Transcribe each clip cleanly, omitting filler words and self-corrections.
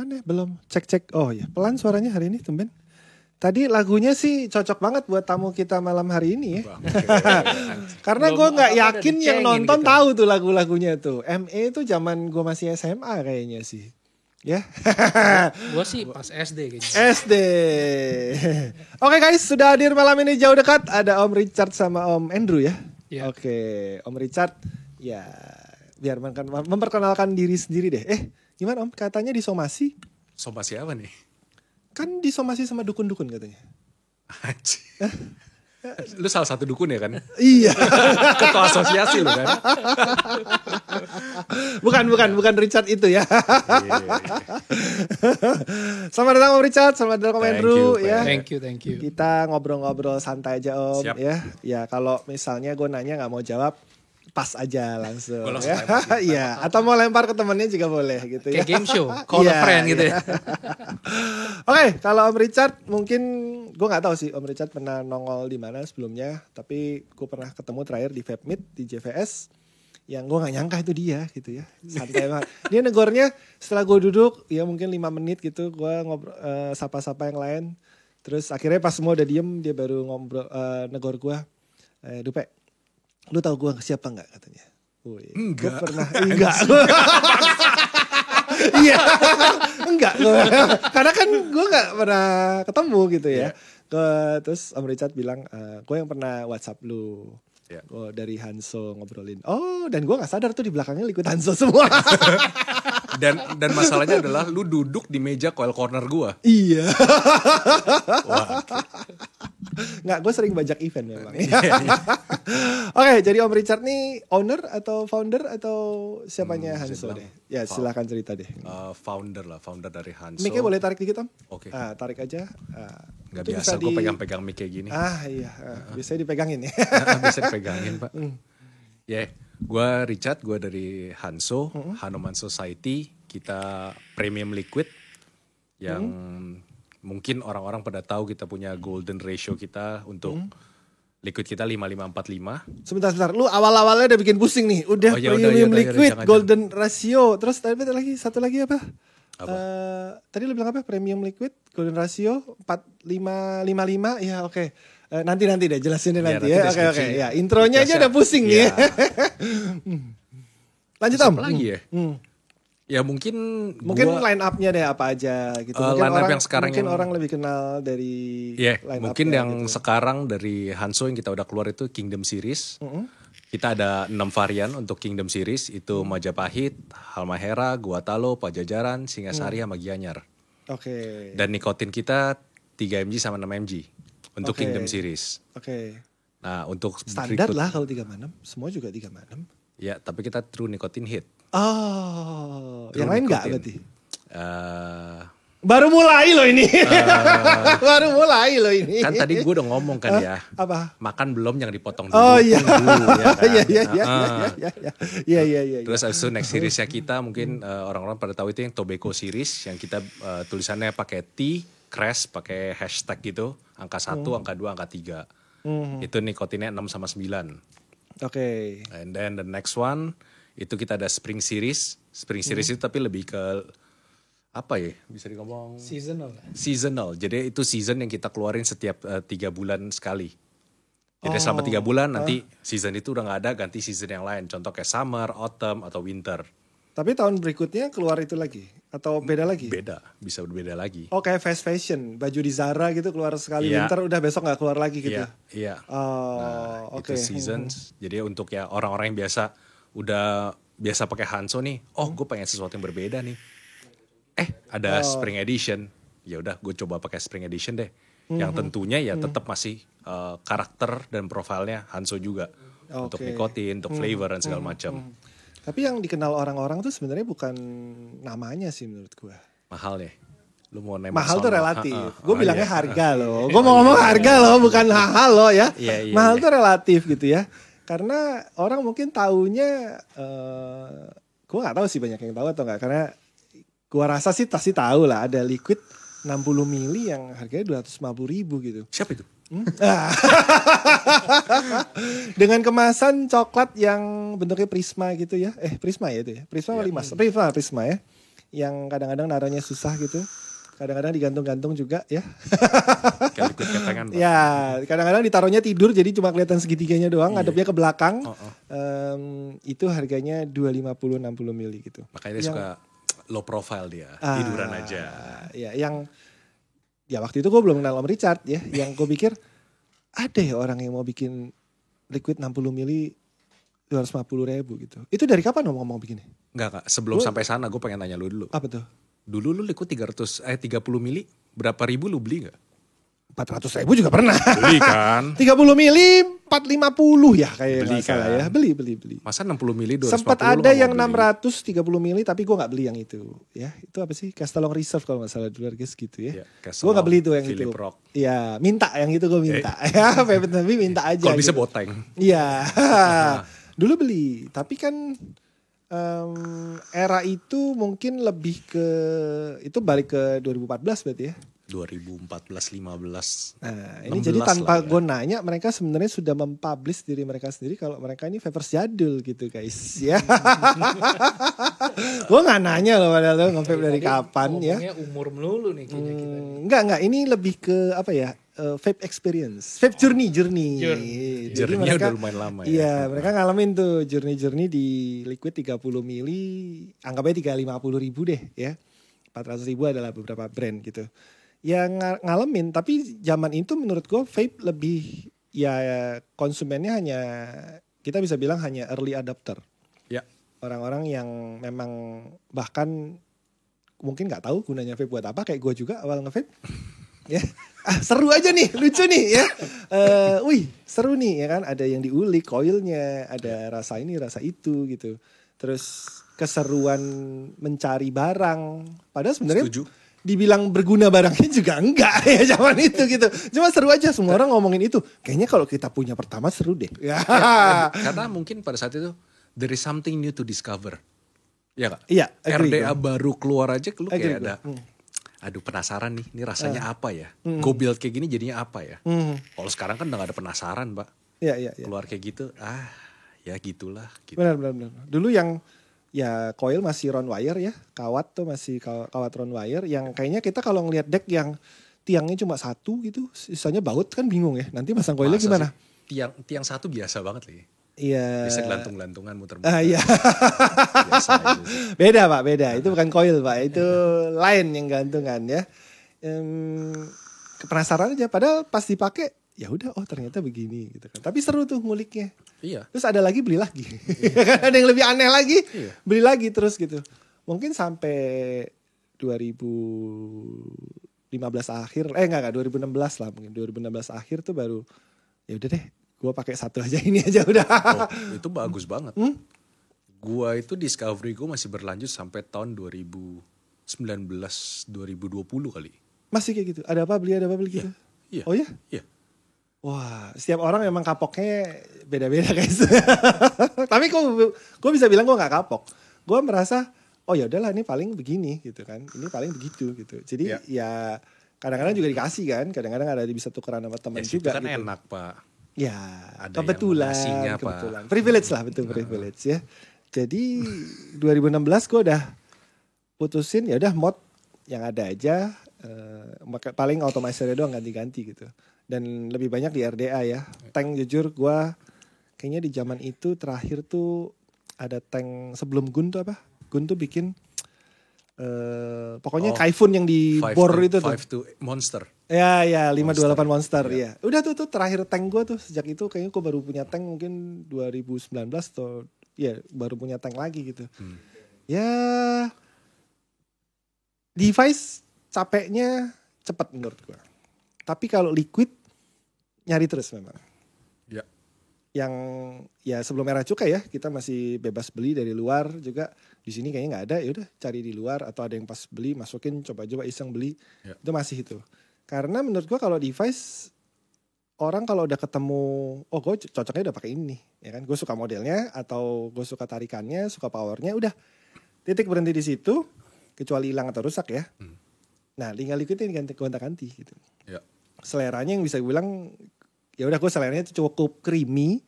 Mana belum cek. Oh ya, pelan suaranya hari ini tumben. Tadi lagunya sih cocok banget buat tamu kita malam hari ini ya. Karena gue nggak yakin yang nonton gitu. Tahu tuh lagu-lagunya tuh. ME itu zaman gue masih SMA kayaknya sih. Ya. Gue sih pas SD kayaknya. SD. Oke guys, sudah hadir malam ini jauh dekat. Ada Om Richard sama Om Andrew ya. Oke, Om Richard. Ya, biar memperkenalkan diri sendiri deh. Gimana Om? Katanya disomasi. Somasi apa nih? Kan disomasi sama dukun-dukun katanya. Lu salah satu dukun ya kan? Iya. Ketua asosiasi lu kan? Bukan Richard itu ya. Selamat datang Om Richard, selamat datang Om Andrew ya. Thank you. Kita ngobrol-ngobrol santai aja Om. Siap. Ya. Ya kalau misalnya gue nanya nggak mau jawab, pas aja langsung. Ya. Iya, atau mau lempar ke temennya juga boleh gitu ya. Kayak game show, call a friend gitu ya. Oke, kalau Om Richard mungkin gue nggak tahu sih Om Richard pernah nongol di mana sebelumnya, tapi gue pernah ketemu terakhir di Webmeet di JVS, yang gue nggak nyangka itu dia gitu ya, santai banget. Dia negornya setelah gue duduk, ya mungkin 5 menit gitu, gue ngobrol sapa-sapa yang lain, terus akhirnya pas semua udah diem, dia baru ngobrol negor gue, Dupe. Lu tahu gue siapa nggak katanya? Enggak. Enggak. Iya, enggak. Karena kan gue nggak pernah ketemu gitu ya. Terus Om Richard bilang, gue yang pernah WhatsApp lu. Gue dari Hanso ngobrolin. Oh, dan gue nggak sadar tuh di belakangnya ikut Hanso semua. Dan masalahnya adalah lu duduk di meja coil corner gue. Iya. Wah. Nggak, gue sering bajak event memang. Oke, jadi Om Richard nih owner atau founder atau siapanya Hanso deh? Ya silakan cerita deh. Founder dari Hanso. Mic-nya boleh tarik dikit Om? Oke. Tarik aja. Gak biasa gue pegang-pegang mic kayak gini. Iya, biasanya dipegangin ya. Bisa dipegangin Pak. Gue Richard, gue dari Hanso, Hanuman Society. Kita premium liquid yang mungkin orang-orang pada tahu kita punya golden ratio kita untuk liquid kita 5545. Sebentar. Lu awal-awalnya udah bikin pusing nih. Udah premium liquid, golden ratio. Terus satu lagi apa? Tadi lu bilang apa? Premium liquid, golden ratio 4555. Ya oke. Nanti deh jelasin nanti ya. Oke. Ya, intronya aja udah pusing nih. Lanjut Om. Apa lagi ya? Ya mungkin line up-nya deh apa aja gitu. Line up yang sekarang mungkin orang lebih kenal dari line mungkin yang gitu. Sekarang dari Hanso yang kita udah keluar itu Kingdom Series. Kita ada 6 varian untuk Kingdom Series. Itu Majapahit, Halmahera, Guatalo, Pajajaran, Singasari, sama Gianyar. Oke. Dan nikotin kita 3 mg sama 6 mg untuk Kingdom Series. Oke. Nah untuk standar lah kalau 3,6. Semua juga 3,6. Ya tapi kita true nikotin hit. Oh, yang lain enggak berarti? Baru mulai loh ini. Kan tadi gue udah ngomong kan ya. Apa? Makan belum yang dipotong dulu. Oh iya. Iya. Terus abis itu next seriesnya kita mungkin orang-orang pada tahu itu yang Tobacco series yang kita tulisannya pakai T, crash pakai hashtag gitu. Angka 1, angka 2, angka 3. Itu nikotinnya 6 sama 9. Oke. And then the next one itu kita ada Spring Series. Spring Series itu tapi lebih ke apa ya? Bisa ngomong seasonal. Jadi itu season yang kita keluarin setiap 3 bulan sekali. Jadi selama 3 bulan nanti season itu udah gak ada, ganti season yang lain. Contoh kayak summer, autumn, atau winter. Tapi tahun berikutnya keluar itu lagi? Atau beda lagi? Beda, bisa berbeda lagi. Oh kayak fast fashion, baju di Zara gitu keluar sekali winter udah besok gak keluar lagi gitu? Iya. Itu seasons. Jadi untuk ya orang-orang yang udah biasa pakai Hanso nih, gue pengen sesuatu yang berbeda nih. Ada Spring Edition. Ya udah, gue coba pakai Spring Edition deh. Yang tentunya ya tetap masih karakter dan profilnya Hanso juga. Untuk nikotin, untuk flavor dan segala macam. Tapi yang dikenal orang-orang tuh sebenarnya bukan namanya sih menurut gue. Mahal ya. Lu mau nembak mahal tuh relatif. Gue bilangnya harga loh. Gue mau ngomong harga loh, bukan mahal loh ya. Mahal tuh relatif gitu ya. Karena orang mungkin taunya, gue nggak tahu sih banyak yang tahu atau nggak. Karena gue rasa sih pasti tahu lah ada liquid 60 mili yang harganya 250.000 gitu. Siapa itu? Dengan kemasan coklat yang bentuknya prisma gitu ya. Prisma ya itu ya. Prisma kali mas. Prisma ya. yang kadang-kadang naruhnya susah gitu. Kadang-kadang digantung-gantung juga ya. Kayak liquid ketengan, Pak. Ya, kadang-kadang ditaruhnya tidur jadi cuma kelihatan segitiganya doang, ngadepnya ke belakang. Itu harganya 250 60 mili gitu. Makanya dia suka low profile dia, tiduran aja. Ya, ya waktu itu gue belum kenal Om Richard ya. Yang gue pikir ada ya orang yang mau bikin liquid 60 mili 250.000 gitu. Itu dari kapan Om ngomong bikinnya? Enggak, Kak. Sebelum sampai sana gue pengen tanya lu dulu. Apa tuh? Dulu lu liquid 30 mili, berapa ribu lu beli gak? 400.000 juga pernah. Beli kan? 30 mili 450 ya kayak Beli nggak salah kan? ya. Beli. Masa 60 mili 250 Sempat lu ada nggak yang mau beli? 630 mili tapi gue gak beli yang itu. Ya itu apa sih? Castelong Reserve kalau gak salah dulu harganya segitu ya. Iya, Castelong, Gue gak beli tuh yang Philip itu. Rock. Iya minta yang itu gue minta. Ya Pepet Nabi minta aja. Kalau bisa gitu. boteng. Iya. Dulu beli. Tapi kan era itu mungkin lebih ke itu balik ke 2014 berarti ya. 2014-15. Nah ini jadi tanpa gue nanya mereka sebenarnya sudah mempublish diri mereka sendiri kalau mereka ini vapers jadul gitu guys ya. Gue gak nanya loh padahal lo nge-vape dari kapan ya. Ngomongnya umur melulu nih kayaknya kita. Enggak ini lebih ke apa ya, vape experience, vape journey. Jadi Journey-nya mereka, udah lumayan lama ya. Iya mereka ngalamin tuh journey di liquid 30 mili, anggapnya 350.000 deh ya. 400.000 adalah beberapa brand gitu. Yang ngalamin, tapi zaman itu menurut gue vape lebih ya konsumennya hanya kita bisa bilang hanya early adopter. Ya. Orang-orang yang memang bahkan mungkin nggak tahu gunanya vape buat apa, kayak gue juga awal nge-vape. Ya, seru aja nih, lucu nih ya. Wih, seru nih ya kan, ada yang diulik koilnya, ada rasa ini, rasa itu gitu. Terus keseruan mencari barang. Padahal sebenarnya dibilang berguna barangnya juga enggak ya zaman itu gitu. Cuma seru aja, semua orang ngomongin itu. Kayaknya kalau kita punya pertama seru deh. Ya. Karena mungkin pada saat itu there is something new to discover. Iya Kak? Iya, agree, RDA baru keluar aja lu agree, kayak ada aduh penasaran nih, ini rasanya apa ya? Go build kayak gini jadinya apa ya? Kalau sekarang kan udah gak ada penasaran, Pak. Iya. Keluar kayak gitu, ya gitulah. Gitu. Benar. Dulu yang ya coil masih round wire ya, kawat tuh masih kawat round wire. Yang kayaknya kita kalau ngelihat deck yang tiangnya cuma satu gitu, sisanya baut kan bingung ya. Nanti masang coilnya gimana? Tiang satu biasa banget lagi. Iya. Bisa gelantung-gelantungan muter-muter. Iya. Biasa aja sih. Beda Pak, beda. Itu bukan coil Pak, itu line yang gantungan ya. Penasaran aja, padahal pas dipakai ya udah, oh ternyata begini gitu kan. Tapi seru tuh nguliknya. Iya. Terus ada lagi beli lagi. Ada yang lebih aneh lagi, beli lagi terus gitu. Mungkin sampai 2015 akhir, enggak 2016 lah mungkin. 2016 akhir tuh baru ya udah deh, gue pakai satu aja, ini aja udah. Oh, itu bagus banget. Gua itu discovery gue masih berlanjut sampai tahun 2019 2020 kali. Masih kayak gitu. Ada apa beli gitu. Iya. Oh ya? Iya. Wah, setiap orang memang kapoknya beda-beda guys. Tapi gue bisa bilang gue nggak kapok. Gue merasa, oh ya udahlah ini paling begini gitu kan. Ini paling begitu gitu. Jadi ya kadang-kadang juga dikasih kan. Kadang-kadang ada bisa tukeran sama teman juga. Kan gitu. enak Pak. Ya, ada kebetulan. Pak. Privilege lah, betul privilege ya. Jadi 2016 gue udah putusin ya udah mod yang ada aja. Paling automatizer doang ganti-ganti gitu. Dan lebih banyak di RDA ya. Tank jujur gue kayaknya di zaman itu terakhir tuh ada tank sebelum Gun tuh apa? Gun tuh bikin pokoknya Kaifun yang di bor itu tuh. 5 Monster. Ya 528 Monster ya. Udah tuh terakhir tank gue tuh, sejak itu kayaknya gue baru punya tank mungkin 2019 atau ya baru punya tank lagi gitu. Ya device capeknya cepat menurut gue. Tapi kalau liquid nyari terus memang. Ya. Yang ya sebelum era cukai ya, kita masih bebas beli dari luar juga. Di sini kayaknya nggak ada, ya udah cari di luar atau ada yang pas beli masukin, coba-coba iseng beli. Ya. Itu masih itu. Karena menurut gue kalau device orang kalau udah ketemu, oh gue cocoknya udah pakai ini, ya kan? Gue suka modelnya atau gue suka tarikannya, suka powernya, udah titik berhenti di situ. Kecuali hilang atau rusak ya. Nah, tinggal liquidnya diganti-ganti gitu. Ya. Seleranya yang bisa gue bilang, ya udah gue seleranya itu cukup creamy,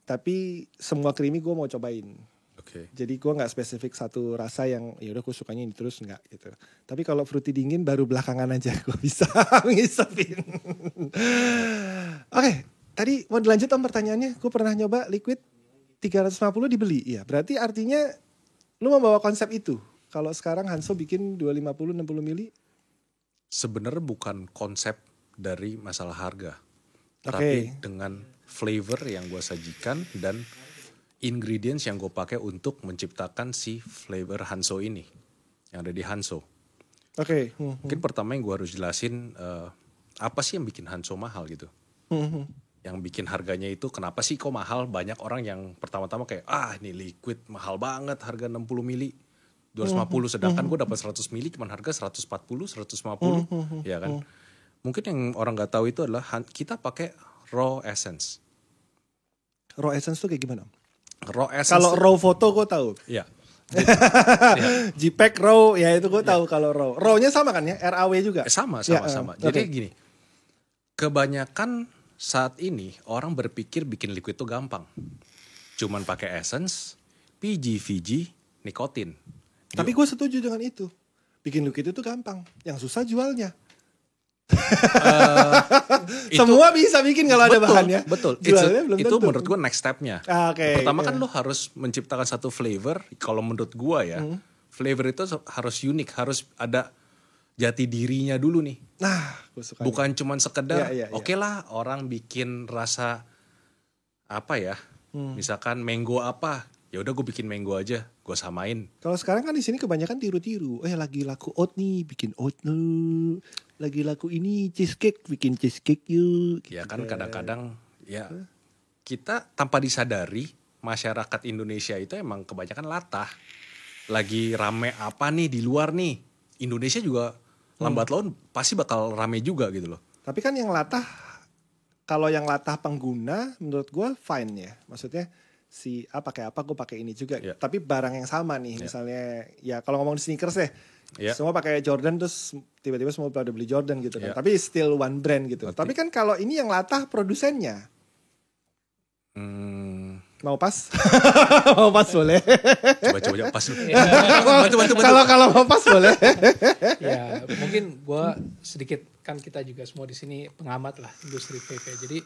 tapi semua creamy gue mau cobain. Oke. Jadi gue nggak spesifik satu rasa yang ya udah gue sukanya ini terus nggak gitu. Tapi kalau fruity dingin baru belakangan aja gue bisa ngisepin. Oke, tadi mau dilanjut Om pertanyaannya. Gue pernah nyoba liquid 350 dibeli. Iya, berarti artinya lu membawa konsep itu. Kalau sekarang Hanso bikin 250 60 mili. Sebenarnya bukan konsep dari masalah harga. Oke. Tapi dengan flavor yang gue sajikan dan ingredients yang gue pakai untuk menciptakan si flavor Hanso ini. Yang ada di Hanso. Oke. Mungkin pertama yang gue harus jelasin apa sih yang bikin Hanso mahal gitu. Yang bikin harganya itu kenapa sih kok mahal. Banyak orang yang pertama-tama kayak ini liquid mahal banget harga 60 mili. 250 sedangkan gue dapat 100 mili cuman harga 140, 150. Ya kan. Mungkin yang orang gak tahu itu adalah kita pakai raw essence. Raw essence tuh kayak gimana Om? Raw essence. Kalau raw foto gue tahu. Iya. JPEG raw ya itu gue tahu kalau raw. Raw-nya sama kan ya? RAW juga? Sama. Ya, Jadi oke. gini. Kebanyakan saat ini orang berpikir bikin liquid itu gampang. Cuman pakai essence, PG, VG, nikotin. Tapi gue setuju dengan itu. Bikin liquid itu gampang. Yang susah jualnya. Semua bisa bikin kalau ada bahannya. Betul. Jualnya belum Itu tentu. menurut gue next stepnya. Oke. Pertama kan lo harus menciptakan satu flavor. Kalau menurut gue ya, flavor itu harus unik, harus ada jati dirinya dulu nih. Nah, gue suka. Bukan cuman sekedar, Iya. oke lah orang bikin rasa apa ya, misalkan mango apa, ya udah gue bikin mango aja, gue samain. Kalau sekarang kan di sini kebanyakan tiru-tiru. Lagi laku oat nih, bikin oat lu. Lagi laku ini cheesecake, bikin cheesecake yuk. Ya kan kadang-kadang ya kita tanpa disadari masyarakat Indonesia itu emang kebanyakan latah. Lagi rame apa nih di luar nih, Indonesia juga lambat laun pasti bakal rame juga gitu loh. Tapi kan yang latah, kalau yang latah pengguna menurut gue fine ya. Maksudnya pakai apa gue pakai ini juga. Yeah. Tapi barang yang sama nih, misalnya ya kalau ngomong sneakers deh. Yeah. Semua pakai Jordan terus tiba-tiba semua pada beli Jordan gitu kan. Yeah. Tapi still one brand gitu. Tapi kan kalau ini yang latah produsennya. Mau pas? Mau pas boleh. Coba pas lu. Bantu. Kalau mau pas boleh. Ya mungkin gue sedikit, kan kita juga semua di sini pengamat lah industri vape. Jadi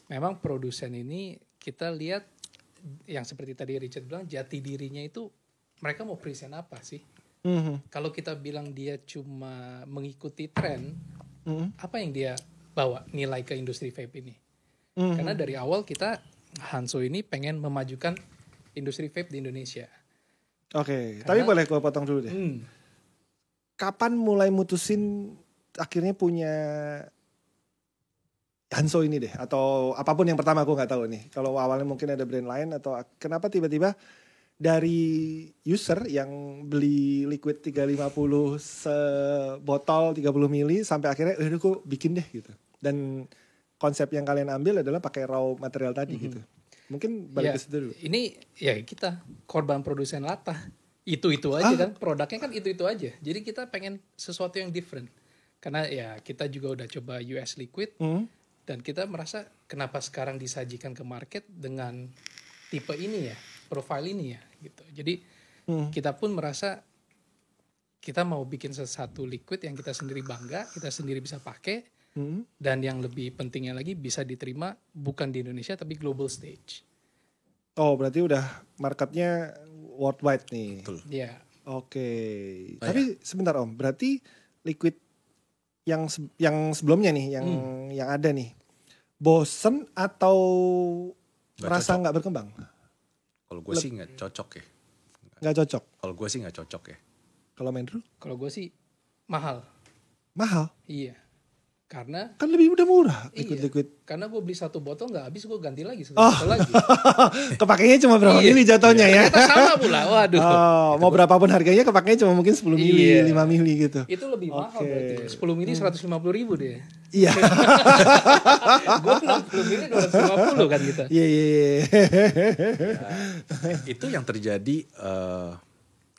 memang produsen ini kita lihat yang seperti tadi Richard bilang, jati dirinya itu mereka mau present apa sih? Kalau kita bilang dia cuma mengikuti tren, apa yang dia bawa nilai ke industri vape ini? Karena dari awal kita Hanso ini pengen memajukan industri vape di Indonesia. Oke, tapi boleh gue potong dulu deh. Kapan mulai mutusin akhirnya punya Hanso ini deh, atau apapun yang pertama gue nggak tahu nih. Kalau awalnya mungkin ada brand lain atau kenapa tiba-tiba dari user yang beli liquid 350 sebotol 30 mili sampai akhirnya udah gue bikin deh gitu. Dan konsep yang kalian ambil adalah pakai raw material tadi gitu. Mungkin balik ke situ dulu. Ini ya kita korban produsen latah. Itu aja kan, produknya kan itu aja. Jadi kita pengen sesuatu yang different. Karena ya kita juga udah coba US liquid dan kita merasa kenapa sekarang disajikan ke market dengan tipe ini ya, profile ini ya gitu. Jadi kita pun merasa kita mau bikin sesuatu liquid yang kita sendiri bangga, kita sendiri bisa pakai, dan yang lebih pentingnya lagi bisa diterima bukan di Indonesia tapi global stage. Oh, berarti udah marketnya worldwide nih. Betul. Ya. Oke. Tapi sebentar Om, berarti liquid yang sebelumnya nih, yang ada nih, bosen atau merasa nggak berkembang? Kalau gue sih nggak cocok ya. Nggak cocok. Kalau gue sih nggak cocok ya. Kalau main dulu Kalau gue sih mahal. mahal. Iya. Karena Kan lebih udah murah liquid-liquid. Karena gue beli satu botol nggak habis, gue ganti lagi satu Oh. botol lagi. Kepakainya cuma berapa Iya. mili jatuhnya ya? Ternyata sama pula, waduh. Oh, mau berapapun harganya kepakainya cuma mungkin 10 mili, Iya. 5 mili gitu. Itu lebih mahal berarti. 10 mili 150.000 deh. Iya. Gue 60 mili 250 kan kita. Iya. Itu yang terjadi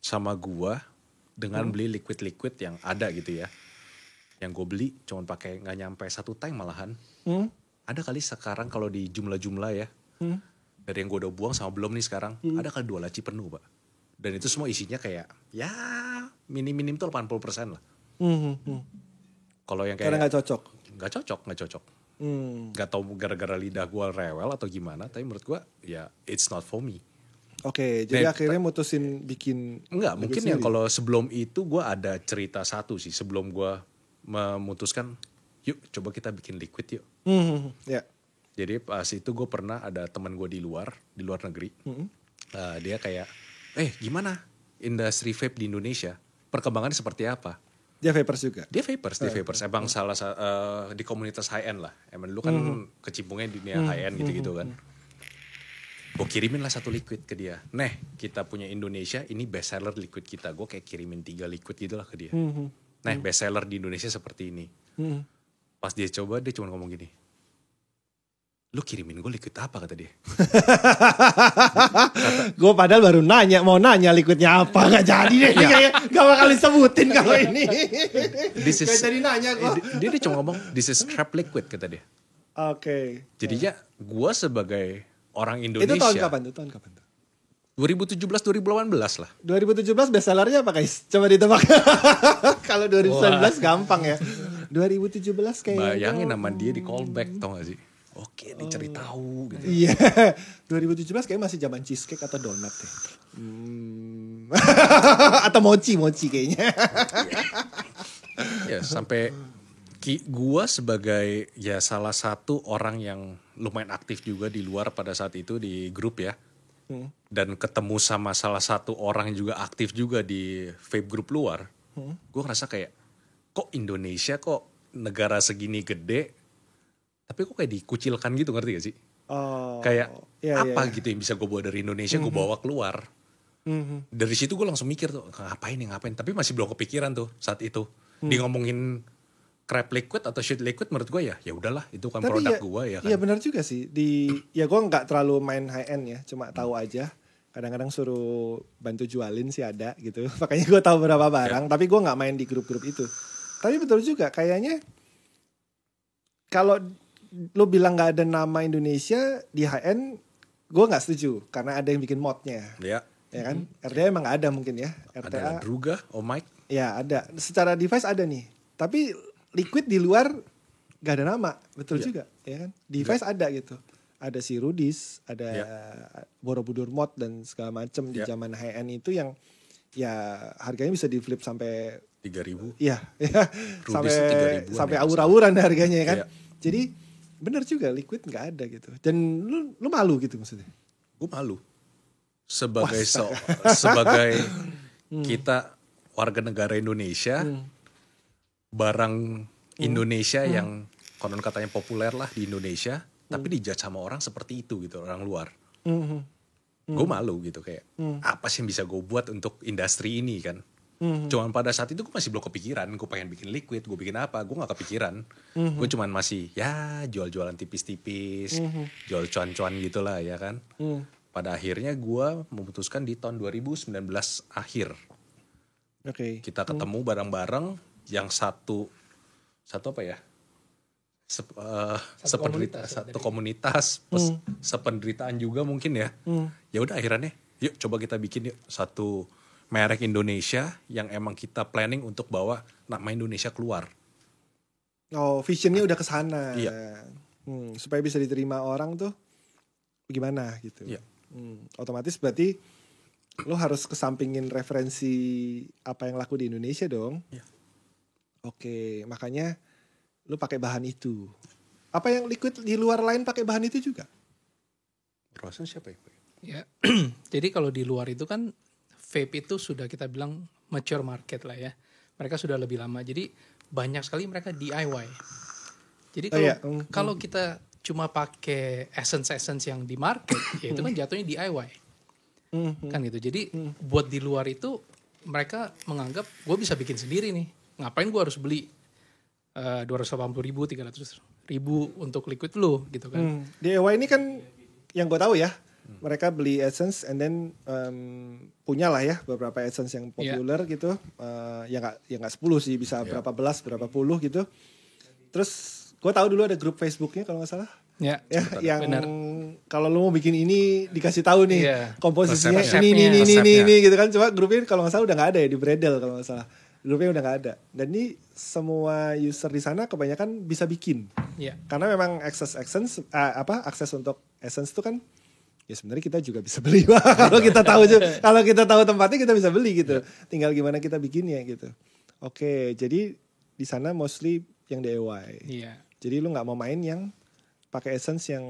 sama gua dengan beli liquid-liquid yang ada gitu ya. Yang gue beli cuman pakai nggak nyampe 1 tank malahan. Ada kali sekarang kalau di jumlah-jumlah ya. Dari yang gue udah buang sama belum nih sekarang, ada kali 2 laci penuh, Pak. Dan itu semua isinya kayak, ya minim tuh 80% lah. Kalau yang kayak... Karena gak cocok. Gak cocok. Gak tau gara-gara lidah gue rewel atau gimana, tapi menurut gue, ya it's not for me. Oke, jadi akhirnya mutusin bikin... Enggak, mungkin yang kalau sebelum itu gue ada cerita satu sih. Sebelum gue memutuskan, yuk coba kita bikin liquid yuk. Ya. Jadi pas itu gue pernah ada teman gue di luar negeri. Dia kayak, gimana industri vape di Indonesia? Perkembangannya seperti apa? Dia vapers juga? Dia vapers. Emang salah di komunitas high end lah. Emang dulu kan kecimpungnya di dunia high end gitu-gitu kan. Gue kirimin lah 1 liquid ke dia. Kita punya Indonesia, ini best seller liquid kita. Gue kayak kirimin 3 liquid gitu lah ke dia. Best seller di Indonesia seperti ini. Pas dia coba, dia cuma ngomong gini, lu kirimin gue liquid apa, kata dia. Gue padahal baru mau nanya liquidnya apa, gak jadi deh. Kayak gak bakal disebutin kalau ini. Gak jadi nanya gue. Dia cuma ngomong, this is trap liquid, kata dia. Oke. Jadinya gue sebagai orang Indonesia. Itu tahun kapan tuh? 2017-2018 lah. 2017 best sellernya apa guys? Coba ditebak. Kalau 2019 gampang ya. 2017 kayak... Bayangin nama dia di callback, tau gak sih? Oke, dicari tahu gitu. Iya. 2017 kayak masih zaman cheesecake atau donat deh. Atau mochi kayaknya. Ya, sampai gua sebagai ya salah satu orang yang lumayan aktif juga di luar pada saat itu di grup ya. Dan ketemu sama salah satu orang yang juga aktif juga di vape group luar. Gue ngerasa kayak, kok Indonesia kok negara segini gede, tapi kok kayak dikucilkan gitu, ngerti gak sih? Kayak apa gitu yang bisa gue bawa dari Indonesia, gue bawa keluar. Dari situ gue langsung mikir tuh, ngapain. Tapi masih belum kepikiran tuh saat itu. Di ngomongin crap liquid atau shit liquid, menurut gue ya udahlah, itu kan tapi produk gue ya kan. Iya benar juga sih. Ya gue nggak terlalu main high end ya, cuma tahu aja. Kadang-kadang suruh bantu jualin sih ada gitu. Makanya gue tahu berapa barang, tapi gue nggak main di grup-grup itu. Tapi betul juga, kayaknya kalau lo bilang nggak ada nama Indonesia di high end, gue nggak setuju karena ada yang bikin modnya. Ya kan? RDA emang nggak ada mungkin ya. RTA ada Druga, Mike. Ya ada. Secara device ada nih. Tapi liquid di luar gak ada nama, betul juga, ya kan? Device ada gitu, ada si Rudis, ada Borobudur Mod dan segala macam di zaman high end itu yang ya harganya bisa di flip sampai 3.000. Iya, sampai ya, awur-awuran harganya ya kan? Jadi benar juga liquid nggak ada gitu. Dan lu malu gitu maksudnya? Gue malu sebagai sebagai kita warga negara Indonesia. Barang Indonesia yang konon katanya populer lah di Indonesia, tapi dijudge sama orang seperti itu gitu, orang luar. Gue malu gitu kayak, apa sih yang bisa gue buat untuk industri ini kan? Cuman pada saat itu gue masih belum kepikiran, gue pengen bikin liquid, gue bikin apa, gue gak kepikiran. Gue cuman masih ya jual-jualan tipis-tipis, jual cuan-cuan gitu lah ya kan. Pada akhirnya gue memutuskan di tahun 2019 akhir. Kita ketemu bareng-bareng. Yang satu apa ya? Satu komunitas, sependeritaan juga mungkin ya. Ya udah akhirnya, yuk coba kita bikin yuk satu merek Indonesia yang emang kita planning untuk bawa nama Indonesia keluar. Oh, visionnya udah kesana. Iya. Supaya bisa diterima orang tuh gimana gitu. Iya. Otomatis berarti lo harus kesampingin referensi apa yang laku di Indonesia dong. Iya. Oke, makanya lu pakai bahan itu. Apa yang liquid di luar lain pakai bahan itu juga? Rosen siapa ya? Ya, jadi kalau di luar itu kan vape itu sudah kita bilang mature market lah ya. Mereka sudah lebih lama. Jadi banyak sekali mereka DIY. Jadi kalau kita cuma pakai essence yang di market, ya itu kan jatuhnya DIY. Kan gitu. Jadi buat di luar itu mereka menganggap gue bisa bikin sendiri nih. Ngapain gue harus beli 280.000, 300.000 untuk liquid lu gitu kan. DIY ini kan yang gue tahu ya, mereka beli essence and then punya lah ya beberapa essence yang populer gitu. Ya nggak 10 sih, bisa berapa belas, berapa puluh gitu. Terus gue tahu dulu ada grup Facebooknya kalau nggak salah. Ya, yang benar. kalau lu mau bikin ini dikasih tahu nih Iya. komposisinya Resepnya. ini gitu kan, cuma grupnya kalau nggak salah udah nggak ada ya di Bredel kalau nggak salah, grupnya udah nggak ada, dan ini semua user di sana kebanyakan bisa bikin Ya. karena memang akses untuk Essence itu kan ya sebenarnya kita juga bisa beli kalau kita tahu kalau kita tahu tempatnya kita bisa beli gitu, tinggal gimana kita bikinnya gitu. Oke, jadi di sana mostly yang DIY. Iya. Jadi lu nggak mau main yang pakai essence yang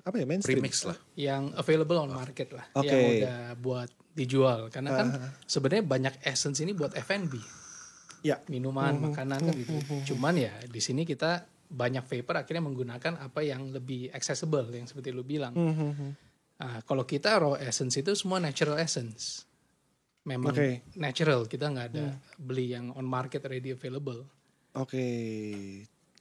apa ya, mainstream. Premix lah. Yang available on market lah, Oke. yang udah buat dijual. Karena kan sebenarnya banyak essence ini buat F&B, Ya. minuman, makanan kan gitu. Cuman ya di sini kita banyak vapor akhirnya menggunakan apa yang lebih accessible, yang seperti lu bilang. Nah, kalau kita raw essence itu semua natural essence, memang Oke. natural, kita nggak ada beli yang on market ready available. Oke.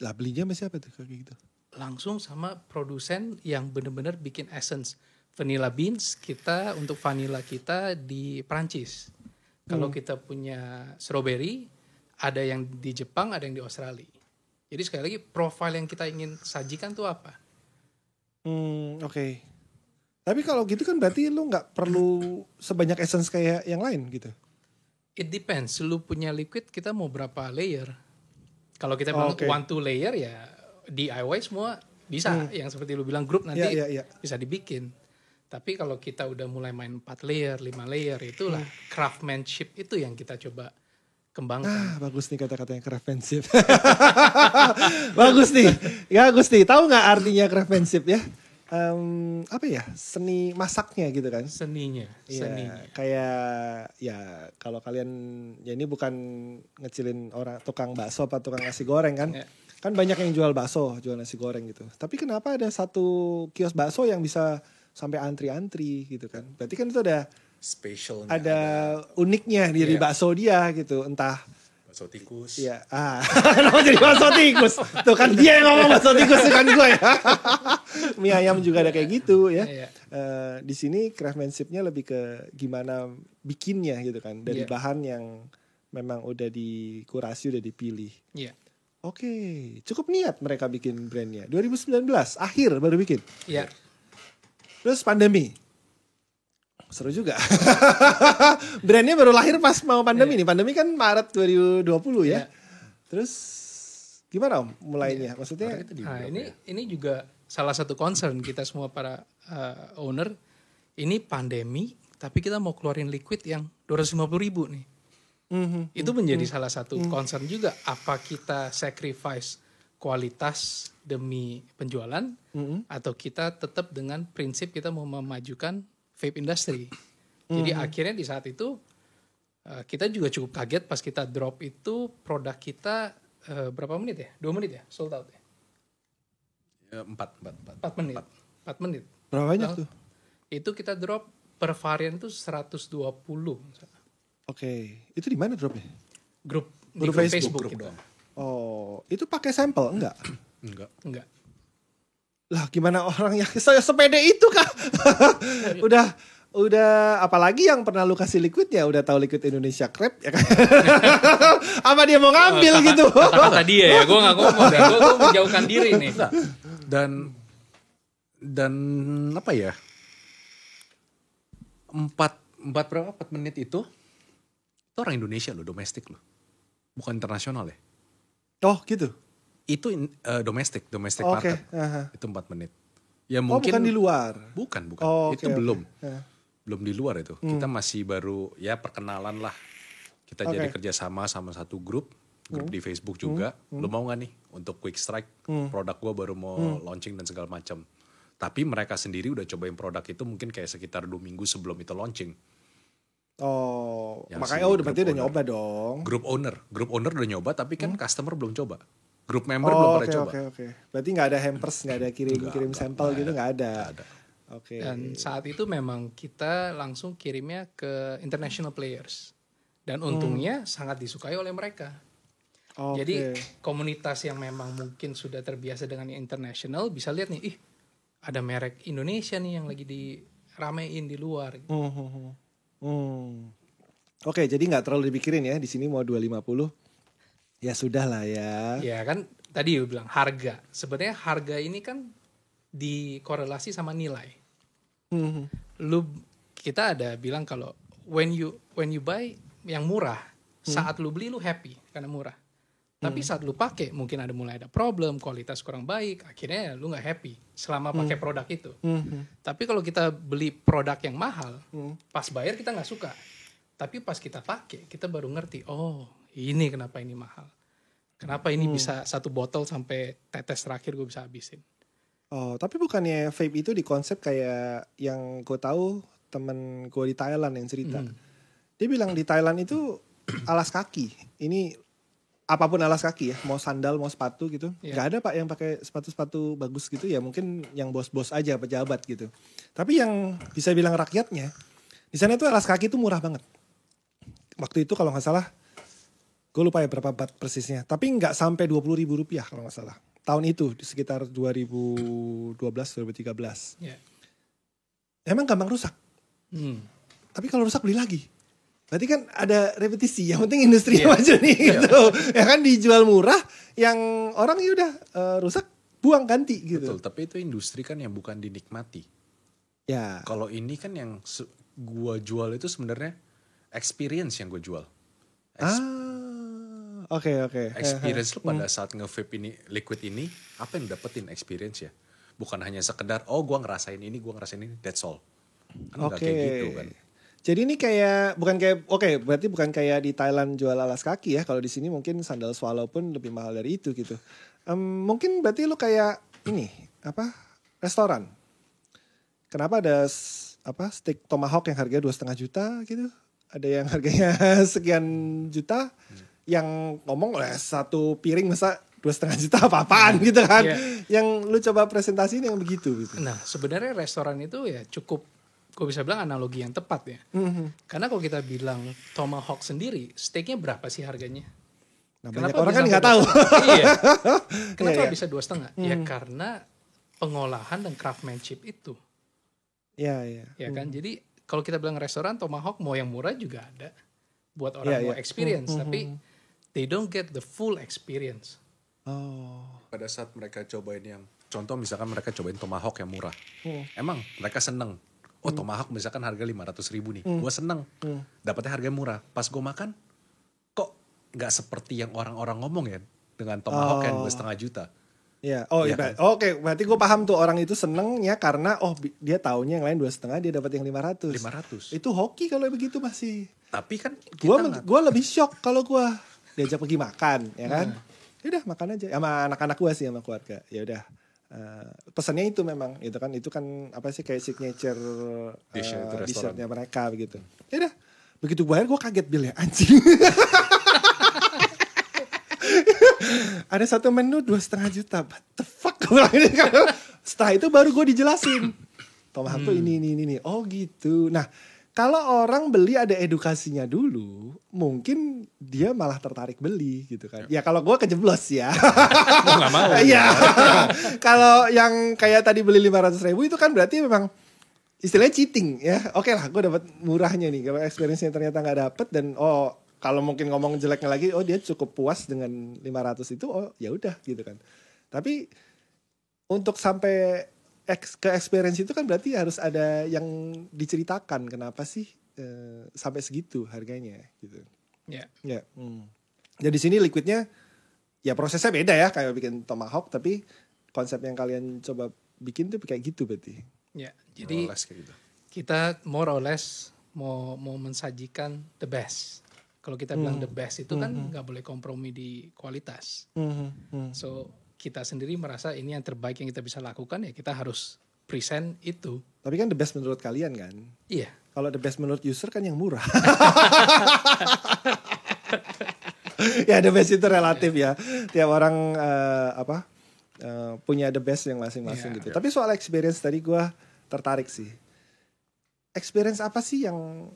Lah belinya sama siapa tuh kayak gitu? Langsung sama produsen yang benar-benar bikin essence. Vanilla beans kita untuk vanilla kita di Prancis. Kalau kita punya strawberry, ada yang di Jepang, ada yang di Australia. Jadi sekali lagi profile yang kita ingin sajikan tuh apa? Oke. Tapi kalau gitu kan berarti lu nggak perlu sebanyak essence kayak yang lain gitu. It depends. Lu punya liquid kita mau berapa layer? Kalau kita bilang Oke. 1-2 layer ya DIY semua bisa. Yang seperti lu bilang grup nanti Iya. bisa dibikin. Tapi kalau kita udah mulai main 4 layer, 5 layer, itulah craftsmanship itu yang kita coba kembangkan. Bagus nih kata-katanya craftsmanship. Bagus nih. Tahu nggak artinya craftsmanship ya? Apa ya? Seni masaknya gitu kan? Seninya. Kayak ya kalau kalian ya ini bukan ngecilin orang tukang bakso apa tukang nasi goreng kan? Ya. Kan banyak yang jual bakso, jual nasi goreng gitu. Tapi kenapa ada satu kios bakso yang bisa sampai antri-antri gitu kan? Berarti kan itu Special. ada uniknya dari bakso dia gitu, entah. Bakso tikus. Iya, kenapa jadi bakso tikus? Tuh kan dia yang ngomong bakso tikus, kan gue ya. Mie ayam juga ada kayak gitu ya. Iya. Di sini craftsmanship-nya lebih ke gimana bikinnya gitu kan, dari bahan yang memang udah dikurasi, udah dipilih. Iya. Oke, cukup niat mereka bikin brandnya. 2019 akhir baru bikin. Iya. Terus pandemi. Seru juga. Brandnya baru lahir pas mau pandemi nih. Pandemi kan Maret 2020 ya. Terus gimana Om mulainya? Maksudnya Nah, ini juga salah satu concern kita semua para owner. Ini pandemi, tapi kita mau keluarin liquid yang 250.000 nih. Itu menjadi salah satu concern juga. Apa kita sacrifice kualitas demi penjualan, atau kita tetap dengan prinsip kita mau memajukan vape industry. Jadi akhirnya di saat itu kita juga cukup kaget pas kita drop itu produk kita berapa menit ya? 2 menit ya? Sold out ya? 4 menit. 4 menit. berapa banyak tuh? Itu kita drop per varian tuh 120. Oke, itu di mana dropnya? Grup di Grup grup Facebook Facebook kita. doang. Oh, itu pakai sampel enggak? Enggak. Lah gimana orang yang sepede itu kah? udah apalagi yang pernah lu kasih liquidnya udah tahu liquid Indonesia Crab ya kan? Apa dia mau ngambil gitu? Kata dia ya, gue gak ngomong dan gue menjauhkan diri nih. Dan apa ya? 4 menit itu orang Indonesia loh, domestik loh. Bukan internasional ya. Oh gitu. Itu domestik Oke. market. Itu 4 menit. Ya mungkin bukan di luar. Bukan. Oh, Itu belum. Okay. Belum di luar itu. Kita masih baru ya perkenalan lah. Kita jadi kerjasama sama satu grup di Facebook juga. Lu mau gak nih untuk Quick Strike? Produk gua baru mau launching dan segala macam. Tapi mereka sendiri udah cobain produk itu mungkin kayak sekitar 2 minggu sebelum itu launching. Oh, Yang makanya si berarti group udah nyoba dong. Grup owner udah nyoba tapi kan customer belum coba. Grup member belum pernah coba. Oke. Berarti nggak ada hampers, nggak ada kirim sampel gitu, nggak ada. Oke. Dan saat itu memang kita langsung kirimnya ke international players. Dan untungnya sangat disukai oleh mereka. Oke. Jadi komunitas yang memang mungkin sudah terbiasa dengan yang international bisa lihat nih, ada merek Indonesia nih yang lagi diramein di luar. Oke, jadi nggak terlalu dipikirin ya. Di sini mau 250. Ya sudah lah ya. Ya kan tadi lu bilang harga. Sebenarnya harga ini kan dikorelasi sama nilai. Mhm. Kita ada bilang kalau when you buy yang murah, saat lu beli lu happy karena murah. Tapi saat lu pakai mungkin mulai ada problem, kualitas kurang baik, akhirnya lu nggak happy selama pakai produk itu. Tapi kalau kita beli produk yang mahal, pas bayar kita nggak suka. Tapi pas kita pakai, kita baru ngerti, oh ini kenapa ini mahal. Kenapa ini bisa satu botol sampai tetes terakhir gue bisa habisin. Oh, tapi bukannya vape itu dikonsep kayak yang gue tahu temen gue di Thailand yang cerita. Dia bilang di Thailand itu alas kaki. Ini apapun alas kaki ya, mau sandal, mau sepatu gitu. Gak ada pak yang pakai sepatu-sepatu bagus gitu ya. Mungkin yang bos-bos aja, pejabat gitu. Tapi yang bisa bilang rakyatnya, di sana itu alas kaki itu murah banget. Waktu itu kalau nggak salah, gue lupa ya berapa bat persisnya. Tapi nggak sampai 20.000 rupiah kalau nggak salah. Tahun itu di sekitar 2012-2013. Yeah. Emang gampang rusak. Tapi kalau rusak beli lagi. Berarti kan ada repetisi. Yang penting industrinya maju nih gitu. Ya kan dijual murah, yang orang ya udah rusak buang ganti gitu. Betul, tapi itu industri kan yang bukan dinikmati. Ya. Kalau ini kan yang gua jual itu sebenarnya experience yang gue jual. Oke. Experience lu pada saat nge-vape ini, liquid ini, apa yang dapetin experience ya? Bukan hanya sekedar, oh gue ngerasain ini, that's all. Kan nggak kayak gitu kan. Jadi ini berarti bukan kayak di Thailand jual alas kaki ya. Kalau di sini mungkin sandal swallow pun lebih mahal dari itu gitu. Mungkin berarti lu kayak ini, restoran. Kenapa ada steak tomahawk yang harganya 2,5 juta gitu? Ada yang harganya sekian juta. Yang ngomong satu piring masa 2,5 juta apa-apaan gitu kan. Yang lu coba presentasi ini yang begitu gitu. Nah sebenarnya restoran itu ya cukup, gue bisa bilang analogi yang tepat ya. Karena kalau kita bilang tomahawk sendiri, steaknya berapa sih harganya? Nah, banyak orang kan nggak tahu. Iya. Kenapa bisa 2,5? Ya karena pengolahan dan craftsmanship itu. Iya. Ya kan, jadi kalau kita bilang restoran tomahawk mau yang murah juga ada. Buat orang mau experience, tapi they don't get the full experience. Oh. Pada saat mereka cobain yang, contoh misalkan mereka cobain tomahawk yang murah. Emang mereka seneng. Oh tomahawk misalkan harga 500.000 nih. Gue seneng. Dapatnya harga murah. Pas gue makan, kok gak seperti yang orang-orang ngomong ya. Dengan tomahawk yang 2,5 juta. Iya. Kan? Oke, berarti gue paham tuh orang itu senengnya karena dia taunya yang lain 2,5, dia dapat yang 500. Itu hoki kalau begitu masih. Tapi kan gue lebih shock kalau gue diajak pergi makan, ya kan? Ya udah makan aja sama anak-anak gue sih, sama keluarga. Ya udah. Pesannya itu memang itu kan apa sih kayak signature dessertnya mereka begitu. Ya udah. Begitu bayar gue kaget Bill ya, anjing. Ada satu menu 2,5 juta. What the fuck? Setelah itu baru gue dijelasin. Tomahawk tuh ini. Oh gitu. Nah, kalau orang beli ada edukasinya dulu, mungkin dia malah tertarik beli gitu kan. Ya kalau gue kejeblos ya. Mau gak mau. Iya. Kalau yang kayak tadi beli 500.000 itu kan berarti memang istilahnya cheating ya. Oke lah, gue dapat murahnya nih. Kalau experience-nya ternyata nggak dapet dan kalau mungkin ngomong jeleknya lagi, dia cukup puas dengan 500 itu, ya udah gitu kan. Tapi untuk sampai ke experience itu kan berarti harus ada yang diceritakan kenapa sih sampai segitu harganya gitu. Ya. Jadi di sini liquidnya ya prosesnya beda ya kayak bikin tomahawk, tapi konsep yang kalian coba bikin tuh kayak gitu berarti. Ya, jadi kita more or less mau mensajikan the best. Kalau kita bilang the best itu kan nggak boleh kompromi di kualitas. So kita sendiri merasa ini yang terbaik yang kita bisa lakukan, ya kita harus present itu. Tapi kan the best menurut kalian kan? Iya. Kalau the best menurut user kan yang murah. Ya the best itu relatif ya. Tiap orang punya the best yang masing-masing gitu. Tapi soal experience tadi gue tertarik sih. Experience apa sih yang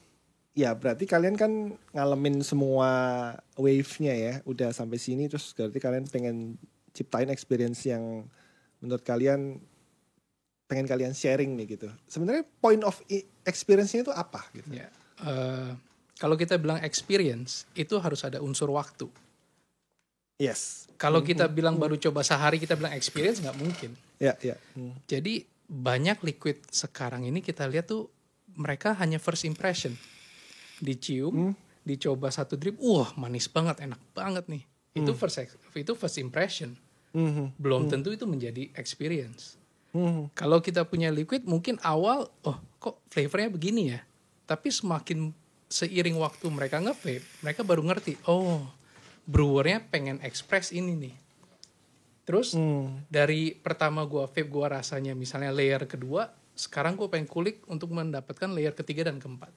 ya berarti kalian kan ngalamin semua wave-nya ya. Udah sampai sini terus berarti kalian pengen ciptain experience yang menurut kalian pengen kalian sharing nih gitu. Sebenarnya point of experience-nya itu apa gitu? Ya, kalau kita bilang experience itu harus ada unsur waktu. Yes. Kalau kita bilang baru coba sehari kita bilang experience, nggak mungkin. Ya. Jadi banyak liquid sekarang ini kita lihat tuh mereka hanya first impression. Dicium, dicoba satu drip, wah manis banget, enak banget nih. Itu first impression. Belum tentu itu menjadi experience. Kalau kita punya liquid mungkin awal, oh kok flavornya begini ya. Tapi semakin seiring waktu mereka nge-vape, mereka baru ngerti, oh brewernya pengen express ini nih. Terus dari pertama gua vape gua rasanya misalnya layer kedua, sekarang gua pengen kulik untuk mendapatkan layer ketiga dan keempat.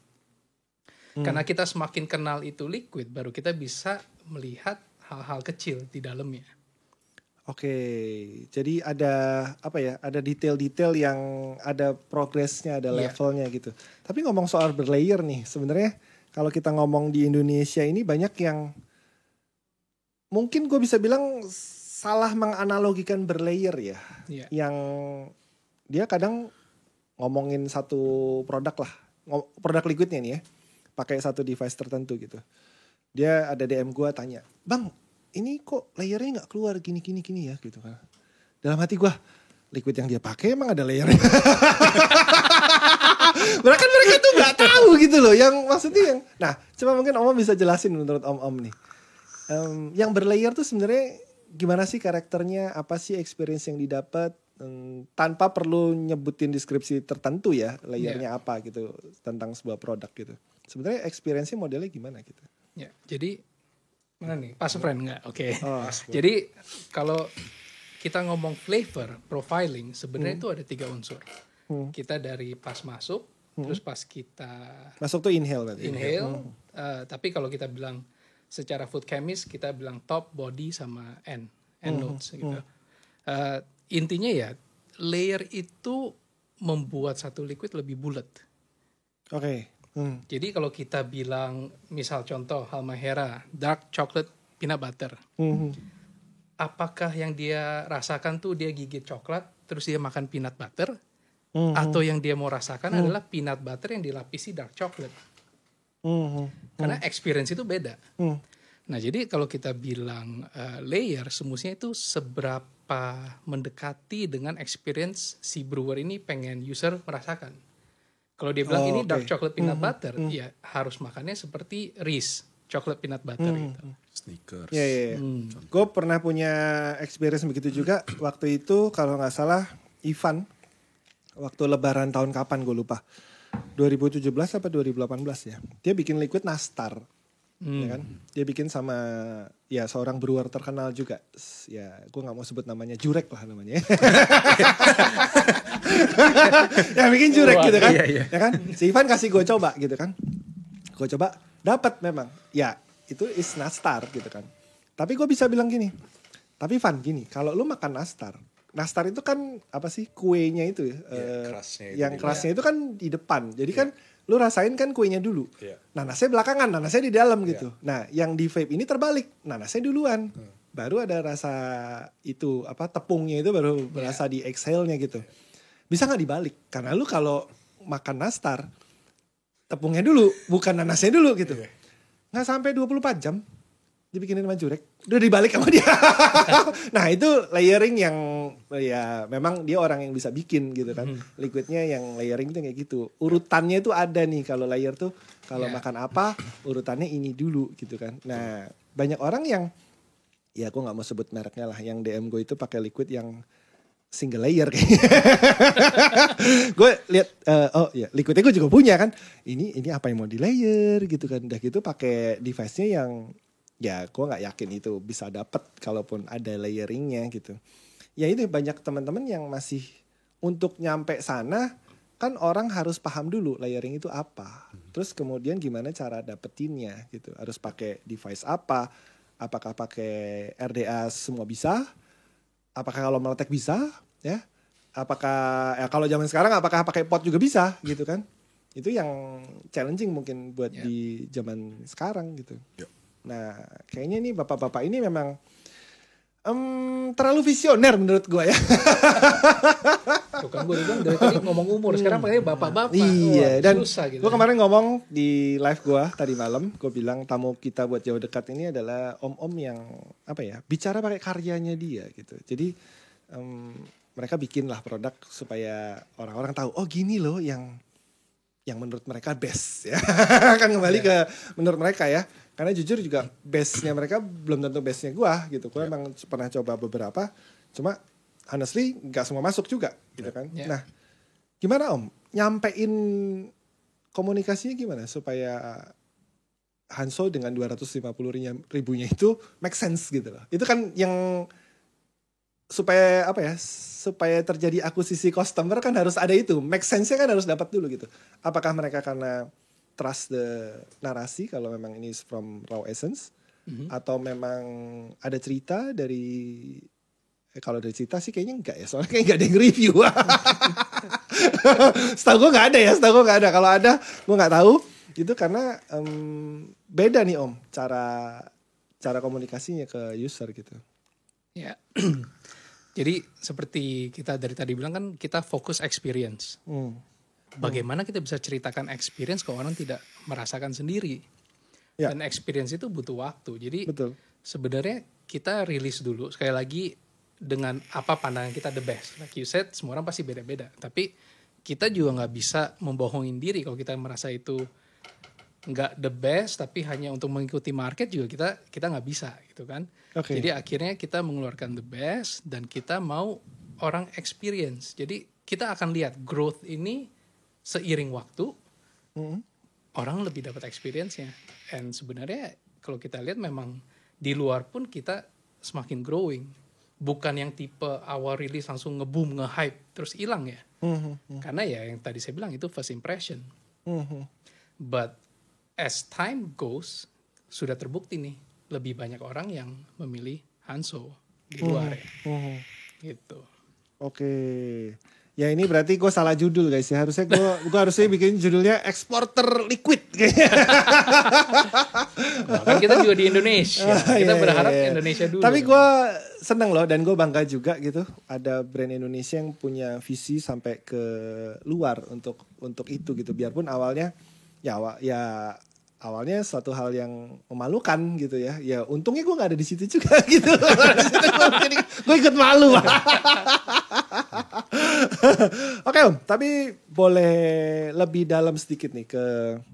Karena kita semakin kenal itu liquid, baru kita bisa melihat hal-hal kecil di dalamnya. Oke, jadi ada apa ya? Ada detail-detail yang ada progresnya, ada levelnya gitu. Tapi ngomong soal berlayer nih, sebenarnya kalau kita ngomong di Indonesia ini banyak yang mungkin gue bisa bilang salah menganalogikan berlayer ya. Yang dia kadang ngomongin satu produk lah, produk liquidnya nih ya, pakai satu device tertentu gitu. Dia ada DM gue tanya, "Bang, ini kok layernya nggak keluar gini ya," gitu kan. Dalam hati gue, liquid yang dia pakai emang ada layernya. Bahkan mereka tuh nggak tahu gitu loh. Yang maksudnya yang, nah coba mungkin Om bisa jelasin menurut Om nih. Yang berlayer tuh sebenarnya gimana sih karakternya? Apa sih experience yang didapat? Tanpa perlu nyebutin deskripsi tertentu ya, layernya apa gitu tentang sebuah produk gitu. Sebenarnya experience-nya modelnya gimana gitu? Ya, jadi mana nih? Pas friend nggak? Oke. Jadi kalau kita ngomong flavor profiling, sebenarnya itu ada 3 unsur. Kita dari pas masuk, terus pas kita masuk tuh inhale berarti. Tapi kalau kita bilang secara food chemist, kita bilang top, body, sama end notes gitu. Intinya ya, layer itu membuat satu liquid lebih bulat. Oke. Jadi kalau kita bilang, misal contoh Halmahera, dark chocolate peanut butter. Apakah yang dia rasakan tuh dia gigit coklat, terus dia makan peanut butter? Atau yang dia mau rasakan adalah peanut butter yang dilapisi dark chocolate? Karena experience itu beda. Nah jadi kalau kita bilang layer, semestinya itu seberapa mendekati dengan experience si brewer ini pengen user merasakan. Kalau dia bilang ini dark chocolate peanut butter, ya harus makannya seperti Reese chocolate peanut butter gitu. Snickers. Iya. Gue pernah punya experience begitu juga. Waktu itu kalau nggak salah Ivan, waktu lebaran tahun kapan gue lupa. 2017 apa 2018 ya. Dia bikin liquid nastar. Ya kan? Dia bikin sama ya seorang brewer terkenal juga. Ya gue gak mau sebut namanya, Jurek lah namanya. Ya bikin Jurek gitu kan. Iya. Ya kan? Si Ivan kasih gue coba gitu kan. Gue coba, dapat memang. Ya itu is nastar gitu kan. Tapi gue bisa bilang gini. Tapi Van gini, kalau lu makan nastar itu kan apa sih kuenya itu ya, yang kerasnya itu kan di depan. Jadi kan lu rasain kan kuenya dulu. Nanasnya belakangan, nanasnya di dalam gitu. Nah, yang di vape ini terbalik. Nanasnya duluan. Baru ada rasa itu apa tepungnya itu baru berasa di exhale-nya gitu. Bisa nggak dibalik? Karena lu kalau makan nastar tepungnya dulu, bukan nanasnya dulu gitu. Nggak sampai 24 jam dibikinin sama Jurek, udah dibalik sama dia. Nah itu layering yang ya memang dia orang yang bisa bikin gitu kan. Liquidnya yang layering itu kayak gitu. Urutannya itu ada nih kalau layer tuh kalau makan apa urutannya ini dulu gitu kan. Nah banyak orang yang ya aku nggak mau sebut mereknya lah, yang DM gue itu pakai liquid yang single layer kayaknya. Gue lihat liquidnya gue juga punya kan. Ini apa yang mau di layer gitu kan. Udah gitu pakai device-nya yang ya gue gak yakin itu bisa dapet kalaupun ada layeringnya gitu. Ya itu banyak teman-teman yang masih untuk nyampe sana kan orang harus paham dulu layering itu apa. Terus kemudian gimana cara dapetinnya gitu. Harus pakai device apa. Apakah pakai RDA semua bisa. Apakah kalau meletek bisa ya. Apakah ya kalau zaman sekarang apakah pakai pot juga bisa gitu kan. Itu yang challenging mungkin buat di zaman sekarang gitu. Nah, kayaknya nih bapak-bapak ini memang Terlalu visioner menurut gue ya. Tuh kan gue bilang dari tadi ngomong umur, sekarang pakai bapak-bapak. Iya, Wah, dan susah gitu. gue kemarin ngomong di live gue tadi malam, gue bilang tamu kita buat jauh dekat ini adalah om-om yang apa ya, bicara pakai karyanya dia gitu. Jadi mereka bikin lah produk supaya orang-orang tahu, oh gini loh yang menurut mereka best ya. Kan kembali ke menurut mereka ya. Karena jujur juga base-nya mereka belum tentu base-nya gue gitu. Gue emang pernah coba beberapa, cuma honestly nggak semua masuk juga gitu kan. Nah, gimana Om? Nyampein komunikasinya gimana supaya Hanso dengan 250 ribunya itu make sense gitu loh. Itu kan yang supaya apa ya? Supaya terjadi akuisisi customer kan harus ada itu. Make sense-nya kan harus dapat dulu gitu. Apakah mereka karena trust the narasi kalau memang ini is from raw essence atau memang ada cerita dari kalau dari cerita sih kayaknya enggak ya, soalnya kayak enggak ada yang review. Setahu gue nggak ada. Kalau ada gue nggak tahu. Itu karena beda nih Om cara komunikasinya ke user gitu. Ya. Jadi seperti kita dari tadi bilang kan kita fokus experience. Bagaimana kita bisa ceritakan experience kalau orang tidak merasakan sendiri. Ya. Dan experience itu butuh waktu. Jadi sebenarnya kita rilis dulu sekali lagi dengan apa pandangan kita the best. Like you said, semua orang pasti beda-beda. Tapi kita juga nggak bisa membohongin diri kalau kita merasa itu nggak the best, tapi hanya untuk mengikuti market juga kita nggak bisa gitu kan. Jadi akhirnya kita mengeluarkan the best dan kita mau orang experience. Jadi kita akan lihat growth ini seiring waktu orang lebih dapat experience-nya. And sebenarnya kalau kita lihat memang di luar pun kita semakin growing. Bukan yang tipe awal rilis langsung nge-boom, nge-hype terus hilang ya. Karena ya yang tadi saya bilang itu first impression. But as time goes sudah terbukti nih lebih banyak orang yang memilih Hanso di luar ya. Gitu. Oke. Ya ini berarti gue salah judul guys ya. Harusnya gue harusnya bikin judulnya Exporter Liquid kayaknya. Nah, kan kita juga di Indonesia. Kita berharap Indonesia dulu. Tapi gue seneng loh dan gue bangga juga gitu. Ada brand Indonesia yang punya visi sampai ke luar untuk itu gitu. Biarpun awalnya awalnya suatu hal yang memalukan gitu ya. Ya untungnya gue gak ada di situ juga gitu. Gue ikut malu. Oke Om, tapi boleh lebih dalam sedikit nih ke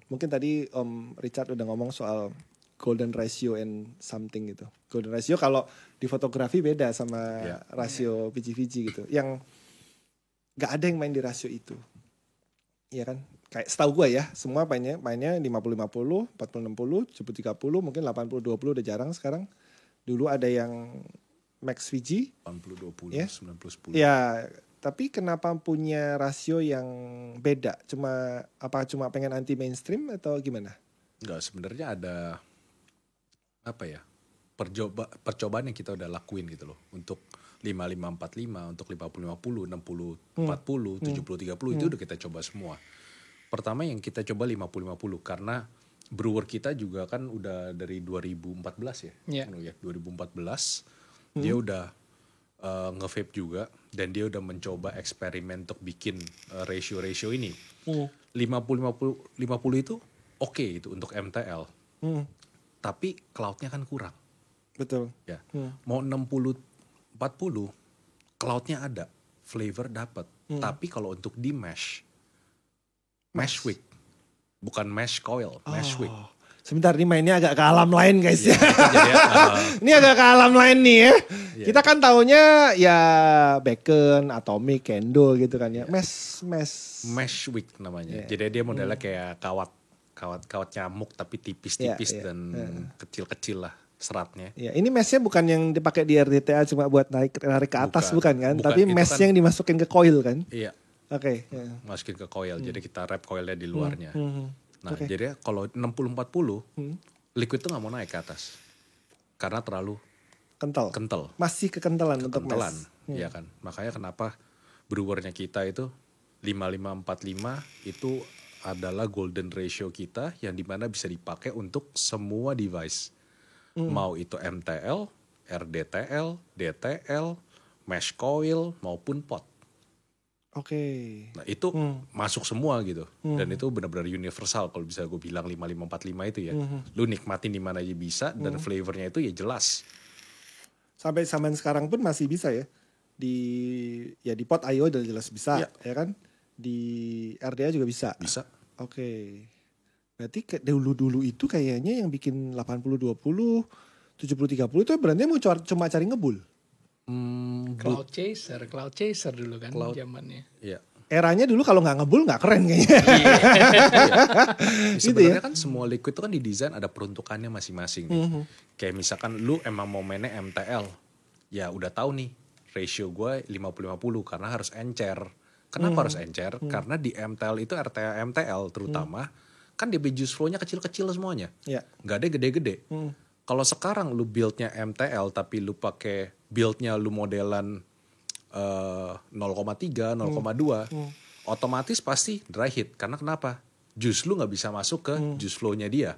mungkin tadi Om Richard udah ngomong soal golden ratio and something gitu. Golden ratio kalau di fotografi beda sama rasio VG gitu. Yang gak ada yang main di rasio itu. Iya kan? Kayak setahu gue ya, semua mainnya 50-50, 40-60, 70-30, mungkin 80-20 udah jarang sekarang. Dulu ada yang max VG 80-20, ya? 90-10. Ya, tapi kenapa punya rasio yang beda? Cuma pengen anti mainstream atau gimana? Enggak, sebenarnya ada apa ya? Percobaan yang kita udah lakuin gitu loh. Untuk 55-45, untuk 50-50, 60-40, 70-30 itu udah kita coba semua. Pertama yang kita coba 50-50 karena brewer kita juga kan udah dari 2014 ya. 2014 dia udah nge-vape juga dan dia udah mencoba eksperimen untuk bikin ratio ini. 50-50 itu oke itu untuk MTL. Tapi cloud-nya kan kurang. Betul. Ya. Mau 60-40 cloud-nya ada, flavor dapat. Tapi kalau untuk di mesh wick, bukan mesh coil, mesh wick. Sebentar, ini mainnya agak ke alam lain guys ya. Ini agak ke alam lain nih ya. Kita kan taunya ya Bacon, Atomic, Kendo gitu kan ya. Mesh wick namanya. Jadi dia modelnya kayak kawat nyamuk tapi tipis-tipis dan kecil-kecil lah seratnya. Ya, ini meshnya bukan yang dipakai di RDTA cuma buat narik ke atas bukan kan? Tapi meshnya yang dimasukin ke coil kan? Iya. Oke. Masukin ke coil, jadi kita wrap coilnya di luarnya. Nah, jadi kalau 60-40, liquid tuh gak mau naik ke atas. Karena terlalu kental. Masih kekentalan untuk mesh. Iya kan. Makanya kenapa brewernya kita itu 55-45 itu adalah golden ratio kita yang dimana bisa dipakai untuk semua device. Mau itu MTL, RDTL, DTL, mesh coil maupun pot. Oke. Nah itu masuk semua gitu. Dan itu benar-benar universal kalau bisa gue bilang 5545 itu ya. Lu nikmatin di mana aja bisa dan flavornya itu ya jelas. Sampai zaman sekarang pun masih bisa ya. Di pot IO udah jelas bisa, ya kan? Di RDA juga bisa. Bisa. Oke. Berarti dulu itu kayaknya yang bikin 80-20, 70-30 itu berarti mau cuma cari ngebul. Cloud chaser dulu kan zamannya. Iya. Eranya dulu kalau nggak ngebul nggak keren kayaknya. Sebenarnya kan semua liquid itu kan didesain ada peruntukannya masing-masing. Kayak misalkan lu emang mau mainnya MTL, ya udah tahu nih ratio gue 50-50 karena harus encer. Kenapa harus encer? Karena di MTL itu RTA MTL terutama kan dia juice flow-nya kecil-kecil semuanya. Nggak ada gede-gede. Kalau sekarang lu build-nya MTL tapi lu pakai build-nya lu modelan 0,3, 0,2 otomatis pasti dry hit. Karena kenapa? Juice lu nggak bisa masuk ke juice flow-nya dia.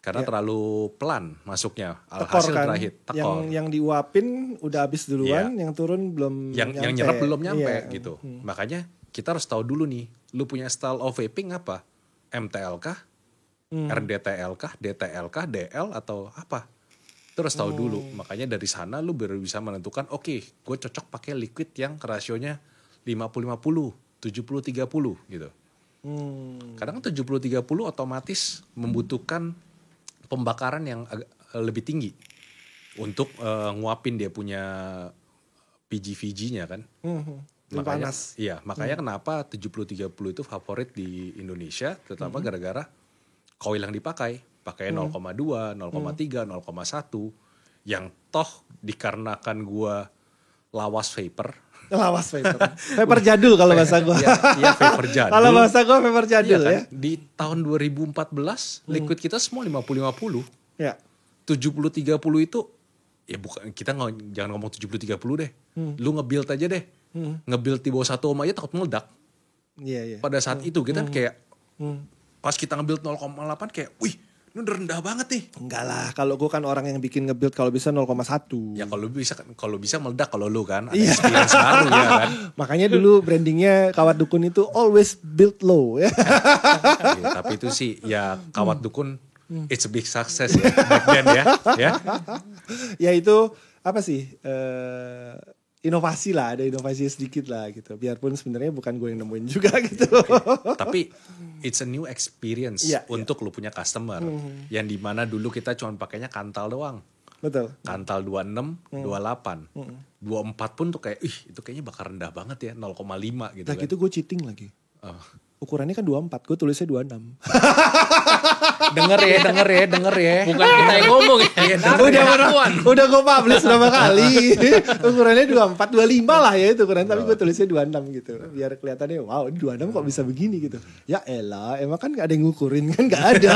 Karena terlalu pelan masuknya. Alhasil kan? dry hit. Tekor. Yang diuapin udah habis duluan, yang turun belum yang nyerap belum nyampe gitu. Makanya kita harus tahu dulu nih, lu punya style of vaping apa? MTL kah? RDTL kah? DTL kah? DL atau apa? Terus tahu dulu. Makanya dari sana lu baru bisa menentukan, oke, gue cocok pakai liquid yang rasionya 50-50, 70-30 gitu. Kadang 70-30 otomatis membutuhkan pembakaran yang lebih tinggi untuk nguapin dia punya PG-VG-nya kan. Makanya, panas. Iya, makanya kenapa 70-30 itu favorit di Indonesia, terutama gara-gara coil yang dipakai. Pakai 0,2, 0,3, 0,1. Yang toh dikarenakan gua lawas vapor. Lawas vapor. Vapor jadul kalau bahasa gua. Iya, vapor jadul. Kalau bahasa gua vapor jadul kan? ya. Di tahun 2014, liquid kita semua 50-50. Ya. 70-30 itu, ya bukan, kita jangan ngomong 70-30 deh. Lu nge-build aja deh. Nge-build di bawah 1 ohm aja takut meledak. Iya. Pada saat itu kita kayak, pas kita nge-build 0,8 kayak, wih, ini udah rendah banget nih. Enggak lah, kalau gue kan orang yang bikin nge-build kalau bisa 0,1. Ya kalau bisa meledak kalau lu kan ada experience baru ya kan. Makanya dulu brandingnya Kawat Dukun itu always build low ya. Ya, tapi itu sih ya Kawat Dukun it's a big success ya back then ya. Ya itu apa sih? Inovasi lah, ada inovasi sedikit lah gitu. Biarpun sebenarnya bukan gue yang nemuin juga gitu. Tapi it's a new experience untuk lu punya customer. Yang dimana dulu kita cuma pakainya kantal doang. Betul. Kantal 26, 28. 24 pun tuh kayak, itu kayaknya bakal rendah banget ya, 0,5 gitu nah kan. gitu gue cheating lagi. Ukurannya kan 24, gue tulisnya 26. Denger ya. Bukan kita yang ngomong ya. Udah gue publish berapa kali. Ukurannya 24, 25 lah ya itu ukuran. Tapi gue tulisnya 26 gitu. Biar kelihatannya wow ini 26 kok bisa begini gitu. Ya elah emang kan gak ada yang ngukurin kan gak ada.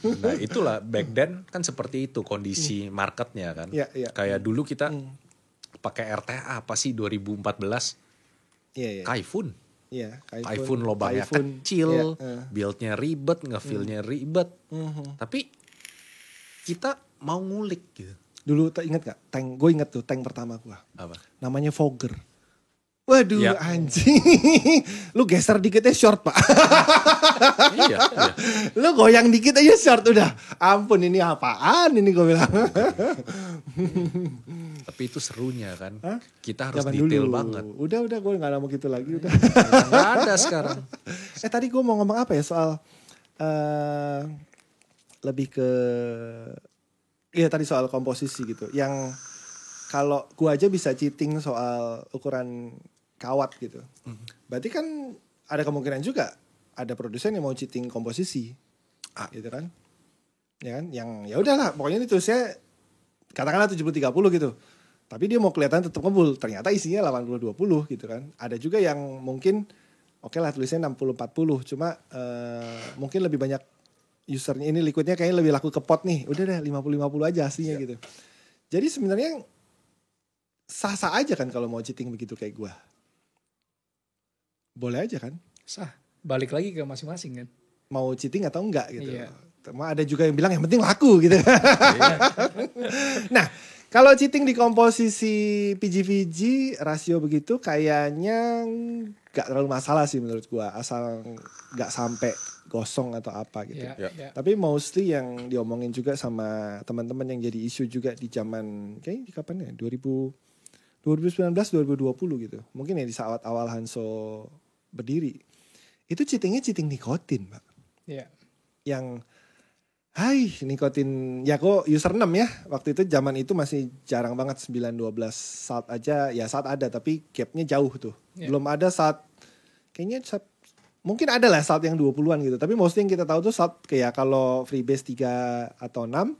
Nah itulah back then kan seperti itu kondisi marketnya kan. Kayak dulu kita pakai RTA apa sih 2014. Kaifun. Kaifun lubangnya kecil, build-nya ribet, nge-fill-nya ribet. Tapi kita mau ngulik gitu. Dulu inget gak? Gue inget tuh tank pertama gue. Apa? Namanya Fogger. Waduh anjing. Lu geser dikit aja short pak. Iya. Lu goyang dikit aja short udah. Ampun ini apaan ini gue bilang. Tapi itu serunya kan. Kita harus zaman detail dulu banget. Udah gue gak mau gitu lagi udah. Gak ada sekarang. Tadi gue mau ngomong apa ya soal lebih ke tadi soal komposisi gitu. Yang kalau gue aja bisa cheating soal ukuran kawat gitu. Berarti kan ada kemungkinan juga ada produsen yang mau cheating komposisi. Gitu kan. Ya kan? Yang ya udahlah pokoknya ini tulisnya katakanlah 70-30 gitu. Tapi dia mau kelihatan tetap ngebul. Ternyata isinya 80-20 gitu kan. Ada juga yang mungkin oke lah tulisnya 60-40. Cuma mungkin lebih banyak usernya ini liquidnya kayaknya lebih laku ke pot nih. Udah deh 50-50 aja aslinya gitu. Jadi sebenarnya sah-sah aja kan kalau mau cheating begitu kayak gue. Boleh aja kan? Sah. Balik lagi ke masing-masing kan. Mau cheating atau enggak gitu. Iya. Cuma ada juga yang bilang yang penting laku gitu. Nah, kalau cheating di komposisi PG-VG rasio begitu kayaknya gak terlalu masalah sih menurut gua, asal gak sampai gosong atau apa gitu. Tapi mostly yang diomongin juga sama teman-teman yang jadi isu juga di zaman kayaknya di kapan ya? 2019 2020 gitu. Mungkin ya di saat awal Hanso berdiri. Itu cheating nikotin, Pak. Iya. Yang nikotin ya kok user 6 ya. Waktu itu zaman itu masih jarang banget 9-12 saat aja ya saat ada tapi gapnya jauh tuh. Belum ada saat kayaknya mungkin ada lah saat yang 20-an gitu. Tapi mostly yang kita tahu tuh saat kayak kalau Freebase 3 atau 6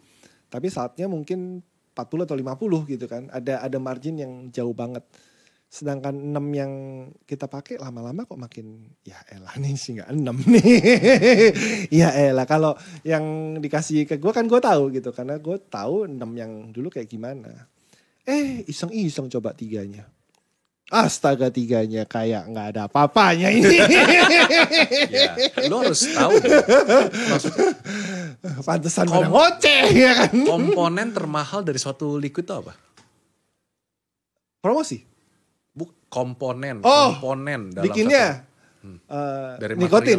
tapi saatnya mungkin 40 atau 50 gitu kan. Ada margin yang jauh banget. Sedangkan 6 yang kita pakai lama-lama kok makin ya elah nih sih gak 6 nih. Ya elah kalau yang dikasih ke gue kan gue tahu gitu. Karena gue tahu 6 yang dulu kayak gimana. Iseng-iseng coba 3-nya. Astaga 3-nya kayak gak ada apa-apanya ini. Ya, lo harus tahu. Maksudnya pantesan pada ngoceh ya kan. Komponen termahal dari suatu liquid itu apa? Promosi. Komponen dalam bikinnya dari nikotin.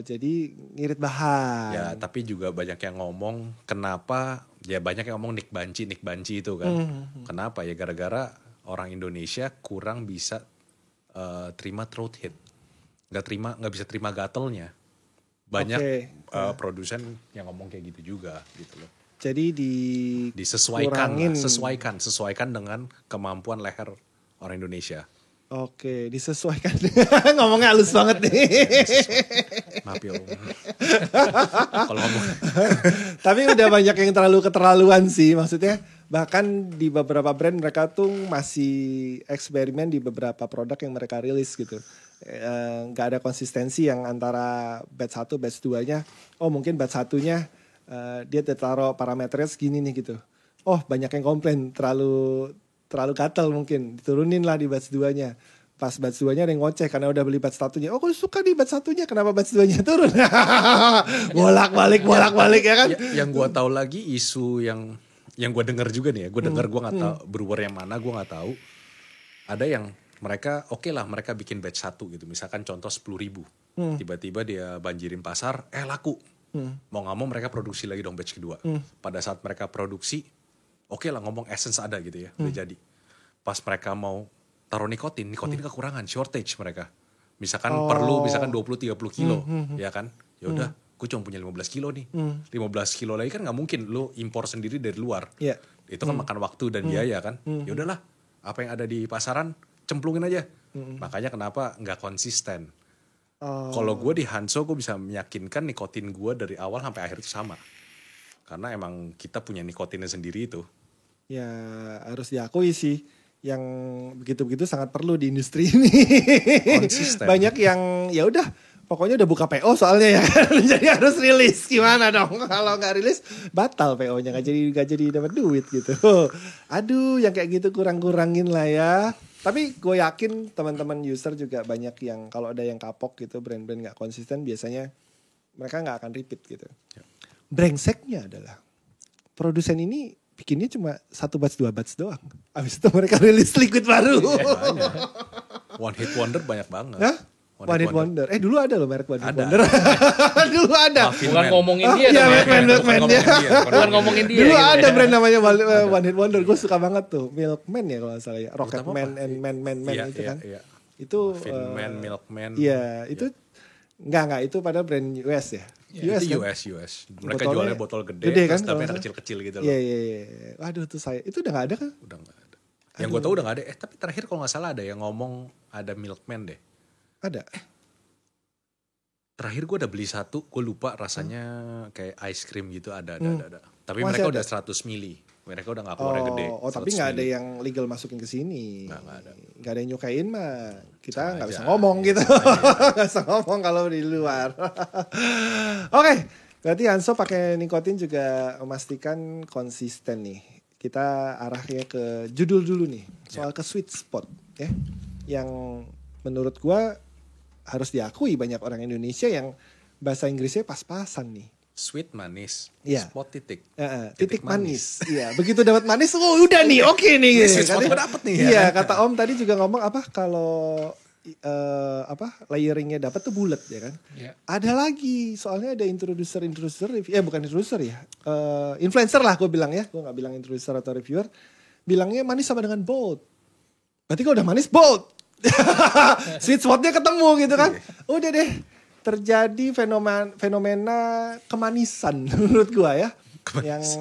Jadi ngirit bahan. Ya, tapi juga banyak yang ngomong kenapa ya banyak yang ngomong Nick Banci itu kan. Kenapa ya gara-gara orang Indonesia kurang bisa terima throat hit. Nggak bisa terima gatelnya. Banyak produsen yang ngomong kayak gitu juga gitu loh. Jadi sesuaikan dengan kemampuan leher orang Indonesia. Oke, disesuaikan. Ngomongnya halus banget nih. Maaf ya. Kalau ngomong. Tapi udah banyak yang terlalu keterlaluan sih. Maksudnya bahkan di beberapa brand mereka tuh masih eksperimen di beberapa produk yang mereka rilis gitu. Gak ada konsistensi yang antara batch 1, batch 2-nya. Oh mungkin batch 1-nya dia taruh parameternya segini nih gitu. Oh banyak yang komplain terlalu gatal mungkin. Diturunin lah di batch 2-nya. Pas batch 2-nya ada yang ngoceh karena udah beli batch 1-nya. Oh aku suka di batch 1-nya kenapa batch 2-nya turun. Bolak-balik ya kan. Yang gue tahu lagi isu yang gue dengar juga nih ya. Gue dengar gue gak tahu brewer yang mana gue gak tahu. Ada yang mereka mereka bikin batch 1 gitu. Misalkan contoh 10.000. Tiba-tiba dia banjirin pasar laku. Mau gak mau mereka produksi lagi dong batch kedua. Pada saat mereka produksi, ngomong essence ada gitu ya, udah jadi. Pas mereka mau taruh nikotin kekurangan, shortage mereka. Misalkan perlu 20-30 kilo, ya kan? Ya udah, gue cuma punya 15 kilo nih. 15 kilo lagi kan gak mungkin lo impor sendiri dari luar. Yeah. Itu kan makan waktu dan biaya kan. Ya udahlah, apa yang ada di pasaran cemplungin aja. Makanya kenapa gak konsisten. Kalau gue di Hanso gue bisa meyakinkan nikotin gue dari awal sampai akhir itu sama. Karena emang kita punya nikotinnya sendiri itu. Ya harus diakui sih. Yang begitu-begitu sangat perlu di industri ini. Konsisten. Banyak yang ya udah pokoknya udah buka PO soalnya ya kan. Jadi harus rilis. Gimana dong kalau gak rilis batal PO-nya. Gak jadi dapat duit gitu. Aduh yang kayak gitu kurang-kurangin lah ya. Tapi gue yakin teman-teman user juga banyak yang kalau ada yang kapok gitu brand-brand gak konsisten biasanya mereka gak akan repeat gitu. Brengseknya adalah produsen ini bikinnya cuma 1 batch 2 batch doang. Abis itu mereka rilis liquid baru. One hit wonder banyak banget. Hah? One Hit Wonder. Dulu ada loh merek One Hit Wonder. Dulu ada. Bukan ngomongin dia. Bukan ngomongin dia. Dulu ada brand namanya One Hit Wonder. Gue suka banget tuh. Milkman ya kalau nggak salah ya. Rocketman and Man itu kan. Itu. Finman, Milkman. Iya itu. Enggak itu pada brand US ya. US kan? US. Mereka jualnya botol gede kan, tapi kecil-kecil gitu loh. Iya. Waduh tuh itu udah gak ada kan? Udah gak ada. Yang gue tahu udah gak ada. Tapi terakhir kalau gak salah ada yang ngomong ada Milkman deh. Ada. Terakhir gue udah beli satu, gue lupa rasanya kayak ice cream gitu ada. Tapi mereka udah 100 mili. Mereka udah gak keluarnya gede. Oh tapi gak ada yang legal masukin ke sini. Gak ada. Gak ada yang nyukain mah. Kita gak bisa ngomong gitu. Gak bisa ngomong kalau di luar. Oke. Berarti Hanso pakai nikotin juga memastikan konsisten nih. Kita arahnya ke judul dulu nih. Soal ke sweet spot ya. Yang menurut gue harus diakui banyak orang Indonesia yang bahasa Inggrisnya pas-pasan nih. Sweet manis, Iya. spot titik. Titik manis. Iya, begitu dapat manis, oh udah nih, oke nih. Ini sweet spot gue dapet nih. Iya, Ya. kata Om tadi juga ngomong apa kalau layeringnya dapat tuh bulat ya kan. Ya. Ada lagi, soalnya ada introducer, bukan introducer ya, influencer lah gue bilang ya, gue nggak bilang introducer atau reviewer, bilangnya manis sama dengan bold. Berarti kalau udah manis bold, sweet spotnya ketemu gitu kan, udah deh. Terjadi fenomena kemanisan menurut gua ya. Yang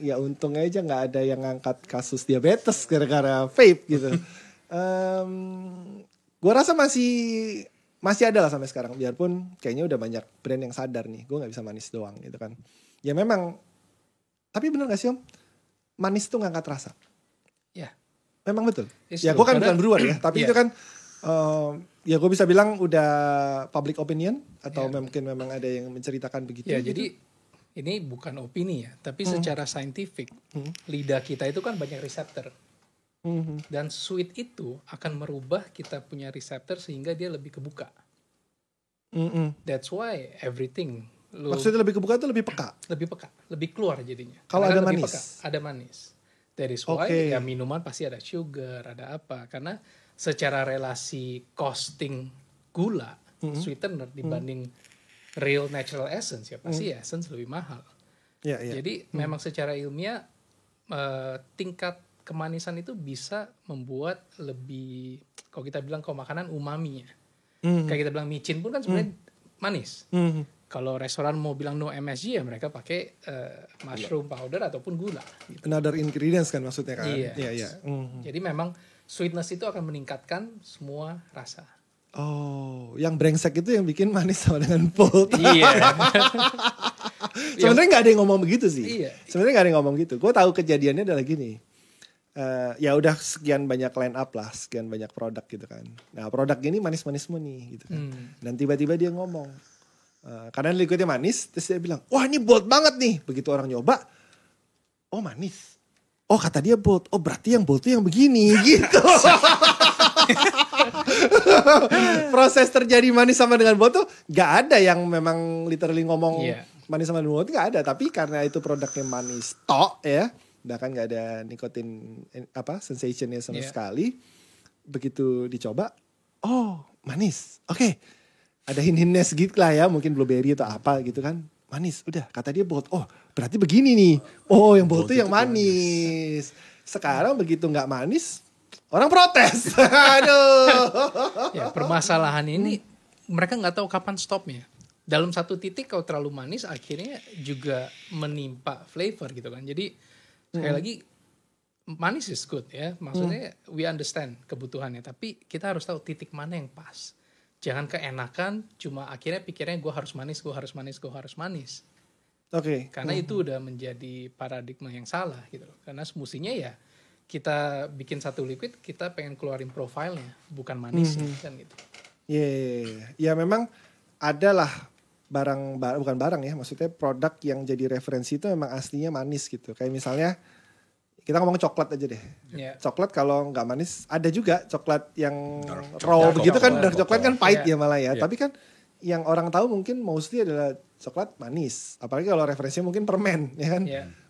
ya untungnya aja nggak ada yang ngangkat kasus diabetes gara-gara vape gitu. Gua rasa masih ada lah sampai sekarang, biarpun kayaknya udah banyak brand yang sadar nih, gua nggak bisa manis doang gitu kan. Ya memang, tapi bener gak sih Om? Manis tuh ngangkat rasa. Ya. Memang betul. It's Ya true, gue kan karena- bukan brewer ya, tapi itu kan ya gue bisa bilang udah public opinion atau mungkin memang ada yang menceritakan begitu. Ya, gitu. jadi ini bukan opini ya, tapi secara saintifik lidah kita itu kan banyak reseptor. Dan sweet itu akan merubah kita punya reseptor sehingga dia lebih kebuka. That's why everything Maksudnya lebih kebuka itu lebih peka. lebih peka, lebih keluar jadinya. Kalau Karena ada lebih manis? peka, ada manis. That is why Oke. ya minuman pasti ada sugar, ada apa. Karena secara relasi costing gula, sweetener dibanding real natural essence ya pasti essence lebih mahal. Ya, ya. Jadi memang secara ilmiah tingkat kemanisan itu bisa membuat lebih, kalau kita bilang kalau makanan umaminya. Kayak kita bilang micin pun kan sebenarnya manis. Kalau restoran mau bilang no MSG ya mereka pakai mushroom powder ataupun gula. Gitu. Another ingredients kan maksudnya kan. Iya. Iya, iya. Jadi memang sweetness itu akan meningkatkan semua rasa. Oh, yang brengsek itu yang bikin manis sama dengan bold. Iya. Sebenarnya nggak ada yang ngomong begitu sih. Iya. Sebenarnya nggak ada yang ngomong gitu. Gue tahu kejadiannya adalah gini. Ya udah sekian banyak line up lah, sekian banyak produk gitu kan. Nah produk ini manis-manis semua nih gitu kan. Dan tiba-tiba dia ngomong, karena liquidnya manis, terus dia bilang, wah ini bold banget nih. Begitu orang nyoba, oh manis. Oh kata dia bold, oh berarti yang bold tuh yang begini gitu. Proses terjadi manis sama dengan bold tuh gak ada yang memang literally ngomong manis sama dengan bold, gak ada. Tapi karena itu produknya manis tok ya. Bahkan gak ada nikotin sensationnya sama sekali. Begitu dicoba, oh manis, oke. Ada hint-hintnya sedikit lah ya, mungkin blueberry atau apa gitu kan. Manis, udah kata dia bold, oh berarti begini nih. Oh yang bold tuh yang manis. Sekarang begitu gak manis, orang protes. Aduh. Ya, permasalahan ini mereka nggak tahu kapan stopnya. Dalam satu titik kalau terlalu manis akhirnya juga menimpa flavor gitu kan. Jadi sekali lagi manis is good ya. Maksudnya we understand kebutuhannya, tapi kita harus tahu titik mana yang pas. Jangan keenakan cuma akhirnya pikirnya gue harus manis, gue harus manis, gue harus manis. Oke. Karena itu udah menjadi paradigma yang salah gitu loh. Karena semestinya ya kita bikin satu liquid, kita pengen keluarin profilnya, bukan manis kan gitu. Ya memang adalah bukan barang ya, maksudnya produk yang jadi referensi itu memang aslinya manis gitu. Kayak misalnya kita ngomong coklat aja deh. Yeah. Coklat kalau nggak manis, ada juga coklat yang raw begitu kan, dark coklat kan pahit ya malah ya. Tapi kan yang orang tahu mungkin mostly adalah coklat manis. Apalagi kalau referensinya mungkin permen ya kan.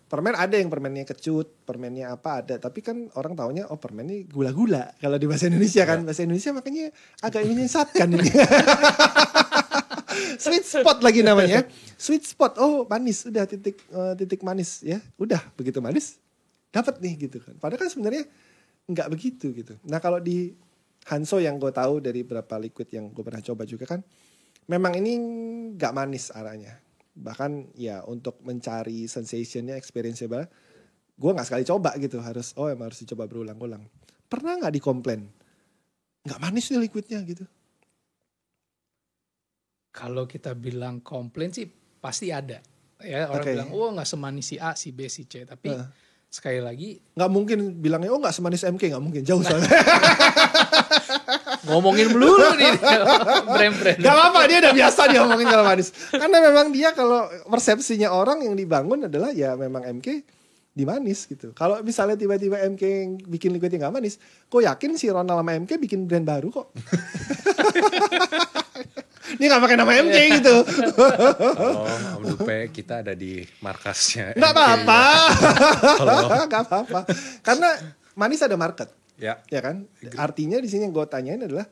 Permen ada yang permennya kecut, permennya apa ada. Tapi kan orang taunya oh permen ini gula-gula. Kalau di bahasa Indonesia kan. Bahasa Indonesia makanya agak menyesatkan ini. Sweet spot lagi namanya. Sweet spot. Oh manis. Udah titik manis ya. Udah begitu manis. Dapat nih gitu kan. Padahal kan sebenarnya nggak begitu gitu. Nah kalau di Hanso yang gue tahu dari beberapa liquid yang gue pernah coba juga kan. Memang ini nggak manis arahnya. Bahkan ya untuk mencari sensationnya, experience-nya gue gak sekali coba gitu. Emang harus dicoba berulang-ulang. Pernah gak dikomplain? Gak manis nih liquidnya gitu. Kalau kita bilang komplain sih pasti ada. Ya orang bilang gak semanis si A, si B, si C. Tapi sekali lagi. Gak mungkin bilangnya gak semanis MK. Gak mungkin, jauh soalnya. Ngomongin melulu nih brand-brand. Gak apa-apa, dia udah biasa dia ngomongin kalau manis. Karena memang dia kalau persepsinya orang yang dibangun adalah ya memang MK di manis gitu. Kalau misalnya tiba-tiba MK yang bikin liquid yang gak manis, kok yakin si Ronald sama MK bikin brand baru kok. Dia nggak pakai nama MK gitu. Om Dupe kita ada di markasnya. Nggak MK. apa-apa. Halo. Nggak apa-apa. Karena manis ada market. Ya. Ya kan? Artinya di sini yang gue tanyain adalah,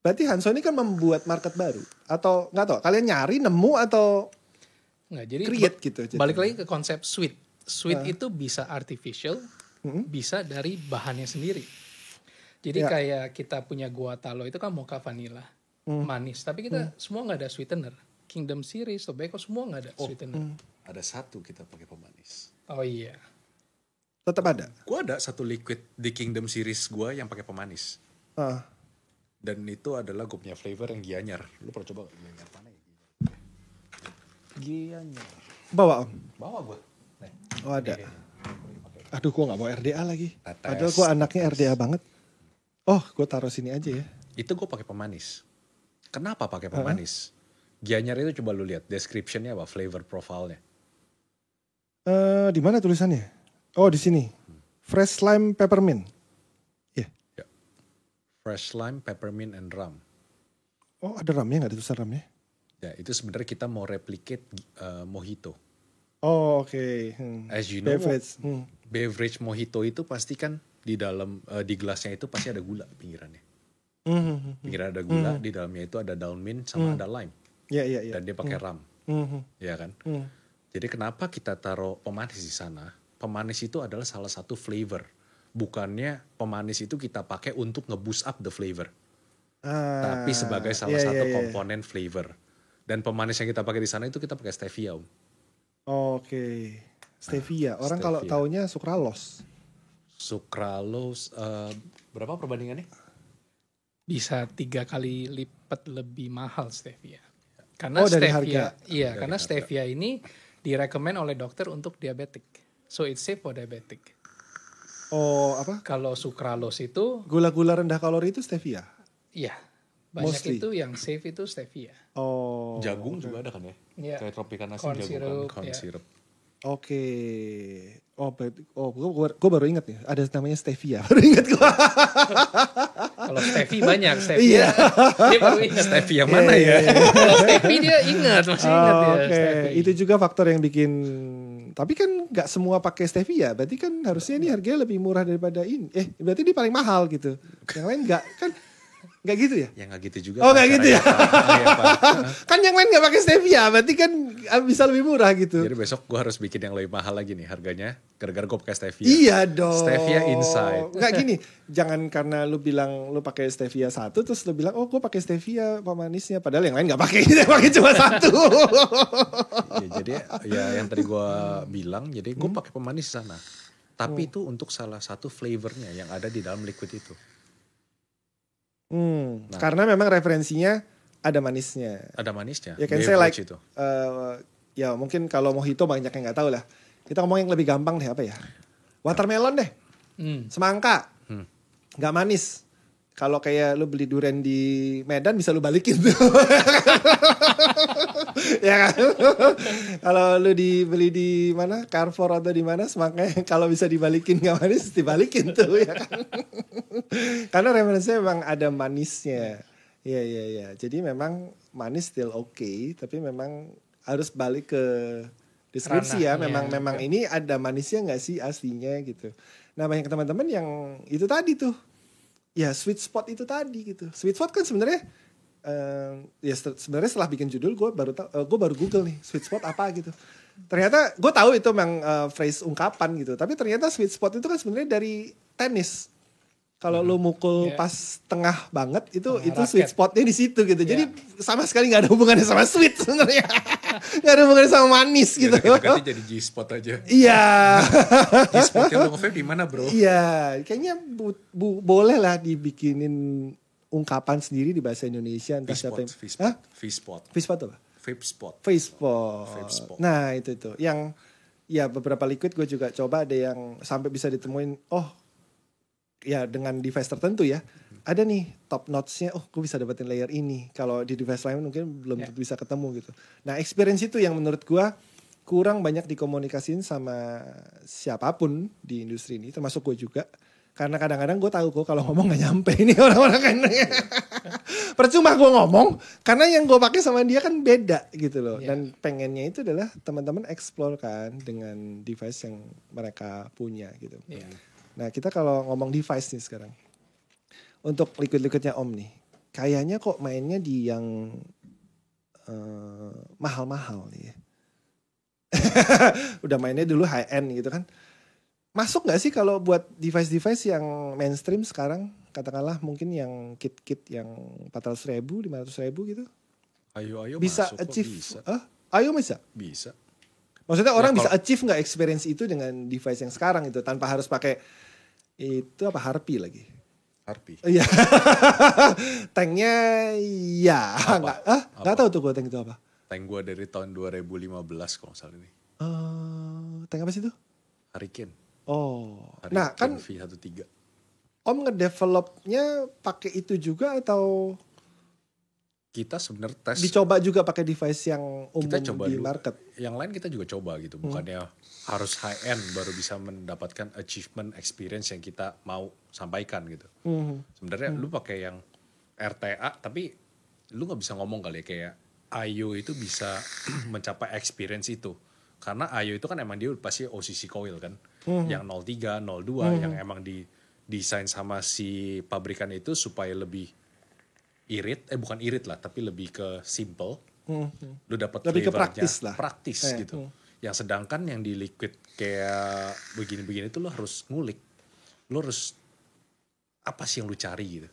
berarti Hanso ini kan membuat market baru, atau nggak tahu? Kalian nyari, nemu, atau Nggak, jadi create gitu? balik lagi ke konsep sweet. Sweet itu bisa artificial, bisa dari bahannya sendiri. Jadi Ya. kayak kita punya gua talo itu kan mocha vanilla, manis. Tapi kita semua nggak ada sweetener. Kingdom Series, Tobacco semua nggak ada sweetener. Ada satu kita pakai pemanis. Oh iya. Tetap ada. Gua ada satu liquid di Kingdom Series gua yang pakai pemanis. Ah. Dan itu adalah gue punya flavor yang Gianyar. Lu pernah coba gak? Gianyar mana ya? Gianyar. Bawa Om. Bawa gue. Nih. Oh ada. Aduh, gue nggak bawa RDA lagi. Tetes. Padahal gue anaknya RDA banget. Oh, gue taruh sini aja ya. Itu gue pakai pemanis. Kenapa pakai pemanis? Gianyar itu coba lu lihat description-nya apa, flavor profile-nya. Di mana tulisannya? Oh, di sini. Fresh lime peppermint. Iya. Ya. Fresh lime, peppermint, and rum. Oh, ada ramnya nggak? Ada tulisan ramnya? Ya, itu sebenarnya kita mau replicate mojito. Oh, oke. As you know, Beverage. beverage mojito itu pasti kan di dalam di gelasnya itu pasti ada gula pinggirannya. Pinggiran ada gula, di dalamnya itu ada daun mint sama ada lime. Iya, iya, iya. Dan dia pakai rum. Ya kan? Jadi kenapa kita taruh pemanis di sana? Pemanis itu adalah salah satu flavor. Bukannya pemanis itu kita pakai untuk nge-boost up the flavor. Tapi sebagai salah satu komponen flavor. Dan pemanis yang kita pakai di sana itu kita pakai stevia, Om. Oke. Stevia. Orang kalau stevia. taunya sukralos. Sucralose, berapa perbandingannya? Bisa 3 kali lipat lebih mahal stevia. Karena dari stevia, harga. iya, karena stevia ini direkomend oleh dokter untuk diabetik. So it's safe for diabetic. Oh, apa? Kalau sucralose itu, Gula-gula rendah kalori itu stevia. iya, banyak Mostly. itu yang safe itu stevia. Oh. Jagung juga ada kan ya? Iya. Kayak Tropicana Corn jagung syrup, kan, corn ya. syrup. Oke. Oh, gue baru ingat nih. Ada namanya stevia. Baru ingat gue. Kalau stevia banyak, stevia. Iya. Dia baru ingat. Stevia yang mana ya? Kalau stevia dia ingat, masih ingat ya. Oke, Stevia. itu juga faktor yang bikin. Tapi kan nggak semua pakai stevia. Berarti kan harusnya ini harganya lebih murah daripada ini. Berarti ini paling mahal gitu. Yang lain nggak kan? Nggak gitu ya? Ya nggak gitu juga. Oh, Pak, nggak gitu ya? caranya, Pak. Kan yang lain nggak pakai stevia. Berarti kan bisa lebih murah gitu. Jadi besok gue harus bikin yang lebih mahal lagi nih harganya. Gara-gara gue pakai stevia. Iya dong. Stevia inside. Nggak gini. Jangan karena lu bilang lu pakai stevia 1 terus lu bilang oh gue pakai stevia pemanisnya. Padahal yang lain nggak pakai. Dia pakai cuma 1. Ya, jadi ya yang tadi gue bilang. Jadi gue pakai pemanis di sana. Tapi itu untuk salah satu flavornya yang ada di dalam liquid itu. Karena memang referensinya ada manisnya. Ada manisnya. Ya kan saya like Beverage itu. ya mungkin kalau mojito banyak yang nggak tahu lah. Kita ngomong yang lebih gampang deh apa ya? Watermelon deh. Semangka. Nggak manis. Kalau kayak lu beli durian di Medan bisa lu balikin tuh. Ya kan? Kalau lu beli di mana? Carrefour atau di mana semangka kalau bisa dibalikin nggak manis dibalikin tuh ya kan. Karena referensinya memang ada manisnya. Iya. Jadi memang manis still okay, tapi memang harus balik ke deskripsi ya. Memang ini ada manisnya nggak sih aslinya gitu. Nah banyak teman-teman yang itu tadi tuh. Ya sweet spot itu tadi gitu. Sweet spot kan sebenarnya ya sebenarnya setelah bikin judul gue baru Google nih sweet spot apa gitu. Ternyata gue tahu itu memang phrase ungkapan gitu. Tapi ternyata sweet spot itu kan sebenarnya dari tenis. Kalau lu mukul pas tengah banget itu sweet spotnya di situ gitu. Jadi sama sekali nggak ada hubungannya sama sweet sebenarnya. Nggak ada hubungannya sama manis gitu. Kita ganti jadi G-spot aja. Iya. G-spot yang lo nge-vape di mana bro? Iya, kayaknya boleh lah dibikinin ungkapan sendiri di bahasa Indonesia. Entah siapa yang... V-spot. V-spot apa? Vape spot. V-spot. Nah itu. Yang ya beberapa liquid gue juga coba ada yang sampai bisa ditemuin. Oh ya dengan device tertentu ya. Ada nih top notch-nya. Oh gue bisa dapetin layer ini. Kalau di device lain mungkin belum bisa ketemu gitu. Nah experience itu yang menurut gue kurang banyak dikomunikasiin sama siapapun di industri ini. Termasuk gue juga. Karena kadang-kadang gue tahu kok kalau ngomong gak nyampe ini orang-orang kan. Percuma gue ngomong karena yang gue pakai sama dia kan beda gitu loh. Dan pengennya itu adalah teman-teman explore kan dengan device yang mereka punya gitu. Nah kita kalau ngomong device nih sekarang. Untuk liquid-liquidnya Om nih. Kayaknya kok mainnya di yang mahal-mahal nih ya. Udah mainnya dulu high end gitu kan. Masuk gak sih kalau buat device-device yang mainstream sekarang? Katakanlah mungkin yang kit-kit yang 400.000, 500.000 gitu. Ayo bisa masuk achieve, bisa. Ayo bisa? Bisa. Maksudnya orang Ya, bisa achieve gak experience itu dengan device yang sekarang itu? Tanpa harus pakai itu apa Harpy lagi? Harpy. Iya. Tanknya ya. Gak tahu tuh gue tank itu apa. Tank gue dari tahun 2015 kalau nggak salah ini. Tank apa sih itu? Hurricane. Oh, Hurricane nah kan V13. Om ngedevelopnya pakai itu juga atau Kita sebenarnya tes. dicoba juga pakai device yang umum Kita coba di dulu. market? Yang lain kita juga coba gitu. Bukannya harus high end baru bisa mendapatkan achievement experience yang kita mau sampaikan gitu. Sebenarnya lu pakai yang RTA tapi lu nggak bisa ngomong kali ya kayak Ayo itu bisa mencapai experience itu. Karena Ayo itu kan emang dia pasti OCC coil kan. Yang 03, 02 yang emang didesain sama si pabrikan itu supaya lebih irit, bukan irit lah, tapi lebih ke simple. Lu dapat Lebih ke flavornya praktis lah. praktis gitu. Yang sedangkan yang di liquid kayak begini-begini itu lu harus ngulik. Lu harus apa sih yang lu cari gitu.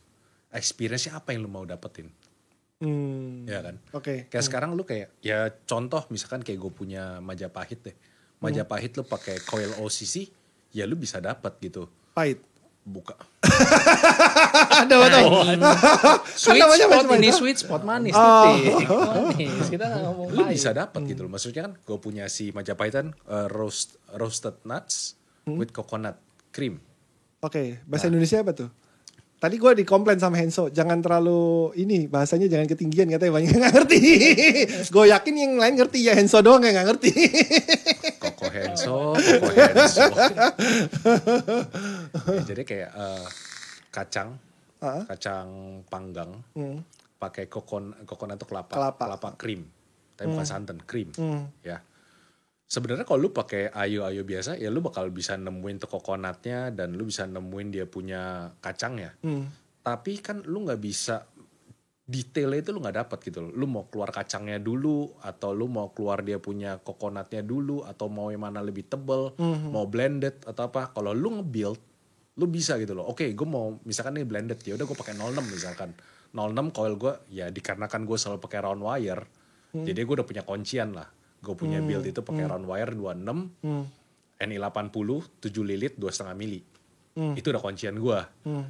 Experience-nya apa yang lu mau dapetin. Ya kan? Oke. Kayak sekarang lu kayak ya contoh misalkan kayak gue punya Majapahit deh. Majapahit lu pakai coil OCC ya lu bisa dapat gitu. Pahit. Buka. Ada apa? Sweet namanya spot macam-macam. ini sweet spot manis titik. Manis. Kita gak ngomong Lu pahit. bisa dapat gitu loh. Maksudnya kan gue punya si Majapahitan roasted nuts with coconut cream. Oke, bahasa Indonesia apa tuh? Tadi gue dikomplain sama Henso, jangan terlalu ini bahasanya jangan ketinggian katanya banyak yang gak ngerti. Gue yakin yang lain ngerti ya Henso doang yang gak ngerti. Koko Henso. Ya, jadi kayak kacang panggang, pakai coconut atau kelapa krim, tapi bukan santan, krim, ya. Sebenarnya kalau lu pakai ayo biasa, ya lu bakal bisa nemuin tuh coconutnya dan lu bisa nemuin dia punya kacangnya. Tapi kan lu nggak bisa detailnya itu lu nggak dapat gitu loh. Lu mau keluar kacangnya dulu atau lu mau keluar dia punya coconutnya dulu atau mau yang mana lebih tebel, mau blended atau apa. Kalau lu nge-build, lu bisa gitu loh. Oke, gue mau misalkan ini blended ya udah gue pakai 06 misalkan. 06 coil gue ya dikarenakan gue selalu pakai round wire. Jadi gue udah punya kuncian lah. Gue punya build itu pakai round wire 26, NI 80, 7 lilit, 2,5 mili. Itu udah kuncian gue.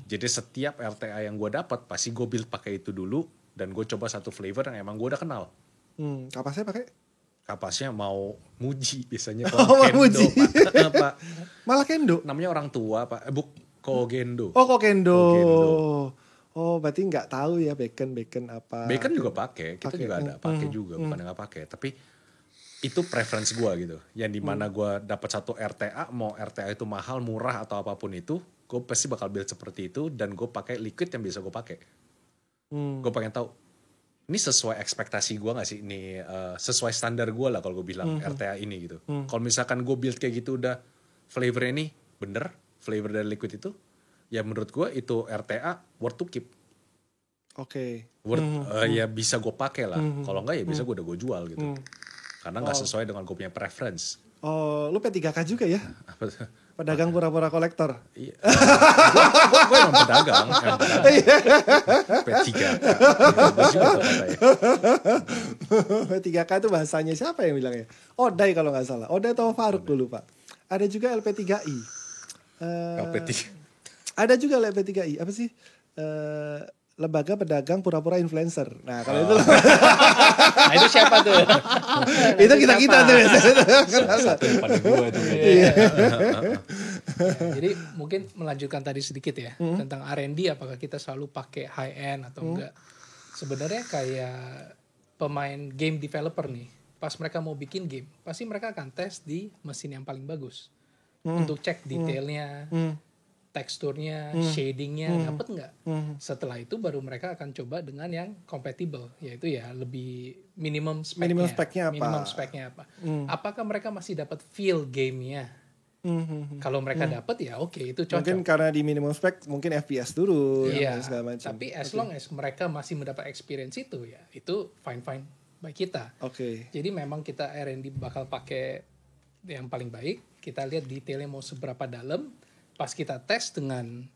Jadi setiap RTA yang gue dapat pasti gue build pakai itu dulu dan gue coba satu flavor yang emang gue udah kenal. Kapasnya pakai? Kapasnya mau Muji biasanya. Muji. Pak. Malah Kendo. Namanya orang tua Pak. Kogendo. Oh kok Kendo. Oh berarti nggak tahu ya bacon apa? Bacon juga pakai. Kita juga ada pakai juga. Bukan nggak pakai. Tapi itu preference gue gitu. Yang dimana gue dapat satu RTA, mau RTA itu mahal, murah atau apapun itu, gue pasti bakal build seperti itu dan gue pakai liquid yang biasa gue pakai. Gue pengen tahu, ini sesuai ekspektasi gue nggak sih? Ini sesuai standar gue lah kalau gue bilang RTA ini gitu. Kalau misalkan gue build kayak gitu udah flavornya ini bener, flavor dari liquid itu, ya menurut gue itu RTA worth to keep. Oke. Ya bisa gue pakai lah. Kalau enggak ya bisa gue udah gue jual gitu. Karena nggak sesuai dengan gue punya preference. Oh, lu P3K juga ya? Pedagang pura-pura kolektor. Iya. Gue emang pedagang. P3K. Bagus juga tuh katanya. P3K itu bahasanya siapa yang bilangnya? Odai kalau nggak salah. Odai atau Faruk dulu Pak. Ada juga LP3I. LP3. Ada juga LP3I. Apa sih? Lembaga Pedagang Pura-Pura Influencer. Nah kalau itu Nah itu siapa tuh? itu kita tuh biasanya. Satu yang pada gue tuh. Jadi mungkin melanjutkan tadi sedikit ya tentang R&D, apakah kita selalu pakai high end atau enggak? Sebenarnya kayak pemain game developer nih, pas mereka mau bikin game, pasti mereka akan tes di mesin yang paling bagus untuk cek detailnya. teksturnya, shadingnya dapet nggak? Setelah itu baru mereka akan coba dengan yang compatible, yaitu ya lebih minimum speknya apa? Apakah mereka masih dapat feel gamenya? Kalau mereka dapat ya oke, itu cocok. Mungkin karena di minimum spec mungkin FPS dulu Iya, segala macam. tapi as long as mereka masih mendapat experience itu ya itu fine by kita. Jadi memang kita R&D bakal pakai yang paling baik. Kita lihat detailnya mau seberapa dalam. Pas kita tes dengan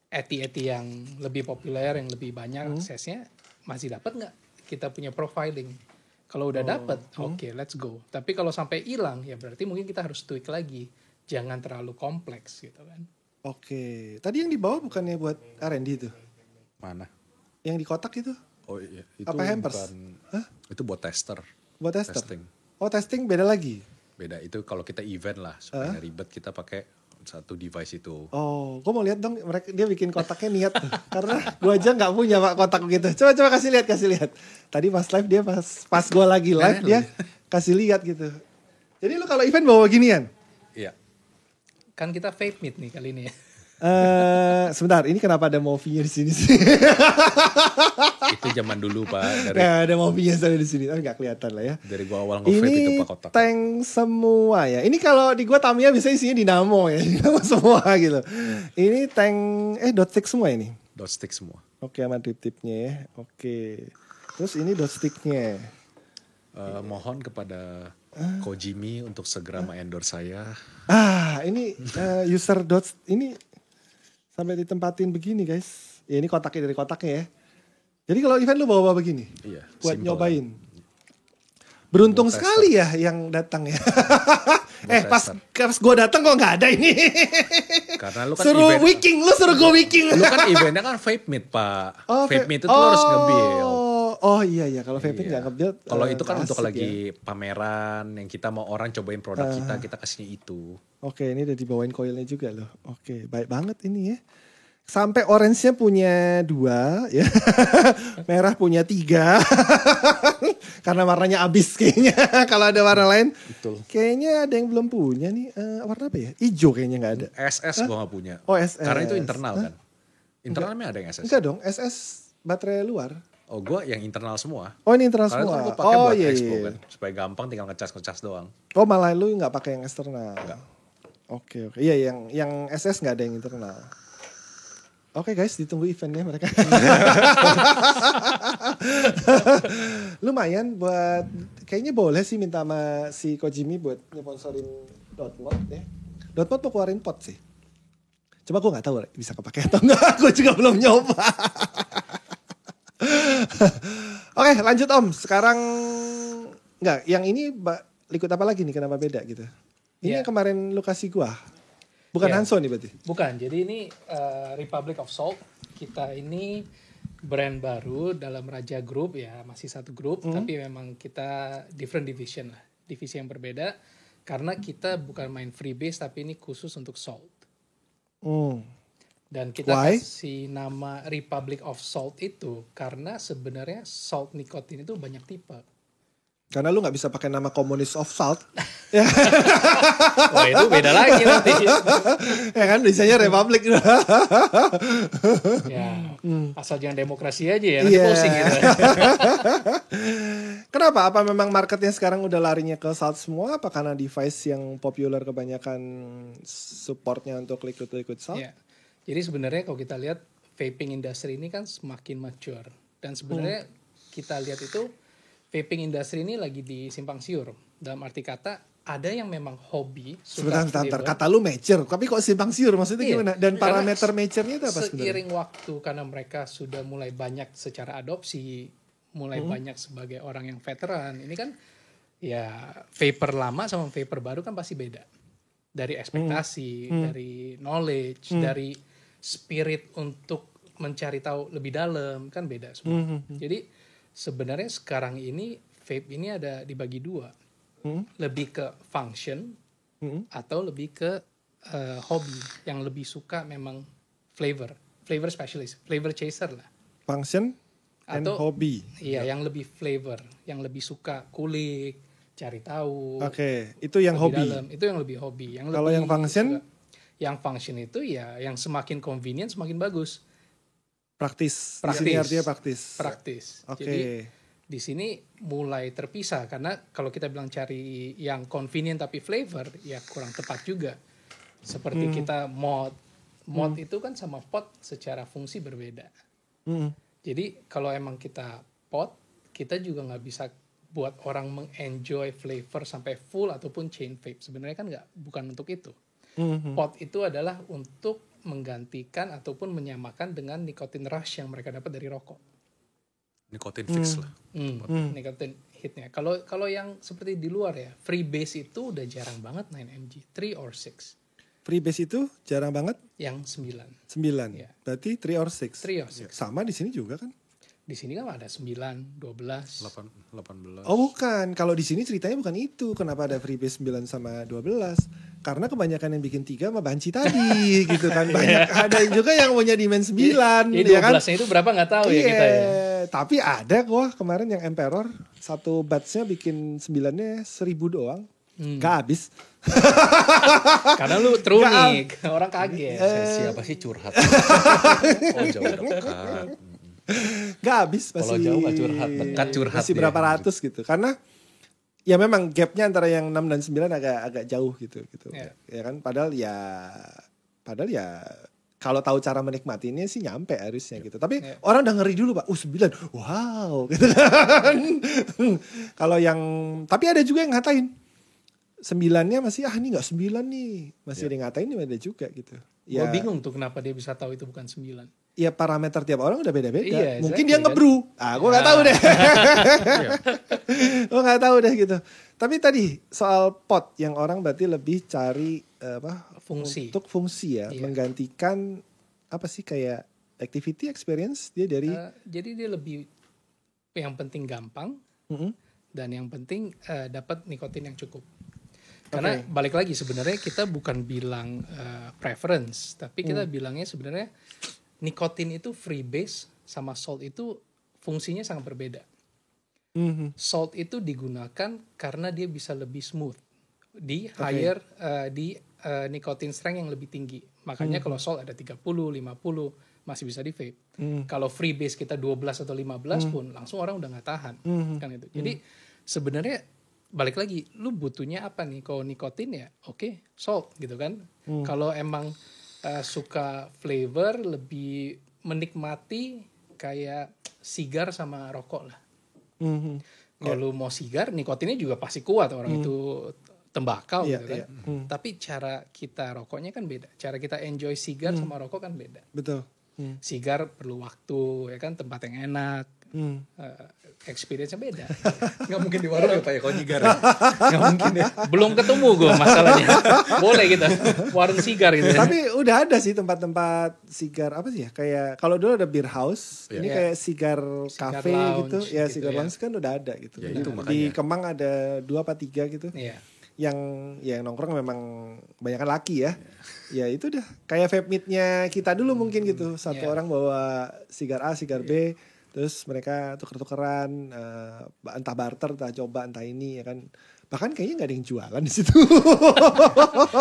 eti-eti yang lebih populer, yang lebih banyak aksesnya, masih dapat nggak kita punya profiling? Kalau udah dapat, oke, let's go. Tapi kalau sampai hilang, ya berarti mungkin kita harus tweak lagi. Jangan terlalu kompleks gitu kan. Tadi yang di bawah bukannya buat R&D itu? Mana? Yang di kotak itu? Oh iya. Itu apa hampers? Itu buat tester. Buat tester? Testing. Oh, testing beda lagi? Beda, itu kalau kita event lah. Supaya ribet kita pakai satu device itu. Oh, gue mau lihat dong, dia bikin kotaknya niat tuh. Karena gue aja nggak punya pak kotak gitu. Coba kasih lihat. Tadi pas live dia pas gue lagi live dia kasih lihat gitu. Jadi lu kalau event bawa ginian? Iya. Kan kita vape meet nih kali ini ya. Sebentar, ini kenapa ada movie-nya di sini sih? Itu zaman dulu pak. Ada movie-nya saya di sini, tapi nggak kelihatan lah ya. Dari gua awal nge-vape itu pak kotak. Ini tank semua ya. Ini kalau di gua Tamiya biasanya isinya dinamo ya, dinamo semua gitu. Ini tank dot stick semua ini. Dot stick semua. Oke, sama tip-tipnya ya. Oke. Terus ini dot sticknya. Mohon kepada Kojimi untuk segera endorse saya. Ini user dots ini sampai ditempatin begini guys. Ya ini kotaknya dari kotaknya ya. Jadi kalau event lu bawa begini? Iya. Buat nyobain. Beruntung sekali ya yang datang ya. Pas gue datang kok nggak ada ini. Karena lu kan suruh gue wiking. Lu kan eventnya kan vape meet pak. Vape meet itu lu harus nge-build. Oh iya kalau vape nggak nge-build. Kalau itu kan untuk lagi pameran yang kita mau orang cobain produk kita kasihnya itu. Oke, ini udah dibawain koilnya juga loh. Oke, baik banget ini ya. Sampai orange-nya punya 2 ya. Merah punya 3. Karena warnanya abis kayaknya. Kalau ada warna lain. Betul. Kayaknya ada yang belum punya nih. Warna apa ya? Ijo kayaknya gak ada. SS gua gak punya. Oh SS. Karena itu internal kan. Internalnya ada yang SS. Enggak dong, SS baterai luar. Oh gua yang internal semua. Oh ini internal karena semua. Karena gua pakai buat iya, expo iya. kan. Supaya gampang tinggal ngecas doang. Oh malah lu gak pakai yang eksternal. Enggak. Oke. Iya yang SS gak ada yang internal. Oke guys, ditunggu eventnya mereka. Lumayan buat, kayaknya boleh sih minta sama si Kojimi buat nge-sponsorin Dotmod ya. Dotmod mau keluarin pot sih. Coba gue gak tahu bisa kepake atau enggak, gue juga belum nyoba. Oke lanjut Om, sekarang enggak, yang ini liquid apa lagi nih, kenapa beda gitu? Ini yang kemarin lu kasih gue. Bukan Hanso nih berarti? Bukan, jadi ini Republic of Salt. Kita ini brand baru dalam Raja Group ya, masih satu grup. Tapi memang kita different division lah. Divisi yang berbeda. Karena kita bukan main freebase, tapi ini khusus untuk Salt. Dan kita kasih nama Republic of Salt itu karena sebenarnya salt nikotin itu banyak tipe. Karena lu gak bisa pakai nama Communist of Salt. Wah itu beda lagi nanti. Ya kan bisanya Republik. Ya, asal jangan demokrasi aja ya, nanti pusing gitu. Kenapa? Apa memang marketnya sekarang udah larinya ke salt semua? Apa karena device yang populer kebanyakan supportnya untuk liquid salt? Ya. Jadi sebenarnya kalau kita lihat vaping industry ini kan semakin mature. Dan sebenarnya kita lihat itu vaping industri ini lagi di simpang siur. Dalam arti kata, ada yang memang hobi. Sebentar, kata lu mature. Tapi kok simpang siur? Maksudnya gimana? Dan parameter mature-nya itu apa sebenarnya? Seiring waktu, karena mereka sudah mulai banyak secara adopsi, mulai banyak sebagai orang yang veteran. Ini kan, ya vapor lama sama vapor baru kan pasti beda. Dari ekspektasi, dari knowledge, dari spirit untuk mencari tahu lebih dalam, kan beda semua. Jadi, sebenarnya sekarang ini vape ini ada dibagi 2. Lebih ke function atau lebih ke hobi yang lebih suka memang flavor specialist, flavor chaser lah. Function and hobby. Iya, yang lebih flavor, yang lebih suka kulik, cari tahu. Oke, itu yang hobi. Dalam, itu yang lebih hobi. Kalau yang function? Yang function itu ya yang semakin convenient semakin bagus. Praktis. Praktis. Di sini artinya praktis. Praktis. Oke. Jadi di sini mulai terpisah karena kalau kita bilang cari yang convenient tapi flavor ya kurang tepat juga. Seperti kita mod itu kan sama pot secara fungsi berbeda. Jadi kalau emang kita pot, kita juga nggak bisa buat orang mengenjoy flavor sampai full ataupun chain vape. Sebenarnya kan bukan untuk itu. Pot itu adalah untuk menggantikan ataupun menyamakan dengan nikotin rush yang mereka dapat dari rokok. Nikotin fix lah. Nikotin hitnya. Kalau yang seperti di luar ya, freebase itu udah jarang banget 9mg, 3 or 6. Freebase itu jarang banget? Yang 9. 9. Ya. Berarti 3 or 6. 3 or 6. Sama di sini juga kan? Di sini kan ada 9, 12. 18. Oh bukan, kalau di sini ceritanya bukan itu. Kenapa ada freebase 9 sama 12? Karena kebanyakan yang bikin 3 sama banci tadi gitu kan. Banyak ada juga yang punya demand 9. Jadi 12-nya ya kan? itu berapa nggak tahu ya kita ya. Tapi ada kok kemarin yang Emperor. Satu batch-nya bikin 9-nya 1.000 doang. Gak habis. Karena lu true nih, orang kaget. Siapa sih curhat? Oh jauh dekat. Gak habis masih. Kalau jauh gak curhat, dekat curhat. Masih berapa ratus gitu. Karena ya memang gapnya antara yang 6 dan 9 agak jauh gitu. Ya kan padahal ya kalau tahu cara menikmatinya sih nyampe harusnya gitu. Tapi orang udah ngeri dulu Pak. 9. Wow gitu kan. Kalau yang tapi ada juga yang ngatain 9-nya masih ini gak 9 nih. Masih ada yang ngatain ada juga gitu. Gue bingung tuh kenapa dia bisa tahu itu bukan 9. Ya parameter tiap orang udah beda-beda. Iya, mungkin dia ngebrew. Gue gak tahu deh. Gue gak tahu deh gitu. Tapi tadi soal pot yang orang berarti lebih cari fungsi. Untuk fungsi ya. Menggantikan apa sih kayak activity experience dia dari. Jadi dia lebih yang penting gampang. Dan yang penting dapat nikotin yang cukup. Karena balik lagi sebenarnya kita bukan bilang preference. Tapi kita bilangnya sebenarnya nikotin itu freebase sama salt itu fungsinya sangat berbeda. Salt itu digunakan karena dia bisa lebih smooth di higher di nikotin strength yang lebih tinggi. Makanya kalau salt ada 30, 50 masih bisa di vape. Kalau freebase kita 12 atau 15 pun langsung orang udah nggak tahan kan itu. Jadi sebenarnya balik lagi lu butuhnya apa nih? Kalau nikotin ya oke, salt gitu kan. Kalau emang suka flavor lebih menikmati kayak sigar sama rokok lah. Kalau lu mau sigar nikotinnya juga pasti kuat orang itu tembakau gitu kan. Tapi cara kita rokoknya kan beda. Cara kita enjoy sigar sama rokok kan beda. Betul. Sigar perlu waktu ya kan, tempat yang enak. Experience-nya beda. Gak mungkin di warung ya Pak ya kalau nyigar. Gak mungkin ya. Belum ketemu gue masalahnya. Boleh gitu. Warung sigar gitu. Tapi udah ada sih tempat-tempat sigar apa sih ya? Kayak kalau dulu ada beer house, ini kayak sigar cafe gitu. Ya sigar lounge kan udah ada gitu. Ya, itu di Kemang ada 2 apa 3 gitu. Iya. Yang nongkrong memang kebanyakan laki ya. Ya itu dah kayak vape meet-nya kita dulu mungkin gitu. Satu orang bawa sigar A, sigar B. Terus mereka tuker-tukeran, entah barter, entah coba, entah ini ya kan. Bahkan kayaknya nggak ada yang jualan di situ.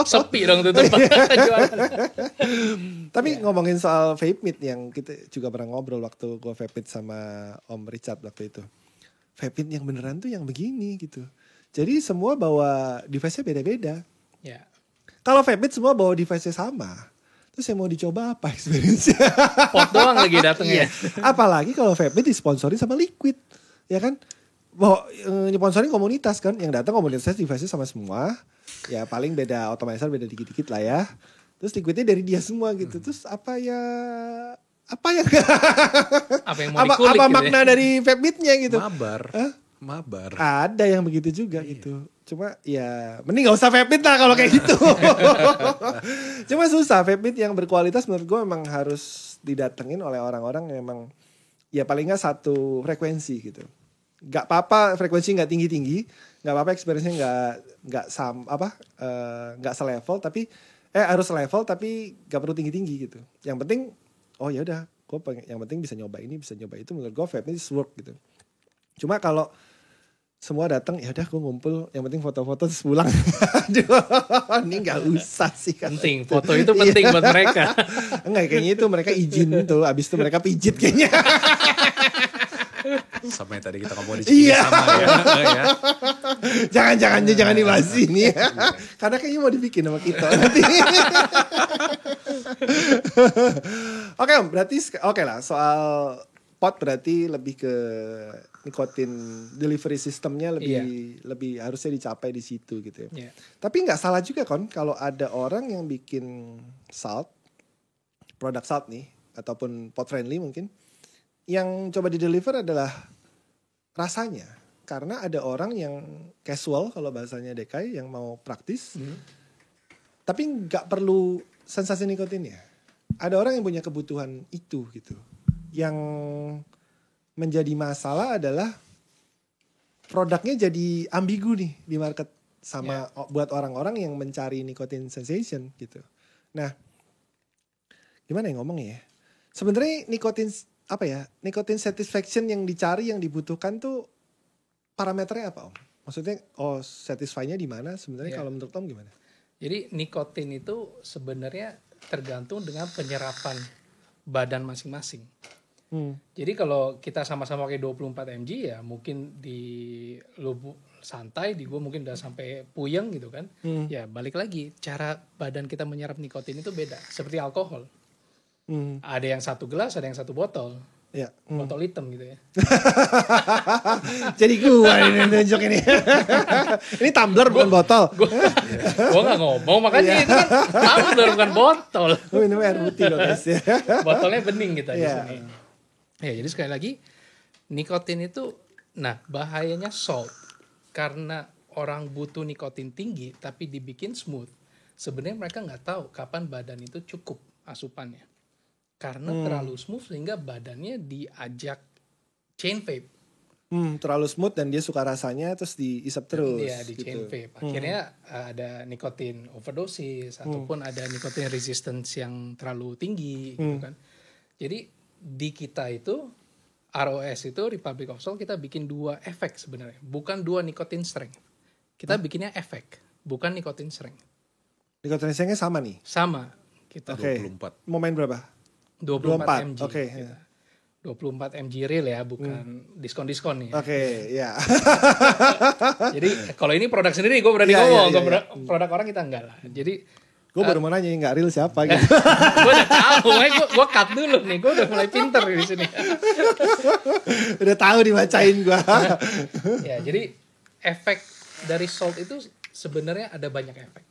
Sepi dong tuh tempat jualan. Tapi ngomongin soal vape meet yang kita juga pernah ngobrol waktu gue vape meet sama Om Richard waktu itu. Vape meet yang beneran tuh yang begini gitu. Jadi semua bawa device-nya beda-beda. Ya. Kalau vape meet semua bawa device-nya sama. Terus yang mau dicoba apa experience-nya? Pot doang lagi datengnya. Apalagi kalau vape meet disponsori sama Liquid. Ya kan? Bahwa sponsorin komunitas kan. Yang datang komunitas device-nya sama semua. Ya paling beda optimizer, beda dikit-dikit lah ya. Terus Liquidnya dari dia semua gitu. Terus apa yang mau dikulik apa gitu makna dari vape meet-nya gitu? Mabar. Ada yang begitu juga gitu. Cuma ya mending gak usah vape meet lah kalau kayak gitu. Cuma susah vape meet yang berkualitas menurut gue memang harus didatengin oleh orang-orang yang memang ya paling gak satu frekuensi gitu. Gak apa-apa frekuensi gak tinggi-tinggi, gak apa-apa experience-nya gak gak selevel tapi harus selevel tapi gak perlu tinggi-tinggi gitu. Yang penting ya udah yang penting bisa nyoba ini bisa nyoba itu, menurut gue vape meet is work gitu. Cuma kalau semua datang, ya udah gue ngumpul, yang penting foto-foto terus pulang. Aduh, ini nggak usah sih. Penting, foto itu penting buat mereka. Enggak, kayaknya itu mereka izin tuh, abis itu mereka pijit kayaknya. Sama yang tadi kita ngomong di sini sama ya. Ya. Jangan dibahas ini ya. Karena kayaknya mau dibikin sama kita nanti. Oke Om, berarti oke lah soal pot berarti lebih ke nikotin delivery sistemnya lebih harusnya dicapai di situ gitu ya. Tapi nggak salah juga kan kalau ada orang yang bikin salt, produk salt nih ataupun pot friendly mungkin, yang coba di deliver adalah rasanya. Karena ada orang yang casual kalau bahasanya Dekai yang mau praktis, tapi nggak perlu sensasi nikotinnya. Ada orang yang punya kebutuhan itu gitu. Yang menjadi masalah adalah produknya jadi ambigu nih di market sama buat orang-orang yang mencari nicotine sensation gitu. Nah, gimana ya ngomongnya ya? Sebenarnya nicotine satisfaction yang dicari, yang dibutuhkan tuh parameternya apa Om? Maksudnya satisfy-nya di mana sebenarnya kalau menurut Om gimana? Jadi nikotin itu sebenarnya tergantung dengan penyerapan badan masing-masing. Jadi kalau kita sama-sama pakai 24 mg ya mungkin di lu santai, di gue mungkin udah sampai puyeng gitu kan. Ya balik lagi, cara badan kita menyerap nikotin itu beda. Seperti alkohol. Ada yang 1 gelas, ada yang 1 botol. Ya. Botol hitam gitu ya. Jadi gue ini nunjuk ini. Ini tumbler bukan botol. Gue gak ngomong, makanya itu kan tumbler bukan botol. Gue minum air putih loh guys ya. Botolnya bening kita di sini. Ya jadi sekali lagi nikotin itu, nah bahayanya salt karena orang butuh nikotin tinggi tapi dibikin smooth. Sebenarnya mereka nggak tahu kapan badan itu cukup asupannya karena terlalu smooth sehingga badannya diajak chain vape. Terlalu smooth dan dia suka rasanya terus diisap terus. Iya di chain vape. Akhirnya ada nikotin overdosis ataupun ada nikotin resistance yang terlalu tinggi gitu kan. Jadi di kita itu ROS itu Republic of Salt kita bikin 2 efek sebenarnya, bukan 2 nikotin strength. Kita bikinnya efek, bukan nikotin strength. Nikotin strengthnya sama nih? Sama. Kita 24. Mau main berapa? 24 mg. Oke. 24 mg real ya, bukan diskon-diskon nih. Oke, ya. Jadi kalau ini produk sendiri gue berani ngomong, produk orang kita enggak lah. Jadi gue baru mau nanya nggak real siapa gitu. Gue udah tahu, gue cut dulu nih, gue udah mulai pinter di sini. Udah tahu dibacain gue. Ya, jadi efek dari salt itu sebenarnya ada banyak efek.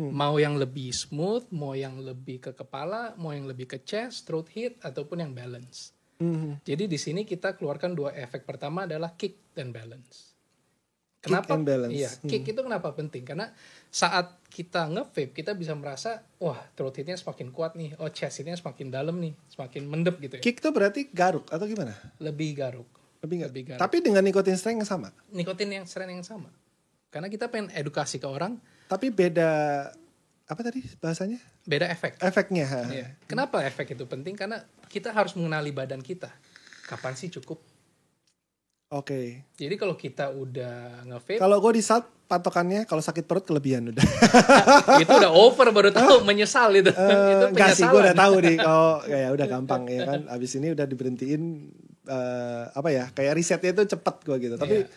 Mau yang lebih smooth, mau yang lebih ke kepala, mau yang lebih ke chest, throat hit, ataupun yang balance. Jadi di sini kita keluarkan 2 efek. Pertama adalah kick dan balance. Kenapa? Kick and balance. Iya, kick itu kenapa penting? Karena saat kita nge-vape, kita bisa merasa, wah throat hitnya semakin kuat nih, chest hitnya semakin dalam nih, semakin mendep gitu ya. Kick itu berarti garuk atau gimana? Lebih garuk. Lebih garuk. Tapi dengan nikotin strength yang sama? Nikotin yang strength yang sama. Karena kita pengen edukasi ke orang. Tapi beda, apa tadi bahasanya? Beda efek. Efeknya. Iya. Kenapa efek itu penting? Karena kita harus mengenali badan kita. Kapan sih cukup? Oke. Jadi kalau kita udah nge-vape, kalau gue di salt patokannya kalau sakit perut kelebihan udah. Itu udah over, baru tahu menyesal itu. Itu enggak sih, gue udah tahu nih kalau ya udah gampang ya kan. Abis ini udah diberhentiin kayak risetnya itu cepet gue gitu. Tapi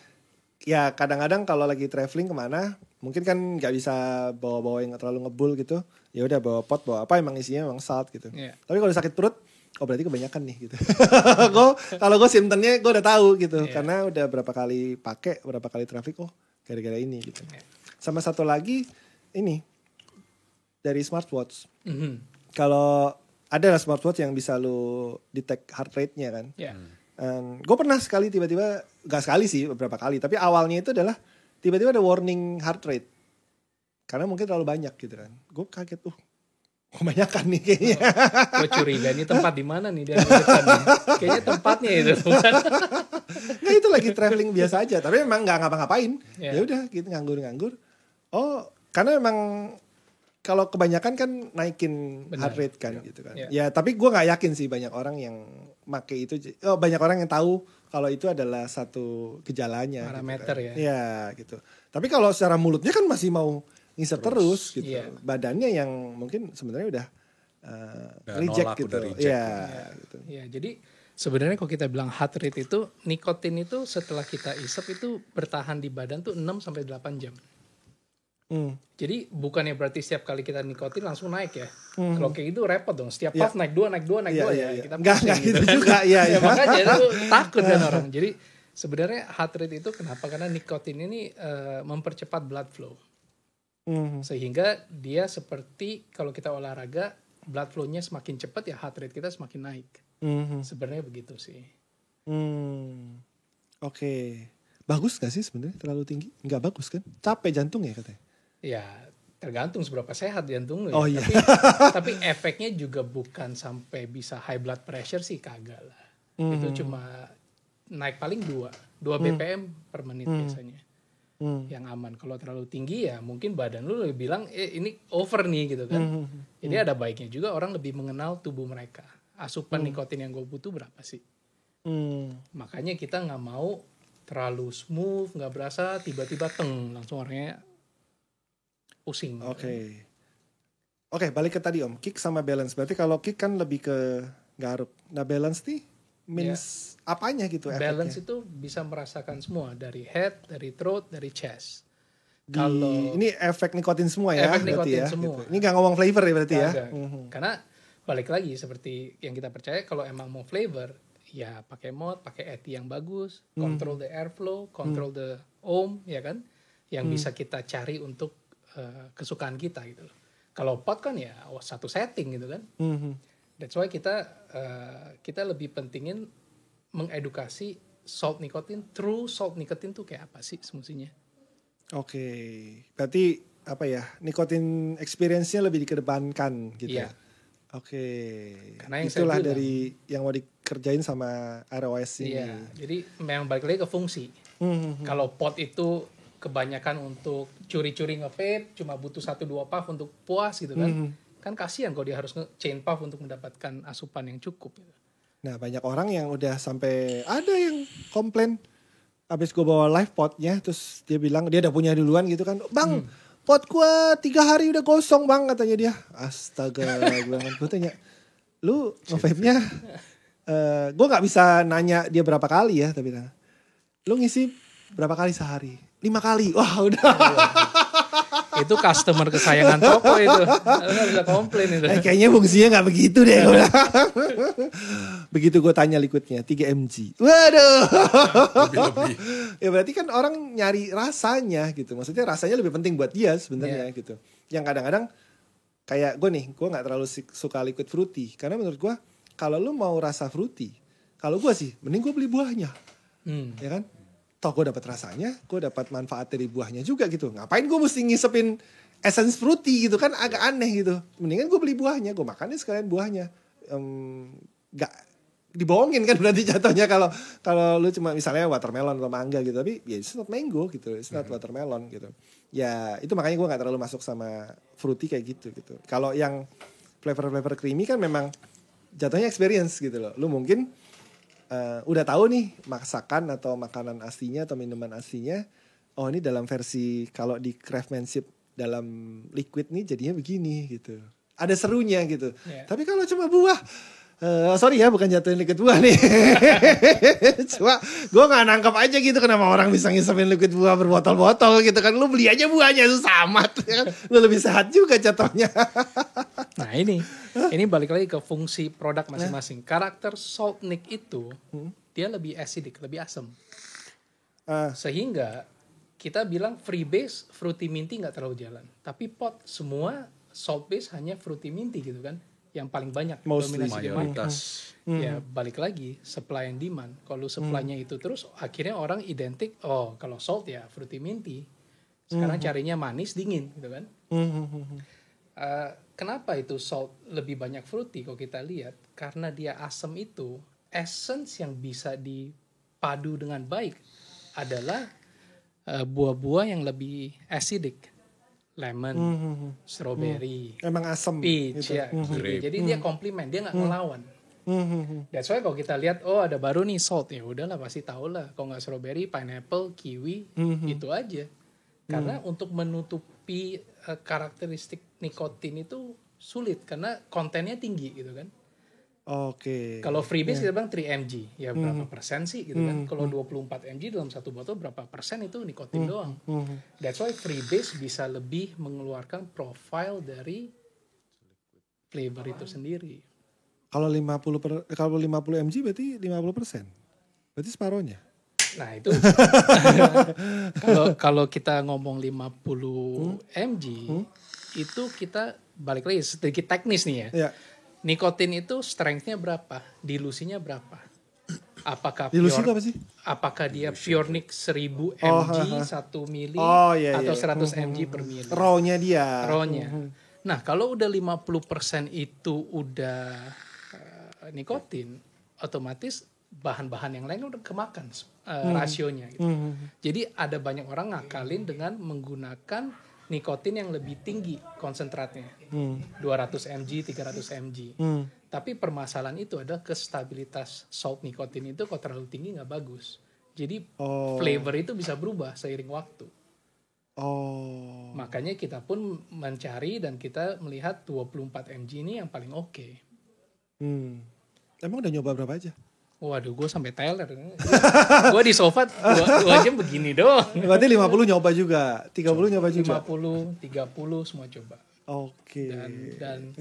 ya kadang-kadang kalau lagi traveling kemana, mungkin kan nggak bisa bawa-bawa yang terlalu ngebul gitu. Ya udah bawa pot, bawa apa emang isinya emang salt gitu. Tapi kalau sakit perut, berarti kebanyakan nih gitu. Kalau gue simptomnya gue udah tahu gitu, karena udah berapa kali pakai, berapa kali traffic, gara-gara ini gitu. Sama satu lagi ini dari smartwatch. Kalau ada smartwatch yang bisa lu detect heart rate-nya kan. Gue pernah sekali tiba-tiba, gak sekali sih, beberapa kali. Tapi awalnya itu adalah tiba-tiba ada warning heart rate. Karena mungkin terlalu banyak gitu kan. Gue kaget, kebanyakan nih kayaknya. Gue curiga ini tempat di mana nih dia depan nih. Kayaknya tempatnya itu bukan. Nah itu lagi traveling biasa aja, tapi memang nggak ngapa-ngapain. Ya udah gitu nganggur-nganggur. Karena memang kalau kebanyakan kan naikin heart rate kan gitu kan. Ya tapi gue nggak yakin sih banyak orang yang make itu. Banyak orang yang tahu kalau itu adalah satu gejalanya. Parameter gitu kan. ya. Iya gitu. Tapi kalau secara mulutnya kan masih mau ngisep terus gitu. Iya. Badannya yang mungkin sebenarnya udah reject nolak, gitu. udah reject. Iya. Gitu. Ya, jadi sebenarnya kalau kita bilang heart rate itu, nikotin itu setelah kita isep itu bertahan di badan tuh 6 sampai 8 jam. Jadi bukannya berarti setiap kali kita nikotin langsung naik ya. Kalau kayak gitu repot dong. Setiap puff naik 2 ya. Kita Enggak pusing gitu kan. juga. Iya. Ya, makanya itu takut kan orang. Jadi sebenarnya heart rate itu kenapa? Karena nikotin ini mempercepat blood flow. Sehingga dia seperti kalau kita olahraga, blood flow-nya semakin cepat ya heart rate kita semakin naik. Sebenarnya begitu sih. Oke. Bagus gak sih sebenarnya terlalu tinggi? Enggak bagus kan? Capek jantung ya katanya. Ya tergantung seberapa sehat jantung lu ya. Oh, iya. Tapi efeknya juga bukan sampai bisa high blood pressure sih, kagak lah. Itu cuma naik paling 2 BPM per menit biasanya. Yang aman. Kalau terlalu tinggi ya mungkin badan lu lebih bilang ini over nih gitu kan. Jadi ada baiknya juga orang lebih mengenal tubuh mereka. Asupan nikotin yang gue butuh berapa sih. Makanya kita nggak mau terlalu smooth, nggak berasa, tiba-tiba langsung orangnya pusing. Oke, balik ke tadi Om, kick sama balance. Berarti kalau kick kan lebih ke garuk. Nah balance nih means apanya gitu efeknya? Balance itu bisa merasakan semua, dari head, dari throat, dari chest. Ini efek nikotin semua ya? Efek nikotin ya, semua. Gitu. Ini nggak ngomong flavor ya berarti ya? Karena balik lagi seperti yang kita percaya, kalau emang mau flavor, ya pakai mod, pakai eti yang bagus, control the airflow, control the ohm, ya kan, yang bisa kita cari untuk kesukaan kita gitu loh. Kalau pot kan ya satu setting gitu kan. That's why kita lebih pentingin mengedukasi salt nicotine, true salt nicotine tuh kayak apa sih semestinya. Oke, berarti apa ya, nikotin experience-nya lebih dikedepankan gitu. Iya. Oke, Karena yang itulah saya bilang, dari yang mau dikerjain sama ROS ini. Iya, jadi memang balik lagi ke fungsi. Kalau pot itu kebanyakan untuk curi-curi nge-vape, cuma butuh 1-2 puff untuk puas gitu kan. Kan kasihan kalau dia harus chain puff untuk mendapatkan asupan yang cukup gitu. Nah banyak orang yang udah sampai ada yang komplain abis gue bawa live potnya, terus dia bilang dia udah punya duluan gitu kan, bang pot gue 3 hari udah gosong bang, katanya dia. Astaga, gue tanya lu nge-vape-nya gue nggak bisa nanya dia berapa kali ya, tapi lu ngisi berapa kali sehari? 5 kali. Wah udah. Itu customer kesayangan toko itu. Lu gak bisa komplain itu. Kayaknya fungsinya gak begitu deh. Begitu gue tanya liquidnya 3 mg. Waduh. Lebih-lebih. Ya berarti kan orang nyari rasanya gitu. Maksudnya rasanya lebih penting buat dia sebenarnya gitu. Yang kadang-kadang kayak gue nih, gue gak terlalu suka liquid fruity. Karena menurut gue kalau lu mau rasa fruity, kalau gue sih mending gue beli buahnya. Ya kan? Toh gue dapat rasanya, gue dapat manfaat dari buahnya juga gitu. Ngapain gue mesti ngisepin essence fruity gitu kan, agak aneh gitu. Mendingan gue beli buahnya, gue makannya sekalian buahnya. Gak dibohongin kan berarti jatuhnya kalau lu cuma misalnya watermelon atau mangga gitu. Tapi ya it's not mango gitu, it's not watermelon gitu. Ya itu makanya gue gak terlalu masuk sama fruity kayak gitu. Kalau yang flavor creamy kan memang jatuhnya experience gitu loh. Lu mungkin udah tahu nih masakan atau makanan aslinya atau minuman aslinya, oh ini dalam versi kalau di craftsmanship dalam liquid nih jadinya begini gitu, ada serunya gitu. Tapi kalau cuma buah, sorry ya bukan jatuhin liquid buah nih. Cuma gue nggak nangkep aja gitu kenapa orang bisa ngisepin liquid buah berbotol-botol gitu kan. Lu beli aja buahnya sama kan, lu lebih sehat juga jatuhnya. Nah ini balik lagi ke fungsi produk masing-masing. Karakter salt nic itu dia lebih acidic, lebih asam. Sehingga kita bilang free base fruity minty nggak terlalu jalan. Tapi pot semua salt base hanya fruity minty gitu kan. Yang paling banyak dominasi mayoritas. Ya balik lagi supply and demand. Kalau supply-nya itu terus akhirnya orang identik, oh kalau salt ya fruity minty. Sekarang carinya manis dingin gitu kan. Kenapa itu salt lebih banyak fruity kalau kita lihat? Karena dia asam itu, essence yang bisa dipadu dengan baik adalah buah-buah yang lebih acidic. Lemon, strawberry, emang asam peach, gitu. ya, gitu. Jadi dia komplement, dia nggak ngelawan. That's why kalau kita lihat ada baru nih salt, ya udahlah pasti tahu lah. Kalau nggak strawberry, pineapple, kiwi, itu aja. Karena untuk menutupi karakteristik nikotin itu sulit karena kontennya tinggi gitu kan. Oke. Kalau freebase kita bilang 3 mg, ya berapa persen sih gitu kan. Kalau 24 mg dalam satu botol berapa persen itu nikotin doang. That's why freebase bisa lebih mengeluarkan profile dari flavor itu sendiri. Kalau 50 mg berarti 50%. Berarti separohnya. Nah itu kalau kita ngomong 50 mg itu kita balik lagi sedikit teknis nih ya. Iya. Nikotin itu strength-nya berapa? Dilusinya berapa? Apakah Dilusi pure, apa sih? apakah dia pure nic 1000 mg 1 mili atau 100 mg per mili? Raw-nya dia. Raw-nya. Nah, kalau udah 50% itu udah nikotin, otomatis bahan-bahan yang lain udah kemakan rasionya gitu. Jadi ada banyak orang ngakalin dengan menggunakan nikotin yang lebih tinggi konsentratnya. 200 mg, 300 mg. Tapi permasalahan itu adalah kestabilitas salt nikotin itu kalau terlalu tinggi nggak bagus. Jadi flavor itu bisa berubah seiring waktu. Makanya kita pun mencari dan kita melihat 24 mg ini yang paling oke. Emang udah nyoba berapa aja? Waduh, gue sampai teler. Gue di sofa 2 jam begini doang. Berarti 50 nyoba juga, 30 nyoba juga. 50, 30 semua coba. Oke. Dan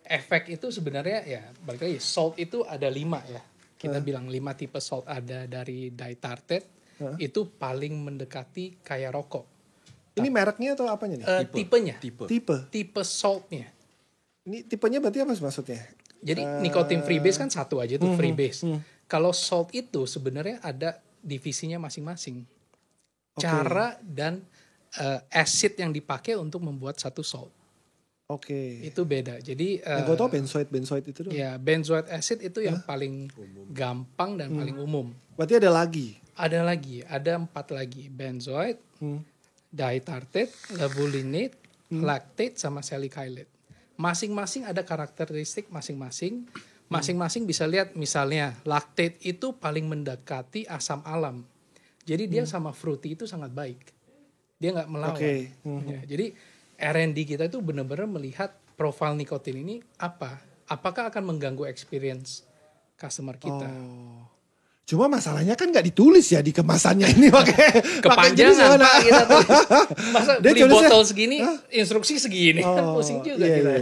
efek itu sebenarnya ya balik lagi, salt itu ada 5 ya. Kita bilang 5 tipe salt. Ada dari ditartrate, itu paling mendekati kayak rokok. Ini mereknya atau apanya nih? Tipenya. Tipe saltnya. Ini tipenya berarti apa maksudnya? Jadi nikotin freebase kan satu aja tuh freebase. Kalau salt itu sebenarnya ada divisinya masing-masing. Cara dan acid yang dipakai untuk membuat satu salt. Itu beda. Jadi gue tau benzoate itu doang. Ya, benzoic acid itu yang paling gampang dan paling umum. Berarti ada lagi? Ada 4 lagi. Benzoate, ditartrate, levulinate, lactate, sama salicylate. Masing-masing ada karakteristik masing-masing. Masing-masing bisa lihat misalnya lactate itu paling mendekati asam alam. Jadi dia sama fruity itu sangat baik. Dia nggak melawan. Ya, jadi R&D kita itu benar-benar melihat profil nikotin ini apa. Apakah akan mengganggu experience customer kita. Cuma masalahnya kan nggak ditulis ya di kemasannya ini. Kepanjangan Pak kita tulis. Masa beli botol segini, instruksi segini. Kan pusing juga kita.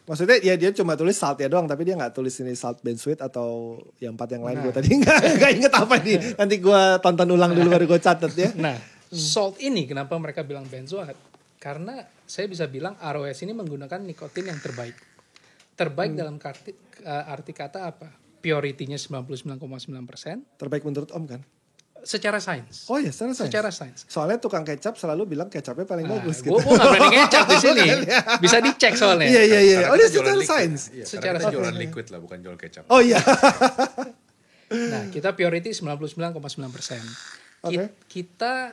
Maksudnya ya dia cuma tulis salt ya doang, tapi dia nggak tulis ini salt benzoate atau yang 4 yang lain. Gue tadi nggak inget apa nih. Nanti gue tonton ulang dulu baru gue catat ya. Nah, salt ini kenapa mereka bilang benzoate? Karena saya bisa bilang ROS ini menggunakan nikotin yang terbaik. Terbaik dalam arti kata apa? Purity-nya 99,9%. Terbaik menurut Om kan? Secara sains. Oh ya, secara sains. Soalnya tukang kecap selalu bilang kecapnya paling bagus. Gue nggak berani ngecap di sini. Bisa dicek soalnya. Iya. Oh, dia secara sains. Secara kita jualan liquid lah, bukan jual kecap. Oh iya. Nah, kita purity 99,9%. Kita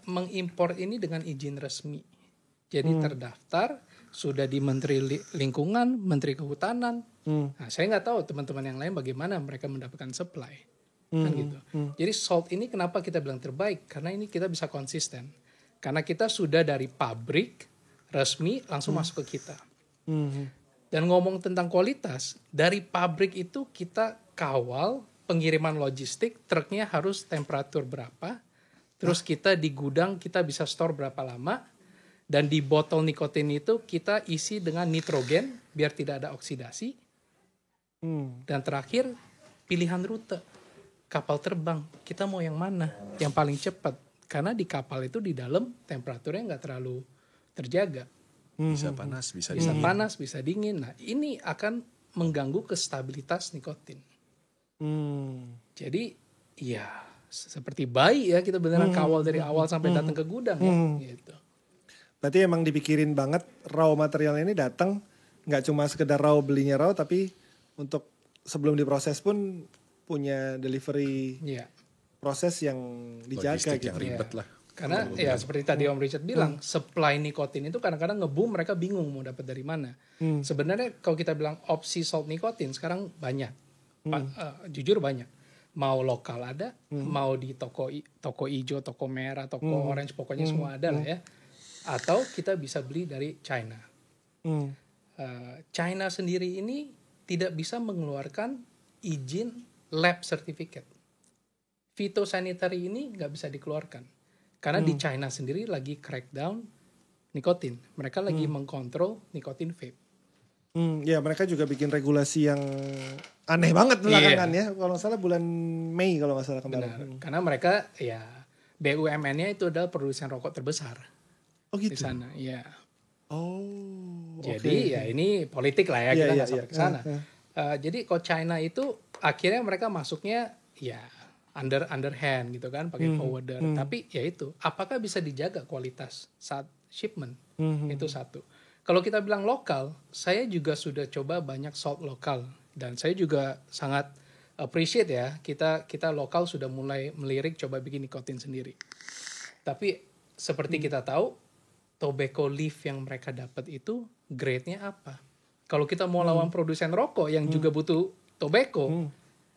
mengimpor ini dengan izin resmi. Jadi terdaftar, sudah di Menteri Lingkungan, Menteri Kehutanan. Nah, saya nggak tahu teman-teman yang lain bagaimana mereka mendapatkan supply. Kan gitu. Jadi salt ini kenapa kita bilang terbaik? Karena ini kita bisa konsisten. Karena kita sudah dari pabrik resmi langsung masuk ke kita. Dan ngomong tentang kualitas, dari pabrik itu kita kawal pengiriman logistik, truknya harus temperatur berapa, terus kita di gudang kita bisa store berapa lama, dan di botol nikotin itu kita isi dengan nitrogen biar tidak ada oksidasi. Dan terakhir pilihan rute. Kapal terbang, kita mau yang mana? Yang paling cepat. Karena di kapal itu di dalam temperaturnya nggak terlalu terjaga. Bisa panas, bisa dingin. Bisa panas, bisa dingin. Nah, ini akan mengganggu kestabilitas nikotin. Jadi, ya seperti bayi ya, kita beneran kawal dari awal sampai datang ke gudang ya. Gitu. Berarti emang dipikirin banget raw material ini datang, nggak cuma sekedar raw belinya raw, tapi untuk sebelum diproses pun punya delivery proses yang dijaga logistik gitu. Yang ribet lah. Karena ya seperti tadi Om Richard bilang, supply nikotin itu kadang-kadang nge-boom, mereka bingung mau dapat dari mana. Sebenarnya kalau kita bilang opsi salt nikotin sekarang banyak. Jujur banyak. Mau lokal ada, mau di toko hijau, toko merah, toko orange, pokoknya semua ada lah ya. Atau kita bisa beli dari China. China sendiri ini tidak bisa mengeluarkan izin lab certificate. Phytosanitary ini nggak bisa dikeluarkan. Karena di China sendiri lagi crackdown nikotin. Mereka lagi mengkontrol nikotin vape. Ya mereka juga bikin regulasi yang aneh banget belakangan ya. Kalau nggak salah bulan Mei kalau nggak salah kemarin. Benar. Karena mereka ya BUMN-nya itu adalah produsen rokok terbesar. Oh gitu. Di sana, ya. Oh. Jadi ya ini politik lah ya, kita nggak sampai ke sana. Jadi kalau China itu akhirnya mereka masuknya ya underhand gitu kan, pakai forwarder. Tapi ya itu, apakah bisa dijaga kualitas saat shipment? Itu satu. Kalau kita bilang lokal, saya juga sudah coba banyak salt lokal dan saya juga sangat appreciate ya, kita lokal sudah mulai melirik coba bikin nikotin sendiri. Tapi seperti kita tahu, tobacco leaf yang mereka dapat itu grade-nya apa? Kalau kita mau lawan produsen rokok yang juga butuh tobacco,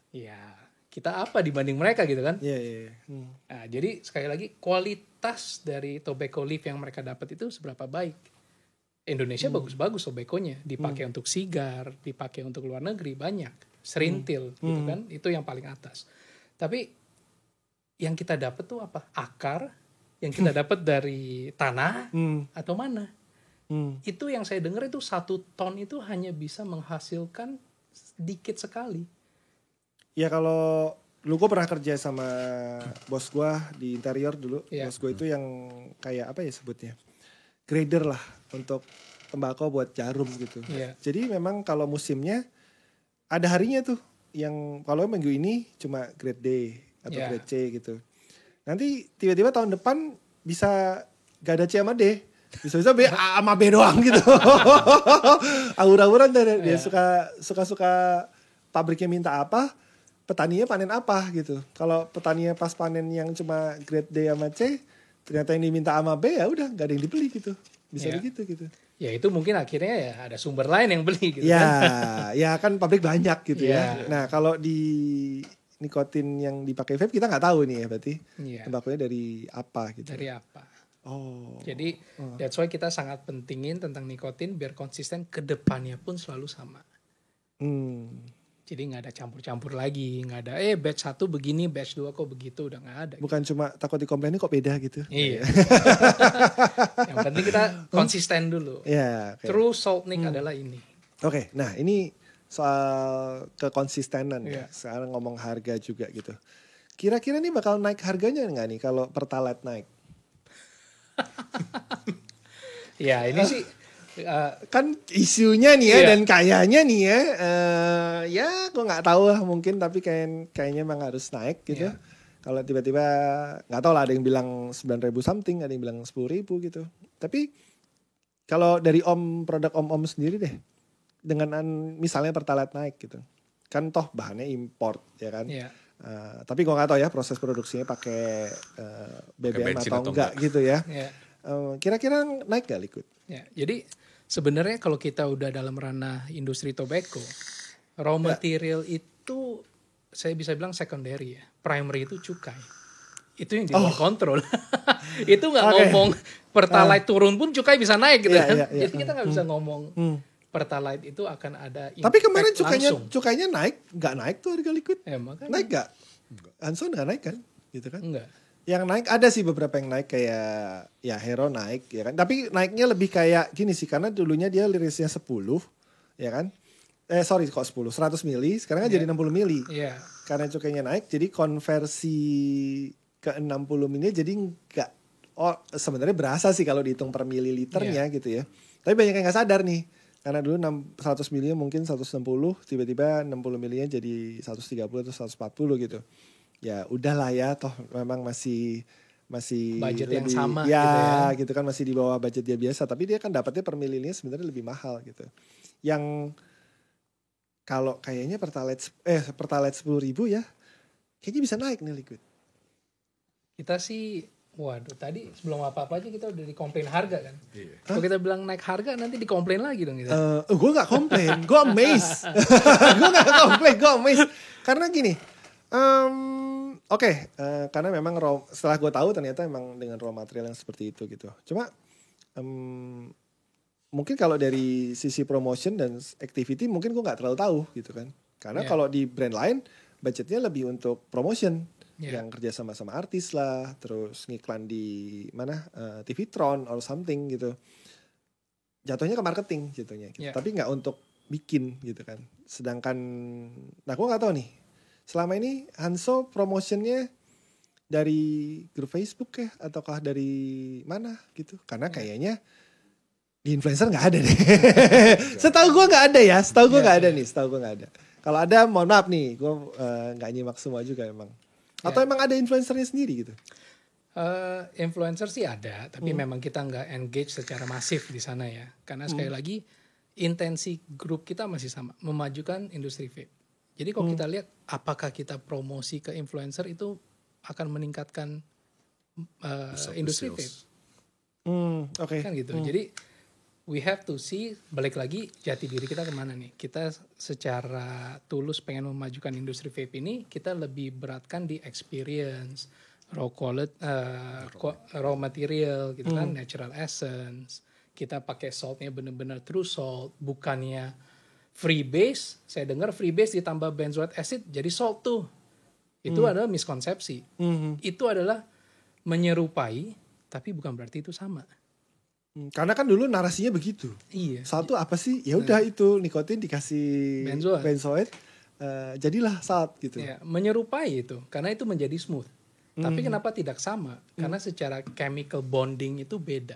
ya kita apa dibanding mereka gitu kan? Iya. Nah, jadi sekali lagi kualitas dari tobacco leaf yang mereka dapat itu seberapa baik? Indonesia bagus-bagus tobacco-nya, dipakai untuk sigar, dipakai untuk luar negeri banyak, serintil gitu kan? Itu yang paling atas. Tapi yang kita dapat tuh apa? Akar yang kita dapat dari tanah atau mana? Itu yang saya dengar itu 1 ton itu hanya bisa menghasilkan sedikit sekali. Ya kalau dulu gue pernah kerja sama bos gue di interior dulu. Bos gue itu yang kayak apa ya sebutnya, grader lah untuk tembakau buat jarum gitu. Jadi memang kalau musimnya ada harinya tuh, yang kalau minggu ini cuma grade D atau grade C gitu. Nanti tiba-tiba tahun depan bisa gak ada C sama D, bisa B sama B doang gitu. Awur-awuran deh. Dia suka pabriknya minta apa, petaninya panen apa gitu. Kalau petaninya pas panen yang cuma grade D sama C, ternyata yang diminta sama B ya udah gak ada yang dibeli gitu. Bisa begitu gitu. Ya itu mungkin akhirnya ya ada sumber lain yang beli gitu kan. Ya kan pabrik banyak gitu ya. Nah kalau di nikotin yang dipakai vape kita nggak tahu nih ya berarti tembakunya dari apa gitu. Dari apa. Oh. Jadi that's why kita sangat pentingin tentang nikotin biar konsisten ke depannya pun selalu sama. Jadi nggak ada campur-campur lagi, nggak ada batch 1 begini, batch 2 kok begitu, udah nggak ada. Bukan cuma takut dikomplainin kok beda gitu. Iya. Yang penting kita konsisten dulu. Yeah, okay. True salt nic adalah ini. Oke, nah ini soal kekonsistenan ya. Sekarang ngomong harga juga gitu. Kira-kira nih bakal naik harganya nggak nih kalau Pertalite naik? Ya ini sih. Kan isunya nih ya dan kayaknya nih ya ya gue nggak tahu lah mungkin, tapi kayaknya emang harus naik gitu. Kalau tiba-tiba nggak tahu lah, ada yang bilang 9.000 something, ada yang bilang 10.000 gitu. Tapi kalau dari produk om sendiri deh, dengan misalnya Pertalite naik gitu, kan toh bahannya import ya kan. Tapi gue nggak tahu ya proses produksinya pakai BBM atau enggak gitu ya. Kira-kira naik gak Liquid? Ya, jadi sebenarnya kalau kita udah dalam ranah industri tobacco, raw material itu saya bisa bilang secondary ya. Primary itu cukai. Itu yang di luar kontrol. Itu nggak ngomong Pertalite turun pun cukai bisa naik gitu kan. Jadi kita nggak bisa ngomong Pertalite itu akan ada impact. Tapi kemarin cukainya naik, nggak naik tuh harga Liquid. Naik nggak? Hanson nggak naik kan? Gitu kan? Enggak. Yang naik ada sih beberapa yang naik, kayak ya Hero naik ya kan. Tapi naiknya lebih kayak gini sih, karena dulunya dia lirisnya 10 ya kan. Sorry kok 10, 100 mili, sekarang kan jadi 60 mili. Karena cukainya naik, jadi konversi ke 60 mili jadi enggak. Sebenarnya berasa sih kalau dihitung per mililiternya gitu ya. Tapi banyak yang gak sadar nih. Karena dulu 100 mili mungkin 160, tiba-tiba 60 milinya jadi 130 atau 140 gitu. Ya udahlah ya, toh memang masih budget lebih, yang sama gitu kan, masih di bawah budget dia biasa, tapi dia kan dapatnya per mililnya sebenarnya lebih mahal gitu. Yang kalau kayaknya Pertalite 10.000 ya, kayaknya bisa naik nih Liquid. Kita sih Waduh, tadi sebelum apa-apa aja kita udah dikomplain harga kan. Iya. Kalau kita bilang naik harga nanti dikomplain lagi dong kita. Gue gak komplain, gue amazed. Gue gak komplain, gue amazed. Karena gini, karena memang setelah gue tahu ternyata emang dengan raw material yang seperti itu gitu. Cuma mungkin kalau dari sisi promotion dan activity mungkin gue gak terlalu tahu gitu kan. Karena kalau di brand lain budgetnya lebih untuk promotion. Yang kerja sama artis lah, terus ngiklan di mana TV Tron or something gitu. Jatuhnya ke marketing jatuhnya gitu. Tapi nggak untuk bikin gitu kan. Sedangkan, nah gue nggak tahu nih. Selama ini Hanso promotionnya dari grup Facebook ya, ataukah dari mana gitu? Karena kayaknya di influencer nggak ada deh. Setahu gue nggak ada ya. Setahu gue nggak ada nih. Setahu gue nggak ada. Kalau ada, mohon maaf nih, gue nggak nyimak semua juga emang. Atau emang ada influencernya sendiri gitu? Influencer sih ada, tapi memang kita nggak engage secara masif di sana ya. Karena sekali lagi intensi grup kita masih sama, memajukan industri vape. Jadi kalau kita lihat apakah kita promosi ke influencer itu akan meningkatkan industri vape. Kan gitu. Jadi we have to see, balik lagi jati diri kita kemana nih. Kita secara tulus pengen memajukan industri vape ini, kita lebih beratkan di experience, raw material gitu kan, natural essence. Kita pakai saltnya benar-benar true salt, bukannya free base. Saya dengar free base ditambah benzoate acid jadi salt tuh. Itu adalah miskonsepsi. Itu adalah menyerupai, tapi bukan berarti itu sama. Karena kan dulu narasinya begitu. Iya. Salt tuh apa sih? Ya udah itu nikotin dikasih benzoate, jadilah salt gitu. Ya, menyerupai itu karena itu menjadi smooth. Tapi kenapa tidak sama? Karena secara chemical bonding itu beda.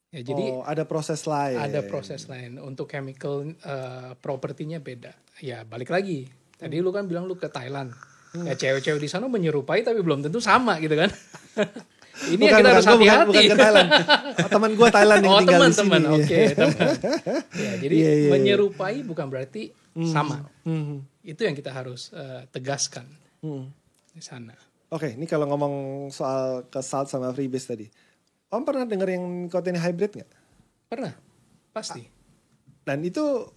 Ya, jadi ada proses lain. Ada proses lain untuk chemical propertinya beda. Ya balik lagi. Tadi lu kan bilang lu ke Thailand. Ya cewek-cewek di sana menyerupai tapi belum tentu sama gitu kan. Ini bukan, yang kita harus hati-hati. Bukan ke Thailand. Teman gue Thailand yang tinggal di sini. Teman. Ya, jadi menyerupai bukan berarti sama. Itu yang kita harus tegaskan di sana. Oke, ini kalau ngomong soal ke salt sama freebase tadi. Om pernah dengar yang nikotin hybrid nggak? Pernah, pasti. Dan itu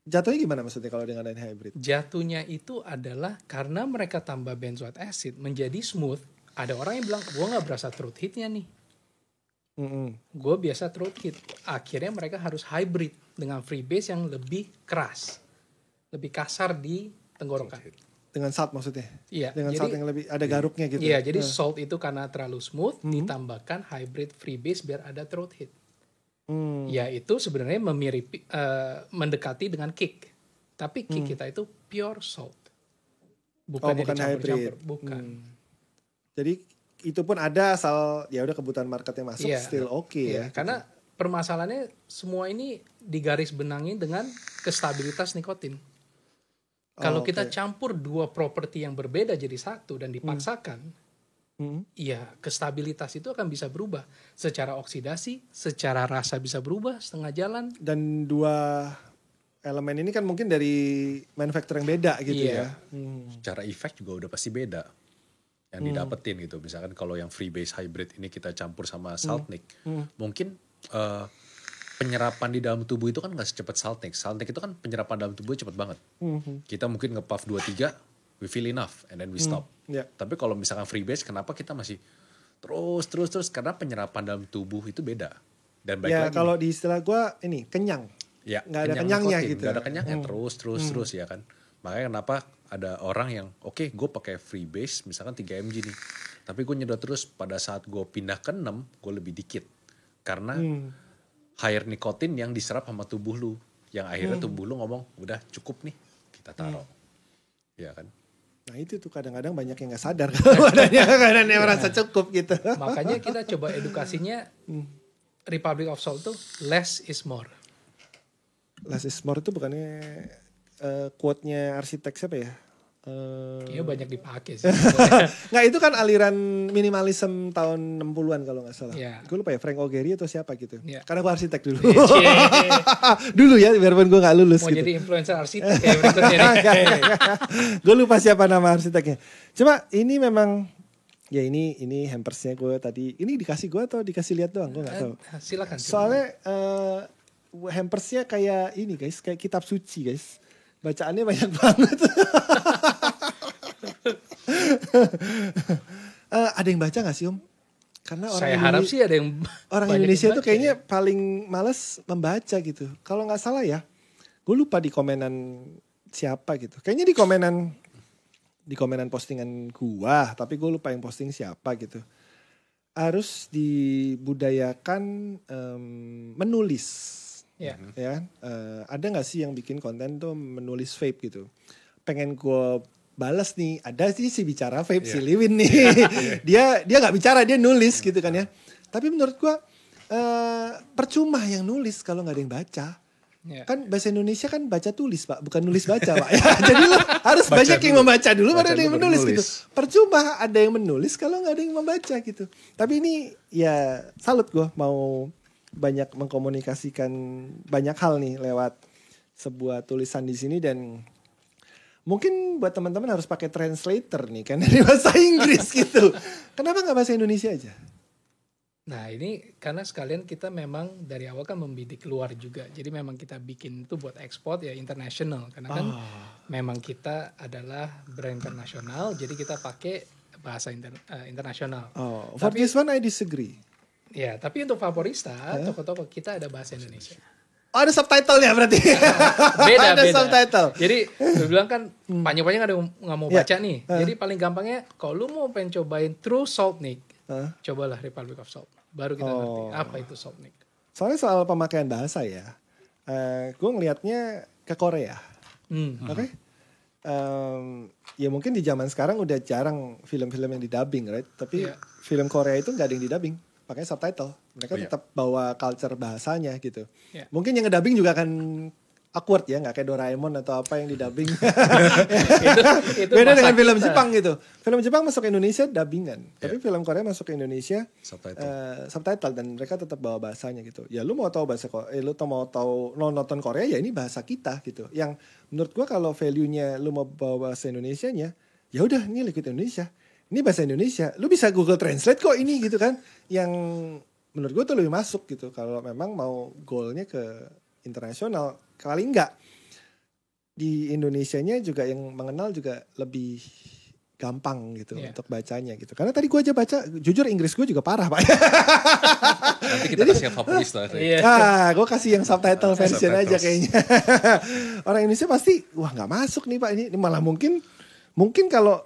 jatuhnya gimana maksudnya kalau dengan hybrid? Jatuhnya itu adalah karena mereka tambah benzoate acid menjadi smooth. Ada orang yang bilang, gue gak berasa throat hitnya nih. Gue biasa throat hit. Akhirnya mereka harus hybrid dengan freebase yang lebih keras. Lebih kasar di tenggorokan. Dengan salt maksudnya? Iya. Dengan salt yang lebih ada garuknya gitu? Iya, jadi salt itu karena terlalu smooth, ditambahkan hybrid freebase biar ada throat hit. Ya itu sebenarnya mendekati dengan kick. Tapi kick kita itu pure salt. Bukan hybrid. Bukan. Jadi itu pun ada asal ya udah kebutuhan marketnya masuk, still oke ya. Karena permasalahannya semua ini digaris benangi dengan kestabilitas nikotin. Kalau kita campur dua properti yang berbeda jadi satu dan dipaksakan, ya kestabilitas itu akan bisa berubah. Secara oksidasi, secara rasa bisa berubah setengah jalan. Dan dua elemen ini kan mungkin dari manufacturer yang beda gitu ya. Secara efek juga udah pasti beda yang didapetin gitu. Misalkan kalau yang freebase hybrid ini kita campur sama saltnik, mungkin penyerapan di dalam tubuh itu kan gak secepat saltnik. Saltnik itu kan penyerapan dalam tubuh cepet banget. Kita mungkin nge-puff 2-3, we feel enough and then we stop. Tapi kalau misalkan freebase, kenapa kita masih terus karena penyerapan dalam tubuh itu beda. Dan baik lagi kalau di istilah gue ini kenyang. Ya, nggak ada kenyangnya gitu. Nggak ada kenyangnya terus ya kan. Makanya kenapa ada orang yang oke, gue pakai freebase misalkan 3 mg nih. Tapi gue nyedot terus pada saat gue pindah ke 6, gue lebih dikit. Karena higher nikotin yang diserap sama tubuh lu. Yang akhirnya tubuh lu ngomong, udah cukup nih, kita taruh. Ya kan. Nah itu tuh kadang-kadang banyak yang gak sadar. Badannya merasa cukup gitu. Makanya kita coba edukasinya, Republic of Salt tuh less is more. Less is more itu bukannya quote-nya arsitek siapa ya? Iya banyak dipakai sih. Nggak, itu kan aliran minimalism tahun 60-an kalau nggak salah. Gue lupa ya, Frank O'Gary atau siapa gitu. Karena gue arsitek dulu. Dulu ya, biarpun gue nggak lulus. Mau gitu. jadi influencer arsitek ya berikutnya nih. Gue lupa siapa nama arsiteknya. Cuma ini memang Ya ini hampersnya gue tadi. Ini dikasih gue atau dikasih lihat doang? Gue nggak tahu. Silakan. Soalnya hampersnya kayak ini guys, kayak kitab suci guys. Bacaannya banyak banget. Ada yang baca gak sih Om? Karena orang Saya harap sih ada yang orang banyak Indonesia yang tuh baca kayaknya ya. paling males membaca gitu. Kalau nggak salah ya, gue lupa di komenan siapa gitu. Kayaknya di komenan postingan gua, tapi gue lupa yang posting siapa gitu. Harus dibudayakan menulis. Ya. Ya kan? Ada nggak sih yang bikin konten tuh menulis vape gitu? Pengen gue balas nih, ada sih si bicara vape si Liwin nih. dia nggak bicara, dia nulis gitu kan ya. Tapi menurut gue percuma yang nulis kalau nggak ada yang baca. Ya. Kan bahasa Indonesia kan baca tulis Pak, bukan nulis baca Pak. Ya, jadi lo harus Baca banyak yang dulu. membaca dulu baru Baca ada yang dulu, menulis baru gitu. nulis. Percuma ada yang menulis kalau nggak ada yang membaca gitu. Tapi ini ya salut gue mau banyak mengkomunikasikan banyak hal nih lewat sebuah tulisan di sini dan mungkin buat teman-teman harus pakai translator nih kan dari bahasa Inggris gitu. Kenapa nggak bahasa Indonesia aja? Nah ini karena sekalian kita memang dari awal kan membidik luar juga. Jadi memang kita bikin itu buat ekspor ya internasional. Karena kan memang kita adalah brand internasional. Jadi kita pakai bahasa internasional. Oh, for this one I disagree. Ya tapi untuk Vaporista, toko-toko kita ada bahasa Indonesia. Oh, ada subtitle-nya berarti. Beda. Ada subtitle. Jadi gue bilang kan panjang-panjang ada yang nggak mau Ya. baca nih. Jadi paling gampangnya kalau lu mau pengen cobain True Saltnik, cobalah Republic of Salt. Baru kita ngerti apa itu Saltnik. Soalnya soal pemakaian bahasa ya, gue ngelihatnya ke Korea. Oke? Ya mungkin di zaman sekarang udah jarang film-film yang didubbing, right? Tapi film Korea itu nggak ada yang didubbing, pakai subtitle. Mereka tetap bawa culture bahasanya gitu. Iya. Mungkin yang ngedubbing juga akan awkward ya, nggak kayak Doraemon atau apa yang didubbing. itu Beda masa dengan film kita. Jepang gitu. Film Jepang masuk ke Indonesia dubbingan, tapi film Korea masuk ke Indonesia subtitle dan mereka tetap bawa bahasanya gitu. Ya lu mau tahu bahasa lu mau tahu nonton Korea ya ini bahasa kita gitu. Yang menurut gua kalau value-nya lu mau bawa bahasa Indonesianya, ya udah ini Liquid Indonesia. Ini bahasa Indonesia. Lu bisa Google Translate kok ini gitu kan. Yang menurut gua tuh lebih masuk gitu kalau memang mau goalnya ke internasional. Kali enggak di Indonesianya juga yang mengenal juga lebih gampang gitu untuk bacanya gitu. Karena tadi gue aja baca, jujur Inggris gue juga parah Pak. Nanti kita kasih yang Vaporista. Iya. Gue kasih yang subtitle version aja kayaknya. Orang Indonesia pasti, wah nggak masuk nih Pak ini malah mungkin kalau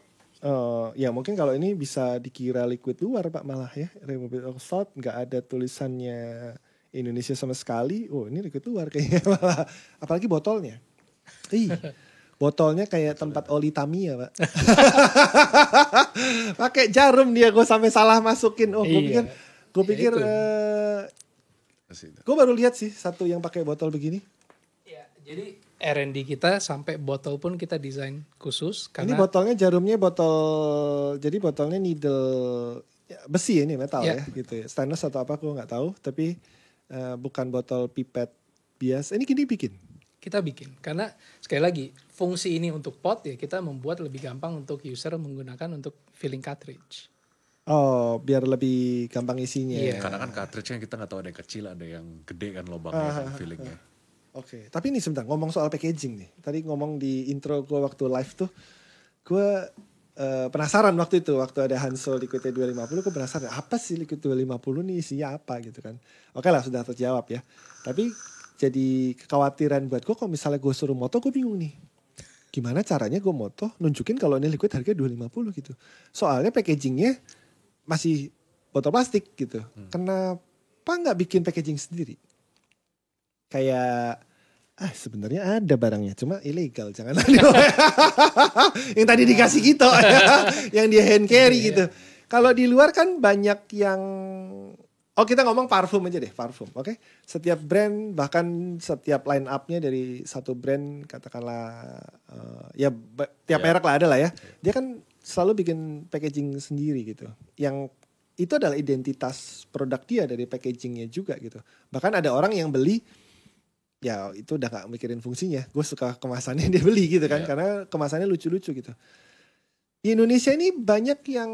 mungkin kalau ini bisa dikira liquid luar Pak malah ya. Republic of Salt nggak ada tulisannya Indonesia sama sekali. Oh ini liquid luar kayaknya malah. Apalagi botolnya. Botolnya kayak tempat oli Tamiya Pak. Pakai jarum dia, gue sampai salah masukin. Oh gue pikir gue baru lihat sih satu yang pakai botol begini. Ya, jadi R&D kita sampai botol pun kita desain khusus Ini karena botolnya jarumnya jadi botolnya needle besi ini metal ya gitu ya. Stainless atau apa gue nggak tahu, tapi bukan botol pipet biasa. Ini gini bikin. kita bikin karena sekali lagi fungsi ini untuk pot ya kita membuat lebih gampang untuk user menggunakan untuk filling cartridge. Oh, biar lebih gampang isinya. Iya. Karena kan cartridge-nya kita nggak tahu ada yang kecil, ada yang gede kan lubangnya, fillingnya. Oke, tapi ini sebentar ngomong soal packaging nih. Tadi ngomong di intro gue waktu live tuh, gue penasaran waktu itu, waktu ada Hanso Liquid 250, gue penasaran apa sih Liquid 250 nih isinya apa gitu kan. Oke lah sudah terjawab ya. Tapi jadi kekhawatiran buat gue kalau misalnya gue suruh moto, gue bingung nih. Gimana caranya gue moto nunjukin kalau ini liquid harga 250 gitu. Soalnya packagingnya masih botol plastik gitu. Kenapa nggak bikin packaging sendiri? Kayak sebenarnya ada barangnya cuma ilegal, jangan yang tadi dikasih gitu yang dia hand carry gitu. Kalau di luar kan banyak yang kita ngomong parfum aja deh, parfum. Oke. Setiap brand bahkan setiap line up-nya dari satu brand katakanlah tiap merek lah ada lah ya. Dia kan selalu bikin packaging sendiri gitu. Yang itu adalah identitas produk dia dari packagingnya juga gitu. Bahkan ada orang yang beli ya itu udah gak mikirin fungsinya. Gue suka kemasannya dia beli gitu kan. Karena kemasannya lucu-lucu gitu. Di Indonesia ini banyak yang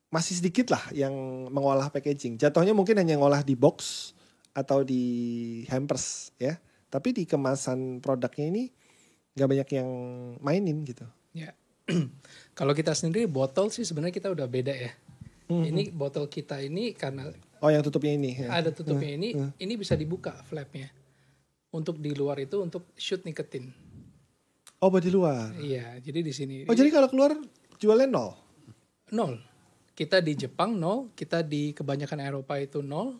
masih sedikit lah yang mengolah packaging. Jatuhnya mungkin hanya ngolah di box atau di hampers ya. Tapi di kemasan produknya ini nggak banyak yang mainin gitu. Ya. Kalau kita sendiri botol sih sebenarnya kita udah beda ya. Ini botol kita ini karena yang tutupnya ini. Ya. ada tutupnya ini bisa dibuka flapnya. Untuk di luar itu untuk shoot nikotin. Oh, buat di luar. Iya, jadi di sini. Oh, jadi kalau keluar jualnya 0? 0. Kita di Jepang 0, kita di kebanyakan Eropa itu 0.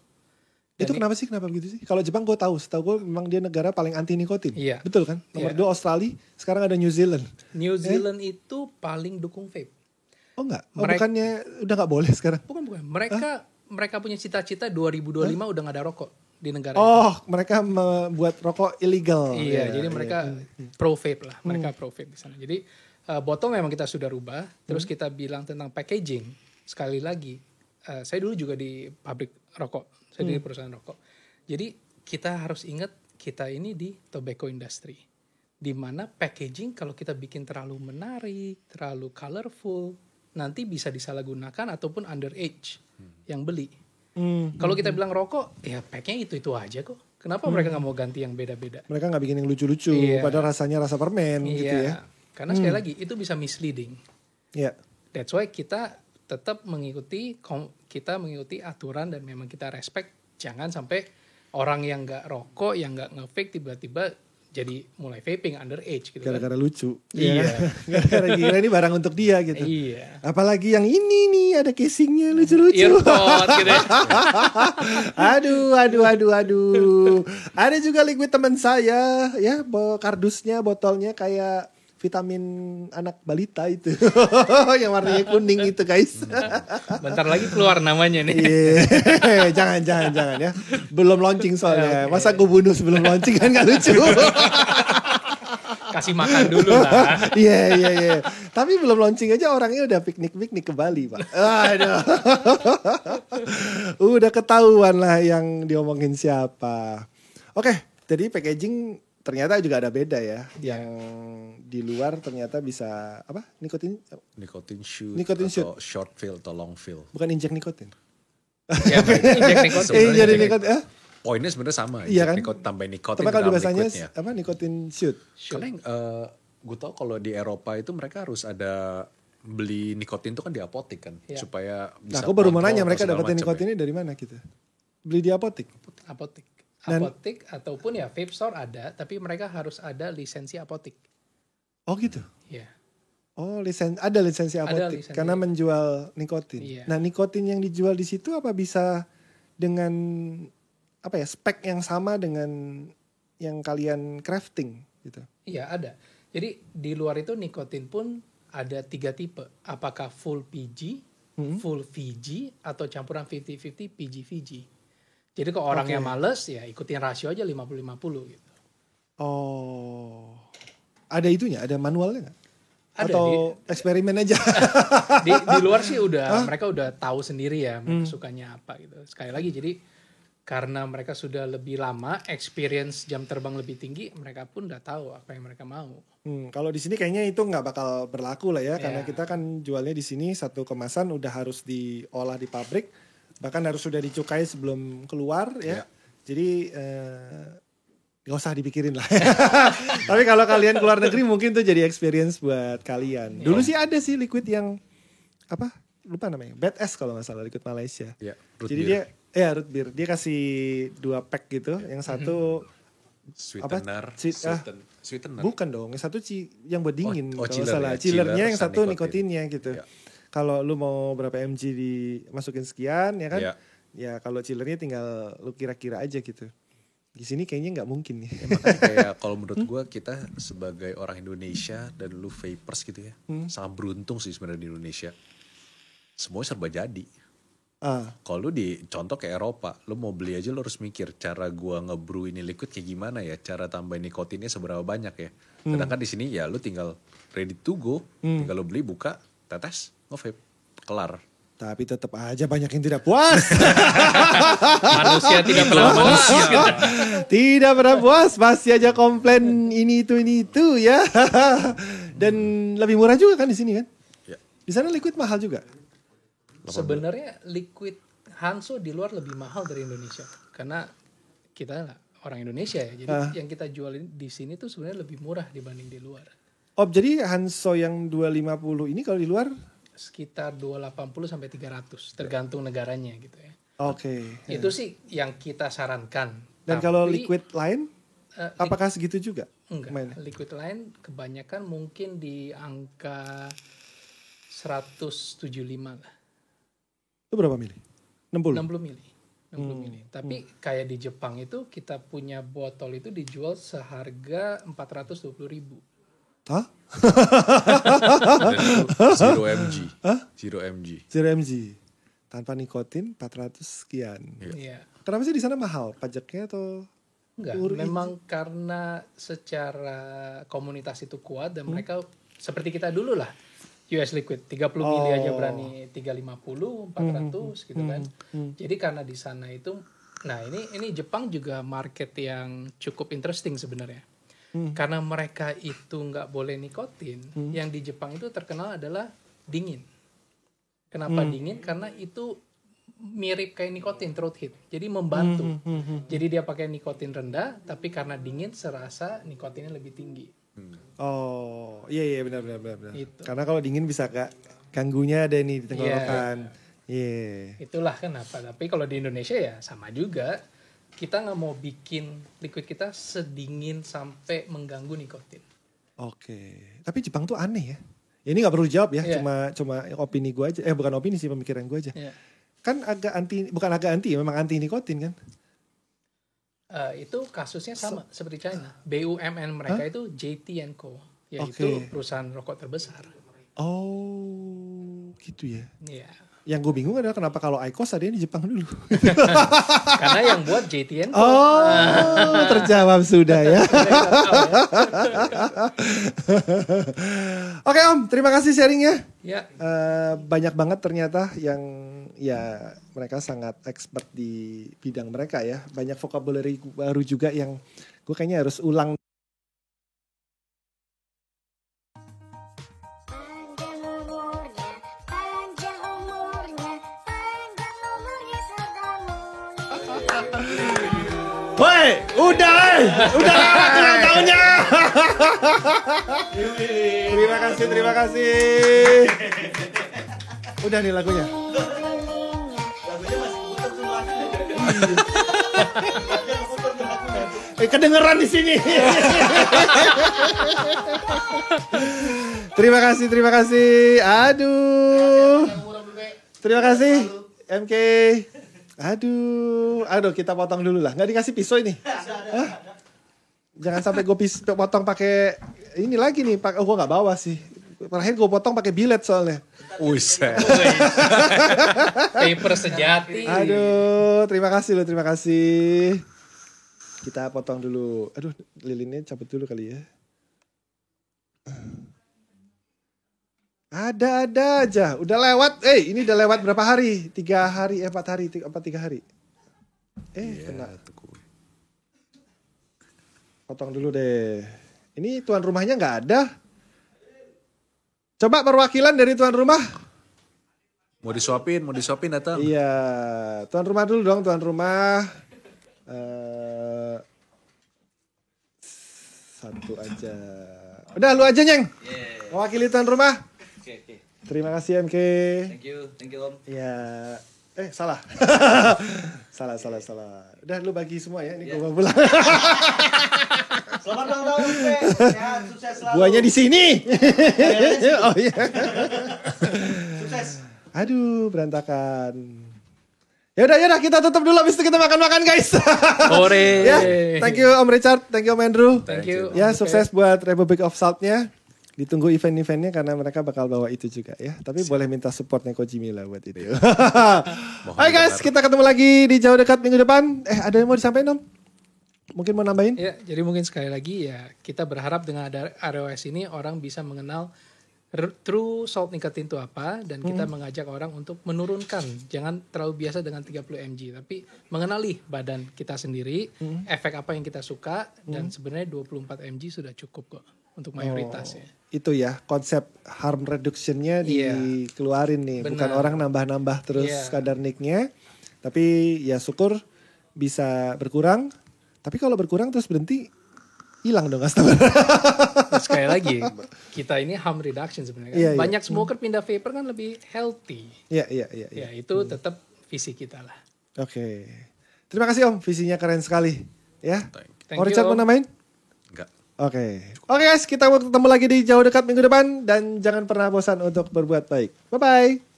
Itu kenapa begitu sih? Kalau Jepang gue tahu, setahu gue memang dia negara paling anti nikotin. Iya. Betul kan? Nomor 2 Australia, sekarang ada New Zealand. New Zealand itu paling dukung vape. Oh enggak? Oh, bukannya udah nggak boleh sekarang? Bukan. Mereka punya cita-cita 2025 udah nggak ada rokok di negara itu. Mereka membuat rokok ilegal. Iya, jadi mereka pro vape lah. Mereka pro vape di sana. Jadi botol memang kita sudah rubah. Terus kita bilang tentang packaging. Sekali lagi, saya dulu juga di pabrik rokok. Saya di perusahaan rokok. Jadi kita harus ingat kita ini di tobacco industry. Di mana packaging kalau kita bikin terlalu menarik, terlalu colorful, nanti bisa disalahgunakan ataupun underage yang beli. Kalau kita bilang rokok, ya packnya itu aja kok. Kenapa mereka nggak mau ganti yang beda-beda? Mereka nggak bikin yang lucu-lucu, padahal rasanya rasa permen gitu ya. Karena sekali lagi itu bisa misleading. Iya. That's why kita tetap mengikuti aturan dan memang kita respect. Jangan sampai orang yang nggak rokok, yang nggak nge-vape tiba-tiba jadi mulai vaping underage gitu. Gara-gara lucu. Iya. Gara-gara kira ini barang untuk dia gitu. Iya. Apalagi yang ini nih ada casingnya lucu-lucu. Earpod gitu ya. Aduh. Ada juga liquid teman saya ya, kardusnya botolnya kayak vitamin anak balita itu. Yang warnanya kuning itu guys. Bentar lagi keluar namanya nih. Jangan ya. Belum launching soalnya. Masa gue bunuh sebelum launching kan gak lucu. Kasih makan dulu lah. Iya. Tapi belum launching aja orangnya udah piknik ke Bali, Pak. Aduh. Udah ketahuan lah yang diomongin siapa. Oke, jadi packaging ternyata juga ada beda ya. Yang di luar ternyata bisa apa? Nikotin shoot atau short fill atau long fill. Bukan injek nikotin. Ya, injek nikotin. Poinnya sebenarnya sama. Iya kan? Tambahin nikotin. Tapi kalau bahasanya apa? Nikotin shoot. Karena gue tau kalau di Eropa itu mereka harus ada beli nikotin itu kan di apotek kan, supaya bisa. Nah, aku baru mau nanya mereka dapetin nikotinnya dari mana gitu? Beli di apotek. Apotek ataupun ya vape store ada, tapi mereka harus ada lisensi apotek. Oh gitu. Iya. Oh, ada lisensi apotek karena menjual nikotin. Iya. Nah, nikotin yang dijual di situ apa bisa dengan apa ya, spek yang sama dengan yang kalian crafting gitu? Iya, ada. Jadi di luar itu nikotin pun ada 3 tipe. Apakah full PG, full VG, atau campuran 50-50 PG-VG. Jadi kalau orangnya males ya ikutin rasio aja 50-50 gitu. Oh. Ada itunya? Ada manualnya nggak? Ada, atau eksperimen aja? di luar sih mereka udah tahu sendiri ya mereka sukanya apa gitu. Sekali lagi jadi karena mereka sudah lebih lama, experience jam terbang lebih tinggi, mereka pun udah tahu apa yang mereka mau. Kalau di sini kayaknya itu nggak bakal berlaku lah ya, karena kita kan jualnya di sini satu kemasan udah harus diolah di pabrik, bahkan harus sudah dicukai sebelum keluar ya. Jadi gak usah dipikirin lah. Tapi kalau kalian keluar negeri mungkin tuh jadi experience buat kalian. Dulu sih ada sih liquid yang apa? Lupa namanya. Badass kalau nggak salah, liquid Malaysia. Jadi beer. Root beer. Dia kasih 2 pack gitu. Yang satu sweetener. Sweetener. Bukan dong. Yang satu yang buat dingin kalau chiller, salah. ya. Chillernya yang satu nikotinnya gitu. Ya. Kalau lu mau berapa mg dimasukin sekian ya kan? Ya kalau chillernya tinggal lu kira-kira aja gitu. Di sini kayaknya nggak mungkin nih. Ya, makanya kayak kalau menurut gue kita sebagai orang Indonesia dan lu vapers gitu ya, sangat beruntung sih sebenarnya di Indonesia. Semuanya serba jadi. Kalau lu di contoh kayak Eropa, lu mau beli aja lu harus mikir cara gua ngebrew ini liquid kayak gimana ya, cara tambahin nikotinnya seberapa banyak ya. Sedangkan di sini ya lu tinggal ready to go, tinggal lu beli, buka, tetes, nge-vape, kelar. Tapi tetap aja banyak yang tidak puas. Manusia tidak pernah manusia. Tidak pernah puas, masih aja komplain ini itu ya. Dan lebih murah juga kan di sini kan? Ya. Di sana liquid mahal juga. Sebenarnya liquid Hanso di luar lebih mahal dari Indonesia karena kita orang Indonesia ya. Jadi yang kita jualin di sini tuh sebenarnya lebih murah dibanding di luar. Oh, jadi Hanso yang 250 ini kalau di luar? Sekitar 280 sampai 300 tergantung negaranya gitu ya. Oke. Itu sih yang kita sarankan. Dan kalau liquid lain apakah segitu juga? Enggak. Mainnya? Liquid lain kebanyakan mungkin di angka 175 lah. Itu berapa mili? 60. 60 mili. 60 mili. Tapi kayak di Jepang itu kita punya botol itu dijual seharga 420.000. Hah? Zero MG. Zero MG. 0 mg. Tanpa nikotin 400 sekian. Iya. Kenapa sih di sana mahal pajaknya atau? Enggak, memang karena secara komunitas itu kuat dan mereka seperti kita dulu lah. US Liquid 30 mili aja berani 350, 400 gitu kan. Jadi karena di sana itu ini Jepang juga market yang cukup interesting sebenarnya. Karena mereka itu nggak boleh nikotin, yang di Jepang itu terkenal adalah dingin. Kenapa dingin? Karena itu mirip kayak nikotin, throat hit. Jadi membantu. Jadi dia pakai nikotin rendah, tapi karena dingin serasa nikotinnya lebih tinggi. Oh, iya benar. Itu. Karena kalau dingin bisa ganggunya ada nih di tenggorokan. Iya. Itulah kenapa. Tapi kalau di Indonesia ya sama juga. Kita nggak mau bikin liquid kita sedingin sampai mengganggu nikotin. Oke. Tapi Jepang tuh aneh ya. Ya ini nggak perlu dijawab ya. Iya. Cuma opini gue aja. Bukan opini sih, pemikiran gue aja. Iya. Kan bukan agak anti, memang anti nikotin kan. Itu kasusnya sama seperti China. BUMN mereka itu JT & Co. Yaitu perusahaan rokok terbesar. Oh, gitu ya. Iya. Yang gue bingung adalah kenapa kalau IQOS ada di Jepang dulu. Karena yang buat JT & Co. Oh, terjawab sudah ya. Oke Om, terima kasih sharingnya. Ya. Banyak banget ternyata yang ya mereka sangat expert di bidang mereka ya. Banyak vocabulary baru juga yang gue kayaknya harus ulang. Woi, udah lewat ulang tahunnya. Terima kasih. Udah nih lagunya. Kedengeran di sini. Terima kasih. Aduh. Terima kasih MK. Aduh, kita potong dulu lah. Nggak dikasih pisau ini. Hah? Jangan sampai gue potong pakai ini lagi nih. Gue nggak bawa sih. Terakhir gue potong pakai bilet soalnya. Uset. Paper sejati. Aduh, terima kasih. Kita potong dulu. Aduh, lilinnya cabut dulu kali ya. Ada aja. Udah lewat. Ini udah lewat berapa hari? 3 hari, 4 hari, 3 hari. Kena. Potong dulu deh. Ini tuan rumahnya nggak ada. Coba perwakilan dari tuan rumah. Mau disuapin atau? Iya, tuan rumah dulu dong, tuan rumah. Satu aja. Udah lu aja Nyeng. Mewakili tuan rumah. Oke. Terima kasih MK. Thank you Om. Ya, salah. salah. Udah lu bagi semua ya, ini gua mau pulang. Selamat ulang tahun, Pe. Sehat, sukses selalu. Guanya di sini. Oh iya. Sukses. Aduh, berantakan. Yaudah kita tutup dulu, habis itu kita makan-makan guys. Sore. Ya, thank you Om Richard, thank you Om Andrew. Thank you. Ya, sukses buat Republic of Salt-nya. Ditunggu event-eventnya karena mereka bakal bawa itu juga ya. Tapi boleh minta supportnya Kojimi lah buat itu. Hai guys, kita ketemu lagi di Jauh Dekat minggu depan. Ada yang mau disampaikan Om? Mungkin mau nambahin? Ya, jadi mungkin sekali lagi ya kita berharap dengan ada ROS ini orang bisa mengenal true salt nicotine itu apa dan kita mengajak orang untuk menurunkan, jangan terlalu biasa dengan 30 mg tapi mengenali badan kita sendiri, efek apa yang kita suka dan sebenarnya 24 mg sudah cukup kok. untuk mayoritas ya. Itu ya konsep harm reduction-nya Iya. dikeluarin nih. Bukan Benar. orang nambah-nambah terus Iya. kadar nicknya. Tapi ya syukur bisa berkurang. Tapi kalau berkurang terus berhenti, hilang dong customer. Nah, sekali lagi, kita ini harm reduction sebenarnya kan. Iya, iya. Banyak smoker pindah vapor kan lebih healthy. Iya. Ya itu tetap visi kita lah. Oke. Terima kasih Om, visinya keren sekali. Ya. Thank Mau Richard you, mau Om. namain? Enggak. Oke guys, kita mau ketemu lagi di jauh dekat minggu depan. Dan jangan pernah bosan untuk berbuat baik. Bye-bye.